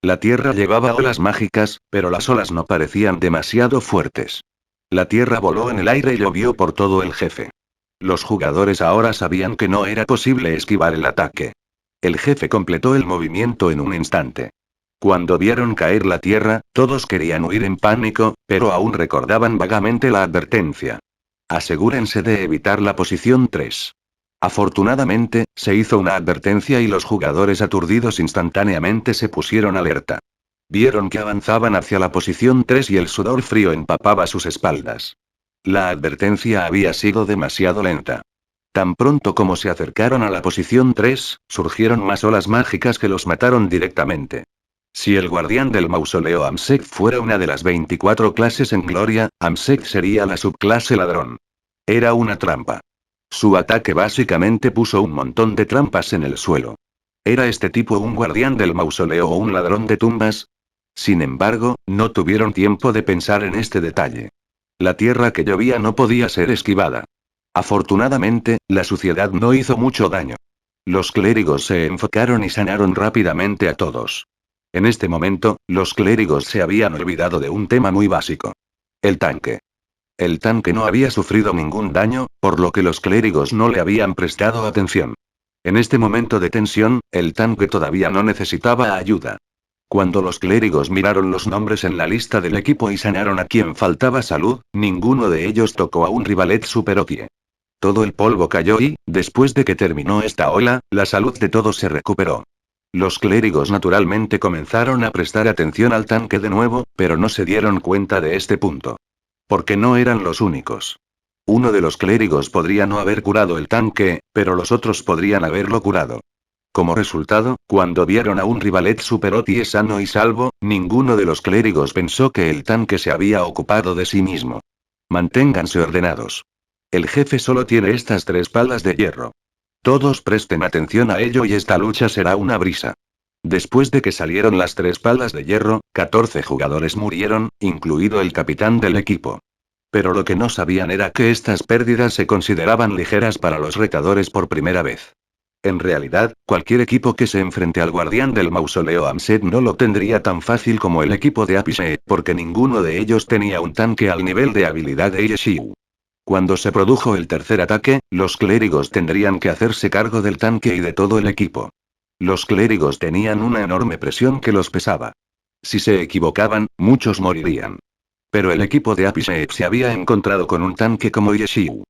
La tierra llevaba olas mágicas, pero las olas no parecían demasiado fuertes. La tierra voló en el aire y llovió por todo el jefe. Los jugadores ahora sabían que no era posible esquivar el ataque. El jefe completó el movimiento en un instante. Cuando vieron caer la tierra, todos querían huir en pánico, pero aún recordaban vagamente la advertencia. Asegúrense de evitar la posición 3. Afortunadamente, se hizo una advertencia y los jugadores aturdidos instantáneamente se pusieron alerta. Vieron que avanzaban hacia la posición 3 y el sudor frío empapaba sus espaldas. La advertencia había sido demasiado lenta. Tan pronto como se acercaron a la posición 3, surgieron más olas mágicas que los mataron directamente. Si el guardián del mausoleo Amsec fuera una de las 24 clases en Gloria, Amsec sería la subclase ladrón. Era una trampa. Su ataque básicamente puso un montón de trampas en el suelo. ¿Era este tipo un guardián del mausoleo o un ladrón de tumbas? Sin embargo, no tuvieron tiempo de pensar en este detalle. La tierra que llovía no podía ser esquivada. Afortunadamente, la suciedad no hizo mucho daño. Los clérigos se enfocaron y sanaron rápidamente a todos. En este momento, los clérigos se habían olvidado de un tema muy básico. El tanque. El tanque no había sufrido ningún daño, por lo que los clérigos no le habían prestado atención. En este momento de tensión, el tanque todavía no necesitaba ayuda. Cuando los clérigos miraron los nombres en la lista del equipo y sanaron a quien faltaba salud, ninguno de ellos tocó a un rivalet superopie. Todo el polvo cayó y, después de que terminó esta ola, la salud de todos se recuperó. Los clérigos naturalmente comenzaron a prestar atención al tanque de nuevo, pero no se dieron cuenta de este punto. Porque no eran los únicos. Uno de los clérigos podría no haber curado el tanque, pero los otros podrían haberlo curado. Como resultado, cuando vieron a un rivalet superopie sano y salvo, ninguno de los clérigos pensó que el tanque se había ocupado de sí mismo. Manténganse ordenados. El jefe solo tiene estas 3 palas de hierro. Todos presten atención a ello y esta lucha será una brisa. Después de que salieron las 3 palas de hierro, 14 jugadores murieron, incluido el capitán del equipo. Pero lo que no sabían era que estas pérdidas se consideraban ligeras para los retadores por primera vez. En realidad, cualquier equipo que se enfrente al guardián del mausoleo Amset no lo tendría tan fácil como el equipo de Apishee, porque ninguno de ellos tenía un tanque al nivel de habilidad de Yeshiu. Cuando se produjo el tercer ataque, los clérigos tendrían que hacerse cargo del tanque y de todo el equipo. Los clérigos tenían una enorme presión que los pesaba. Si se equivocaban, muchos morirían. Pero el equipo de Apishee se había encontrado con un tanque como Yeshiu.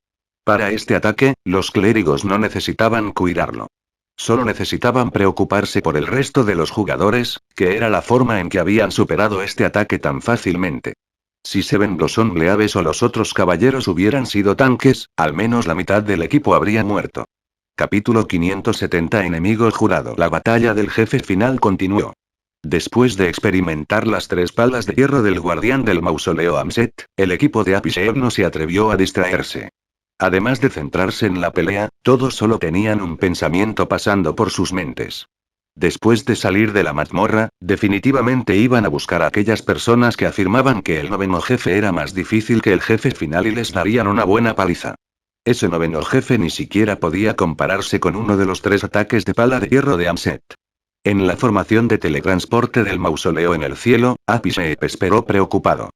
Para este ataque, los clérigos no necesitaban cuidarlo. Solo necesitaban preocuparse por el resto de los jugadores, que era la forma en que habían superado este ataque tan fácilmente. Si Seven Blossom Leaves o los otros caballeros hubieran sido tanques, al menos la mitad del equipo habría muerto. Capítulo 570 Enemigo jurado. La batalla del jefe final continuó. Después de experimentar las 3 palas de hierro del guardián del mausoleo Amset, el equipo de Apishee no se atrevió a distraerse. Además de centrarse en la pelea, todos solo tenían un pensamiento pasando por sus mentes. Después de salir de la mazmorra, definitivamente iban a buscar a aquellas personas que afirmaban que el noveno jefe era más difícil que el jefe final y les darían una buena paliza. Ese noveno jefe ni siquiera podía compararse con uno de los 3 ataques de pala de hierro de Amset. En la formación de teletransporte del mausoleo en el cielo, Apishee esperó preocupado.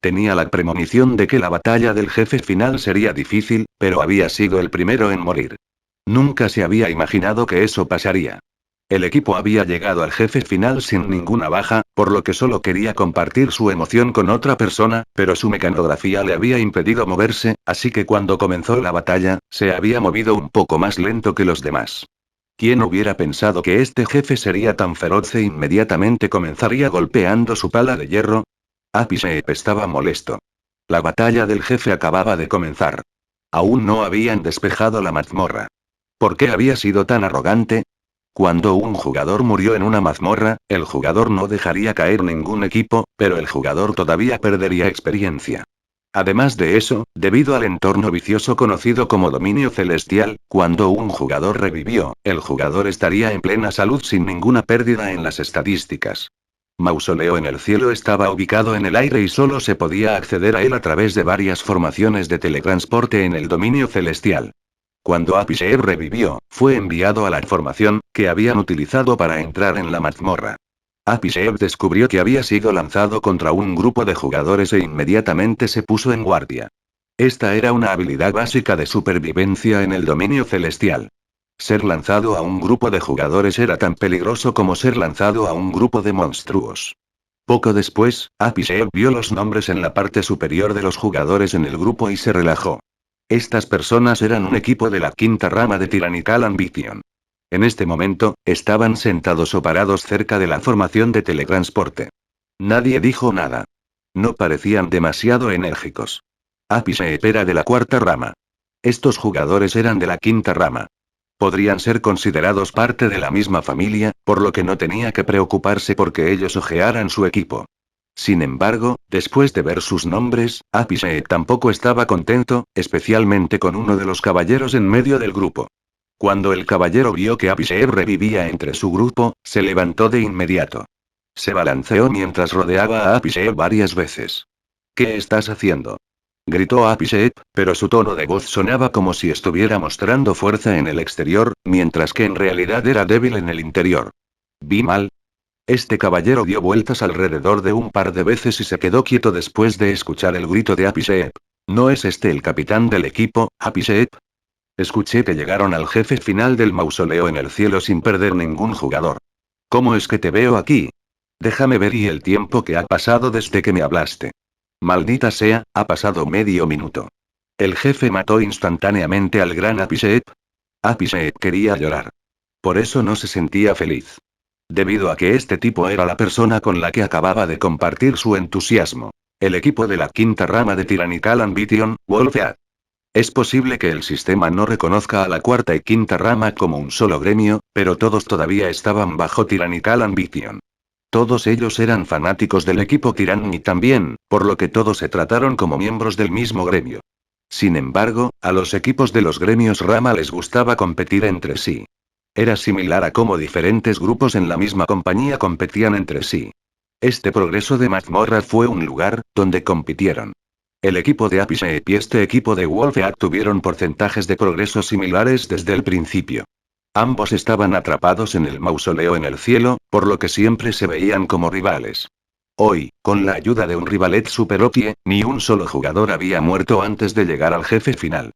Tenía la premonición de que la batalla del jefe final sería difícil, pero había sido el primero en morir. Nunca se había imaginado que eso pasaría. El equipo había llegado al jefe final sin ninguna baja, por lo que solo quería compartir su emoción con otra persona, pero su mecanografía le había impedido moverse, así que cuando comenzó la batalla, se había movido un poco más lento que los demás. ¿Quién hubiera pensado que este jefe sería tan feroz e inmediatamente comenzaría golpeando su pala de hierro? Apishee estaba molesto. La batalla del jefe acababa de comenzar. Aún no habían despejado la mazmorra. ¿Por qué había sido tan arrogante? Cuando un jugador murió en una mazmorra, el jugador no dejaría caer ningún equipo, pero el jugador todavía perdería experiencia. Además de eso, debido al entorno vicioso conocido como dominio celestial, cuando un jugador revivió, el jugador estaría en plena salud sin ninguna pérdida en las estadísticas. Mausoleo en el cielo estaba ubicado en el aire y solo se podía acceder a él a través de varias formaciones de teletransporte en el dominio celestial. Cuando Apishee revivió, fue enviado a la formación que habían utilizado para entrar en la mazmorra. Apishee descubrió que había sido lanzado contra un grupo de jugadores e inmediatamente se puso en guardia. Esta era una habilidad básica de supervivencia en el dominio celestial. Ser lanzado a un grupo de jugadores era tan peligroso como ser lanzado a un grupo de monstruos. Poco después, Apishee vio los nombres en la parte superior de los jugadores en el grupo y se relajó. Estas personas eran un equipo de la quinta rama de Tyrannical Ambition. En este momento, estaban sentados o parados cerca de la formación de teletransporte. Nadie dijo nada. No parecían demasiado enérgicos. Apishee era de la cuarta rama. Estos jugadores eran de la quinta rama. Podrían ser considerados parte de la misma familia, por lo que no tenía que preocuparse porque ellos ojearan su equipo. Sin embargo, después de ver sus nombres, Apishee tampoco estaba contento, especialmente con uno de los caballeros en medio del grupo. Cuando el caballero vio que Apishee revivía entre su grupo, se levantó de inmediato. Se balanceó mientras rodeaba a Apishee varias veces. ¿Qué estás haciendo?, gritó Apishee, pero su tono de voz sonaba como si estuviera mostrando fuerza en el exterior, mientras que en realidad era débil en el interior. ¿Vi mal? Este caballero dio vueltas alrededor de un par de veces y se quedó quieto después de escuchar el grito de Apishee. ¿No es este el capitán del equipo, Apishee? Escuché que llegaron al jefe final del mausoleo en el cielo sin perder ningún jugador. ¿Cómo es que te veo aquí? Déjame ver y el tiempo que ha pasado desde que me hablaste. Maldita sea, ha pasado medio minuto. El jefe mató instantáneamente al gran Apishep. Apishep quería llorar. Por eso no se sentía feliz. Debido a que este tipo era la persona con la que acababa de compartir su entusiasmo. El equipo de la quinta rama de Tyrannical Ambition, Wolfead. Es posible que el sistema no reconozca a la cuarta y quinta rama como un solo gremio, pero todos todavía estaban bajo Tyrannical Ambition. Todos ellos eran fanáticos del equipo Tyranny también, por lo que todos se trataron como miembros del mismo gremio. Sin embargo, a los equipos de los gremios rama les gustaba competir entre sí. Era similar a cómo diferentes grupos en la misma compañía competían entre sí. Este progreso de mazmorra fue un lugar donde compitieron. El equipo de Apishep y este equipo de Wolfead tuvieron porcentajes de progreso similares desde el principio. Ambos estaban atrapados en el mausoleo en el cielo, por lo que siempre se veían como rivales. Hoy, con la ayuda de un rivalet super OP, ni un solo jugador había muerto antes de llegar al jefe final.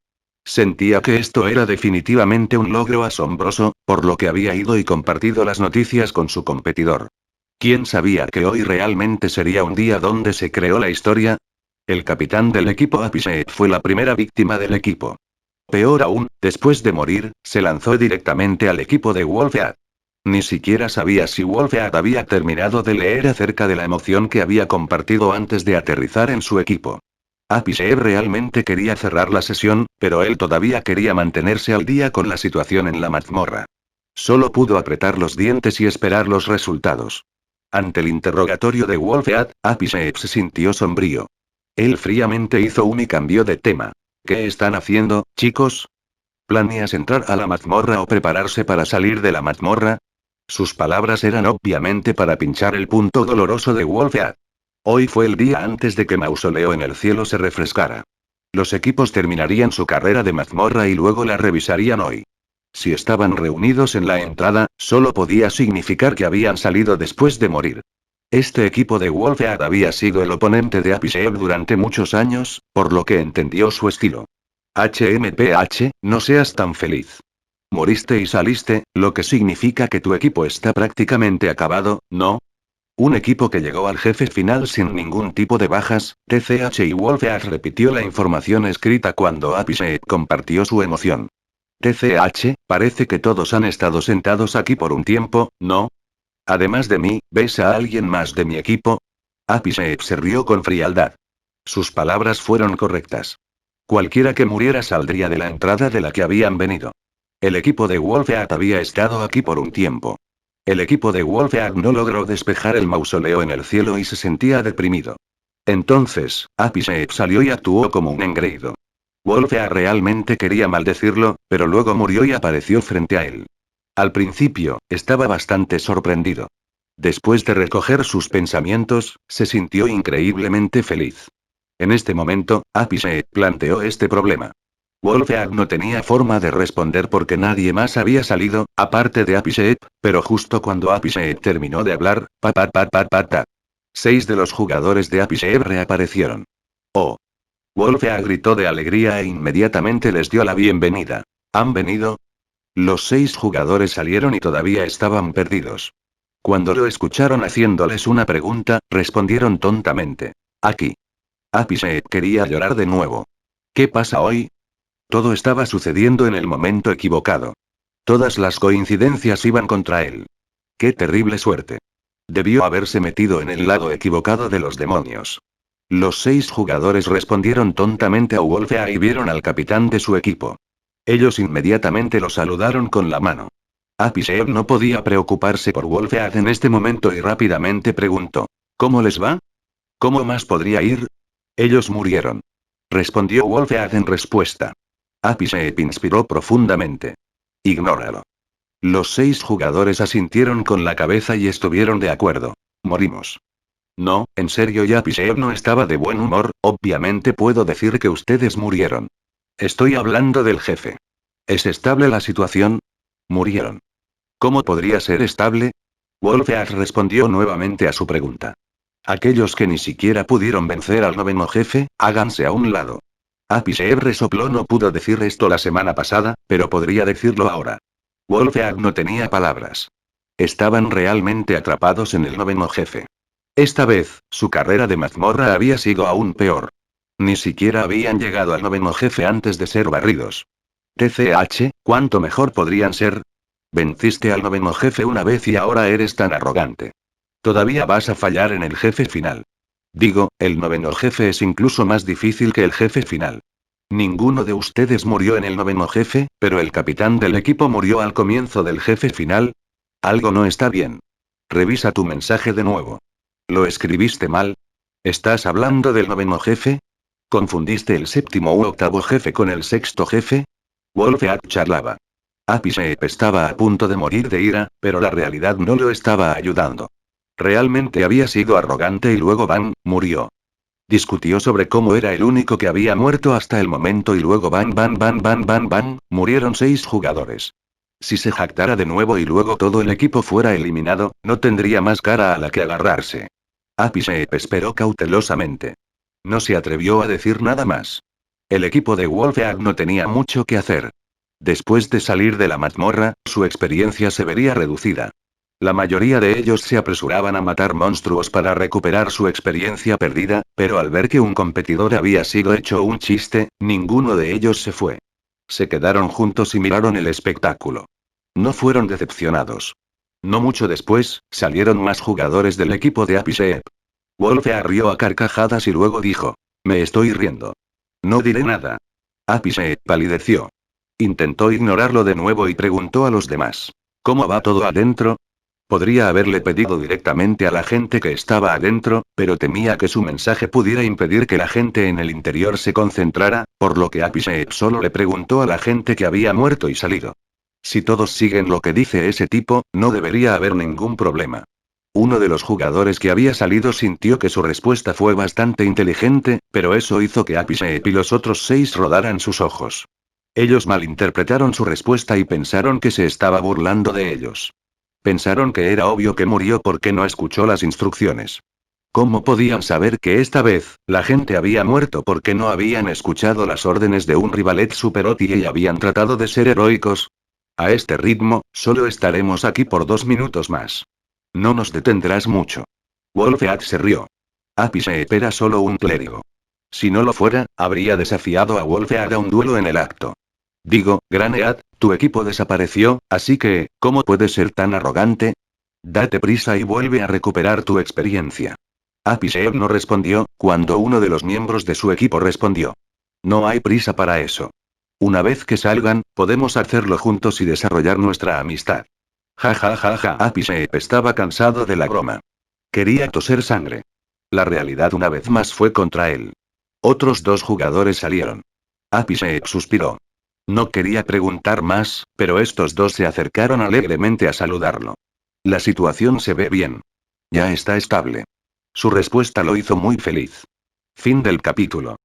Sentía que esto era definitivamente un logro asombroso, por lo que había ido y compartido las noticias con su competidor. ¿Quién sabía que hoy realmente sería un día donde se creó la historia? El capitán del equipo Apishep fue la primera víctima del equipo. Peor aún, después de morir, se lanzó directamente al equipo de Wolfead. Ni siquiera sabía si Wolfead había terminado de leer acerca de la emoción que había compartido antes de aterrizar en su equipo. Apishep realmente quería cerrar la sesión, pero él todavía quería mantenerse al día con la situación en la mazmorra. Solo pudo apretar los dientes y esperar los resultados. Ante el interrogatorio de Wolfead, Apishep se sintió sombrío. Él fríamente hizo un y cambió de tema. ¿Qué están haciendo, chicos? ¿Planeas entrar a la mazmorra o prepararse para salir de la mazmorra? Sus palabras eran obviamente para pinchar el punto doloroso de Wolfead. Hoy fue el día antes de que Mausoleo en el cielo se refrescara. Los equipos terminarían su carrera de mazmorra y luego la revisarían hoy. Si estaban reunidos en la entrada, solo podía significar que habían salido después de morir. Este equipo de Wolfead había sido el oponente de Apishep durante muchos años, por lo que entendió su estilo. HMPH, no seas tan feliz. Moriste y saliste, lo que significa que tu equipo está prácticamente acabado, ¿no? Un equipo que llegó al jefe final sin ningún tipo de bajas, TCH y Wolfead repitió la información escrita cuando Apishep compartió su emoción. TCH, parece que todos han estado sentados aquí por un tiempo, ¿no? Además de mí, ¿ves a alguien más de mi equipo? Apishep se rió con frialdad. Sus palabras fueron correctas. Cualquiera que muriera saldría de la entrada de la que habían venido. El equipo de Wolfead había estado aquí por un tiempo. El equipo de Wolfead no logró despejar el mausoleo en el cielo y se sentía deprimido. Entonces, Apishep salió y actuó como un engreído. Wolfead realmente quería maldecirlo, pero luego murió y apareció frente a él. Al principio, estaba bastante sorprendido. Después de recoger sus pensamientos, se sintió increíblemente feliz. En este momento, Apishep planteó este problema. Wolfead no tenía forma de responder porque nadie más había salido, aparte de Apishep, pero justo cuando Apishep terminó de hablar, 6 de los jugadores de Apishep reaparecieron. ¡Oh! Wolfead gritó de alegría e inmediatamente les dio la bienvenida. ¿Han venido? Los 6 jugadores salieron y todavía estaban perdidos. Cuando lo escucharon haciéndoles una pregunta, respondieron tontamente. Aquí. Apishep quería llorar de nuevo. ¿Qué pasa hoy? Todo estaba sucediendo en el momento equivocado. Todas las coincidencias iban contra él. ¡Qué terrible suerte! Debió haberse metido en el lado equivocado de los demonios. Los 6 jugadores respondieron tontamente a Wolfead y vieron al capitán de su equipo. Ellos inmediatamente lo saludaron con la mano. Apishep no podía preocuparse por Wolfead en este momento y rápidamente preguntó. ¿Cómo les va? ¿Cómo más podría ir? Ellos murieron. Respondió Wolfead en respuesta. Apishep inspiró profundamente. Ignóralo. Los 6 jugadores asintieron con la cabeza y estuvieron de acuerdo. Morimos. No, en serio, y Apishep no estaba de buen humor, obviamente puedo decir que ustedes murieron. Estoy hablando del jefe. ¿Es estable la situación? Murieron. ¿Cómo podría ser estable? Wolfead respondió nuevamente a su pregunta. Aquellos que ni siquiera pudieron vencer al 9º jefe, háganse a un lado. Apishep resopló. No pudo decir esto la semana pasada, pero podría decirlo ahora. Wolfead no tenía palabras. Estaban realmente atrapados en el noveno jefe. Esta vez, su carrera de mazmorra había sido aún peor. Ni siquiera habían llegado al noveno jefe antes de ser barridos. TCH, ¿cuánto mejor podrían ser? Venciste al noveno jefe una vez y ahora eres tan arrogante. Todavía vas a fallar en el jefe final. Digo, el noveno jefe es incluso más difícil que el jefe final. Ninguno de ustedes murió en el noveno jefe, pero el capitán del equipo murió al comienzo del jefe final. Algo no está bien. Revisa tu mensaje de nuevo. ¿Lo escribiste mal? ¿Estás hablando del noveno jefe? ¿Confundiste el séptimo u octavo jefe con el sexto jefe? Wolfeat charlaba. Apisheep estaba a punto de morir de ira, pero la realidad no lo estaba ayudando. Realmente había sido arrogante y luego murió. Discutió sobre cómo era el único que había muerto hasta el momento y luego murieron 6 jugadores. Si se jactara de nuevo y luego todo el equipo fuera eliminado, no tendría más cara a la que agarrarse. Apisheep esperó cautelosamente. No se atrevió a decir nada más. El equipo de Wolfeag no tenía mucho que hacer. Después de salir de la mazmorra, su experiencia se vería reducida. La mayoría de ellos se apresuraban a matar monstruos para recuperar su experiencia perdida, pero al ver que un competidor había sido hecho un chiste, ninguno de ellos se fue. Se quedaron juntos y miraron el espectáculo. No fueron decepcionados. No mucho después, salieron más jugadores del equipo de Apisheep. Wolfeag rió a carcajadas y luego dijo: Me estoy riendo. No diré nada. Apisheep palideció. Intentó ignorarlo de nuevo y preguntó a los demás: ¿Cómo va todo adentro? Podría haberle pedido directamente a la gente que estaba adentro, pero temía que su mensaje pudiera impedir que la gente en el interior se concentrara, por lo que Apisheep solo le preguntó a la gente que había muerto y salido. Si todos siguen lo que dice ese tipo, no debería haber ningún problema. Uno de los jugadores que había salido sintió que su respuesta fue bastante inteligente, pero eso hizo que Apisheep y los otros 6 rodaran sus ojos. Ellos malinterpretaron su respuesta y pensaron que se estaba burlando de ellos. Pensaron que era obvio que murió porque no escuchó las instrucciones. ¿Cómo podían saber que esta vez, la gente había muerto porque no habían escuchado las órdenes de un rivalet superoti y habían tratado de ser heroicos? A este ritmo, solo estaremos aquí por 2 minutos más. No nos detendrás mucho. Wolfeag se rió. Apisheep era solo un clérigo. Si no lo fuera, habría desafiado a Wolfeag a un duelo en el acto. Digo, Graneat, tu equipo desapareció, así que, ¿cómo puedes ser tan arrogante? Date prisa y vuelve a recuperar tu experiencia. Apisheep no respondió, cuando uno de los miembros de su equipo respondió: No hay prisa para eso. Una vez que salgan, podemos hacerlo juntos y desarrollar nuestra amistad. Ja ja ja ja. Apisheep estaba cansado de la broma. Quería toser sangre. La realidad una vez más fue contra él. Otros 2 jugadores salieron. Apisheep suspiró. No quería preguntar más, pero estos 2 se acercaron alegremente a saludarlo. La situación se ve bien. Ya está estable. Su respuesta lo hizo muy feliz. Fin del capítulo.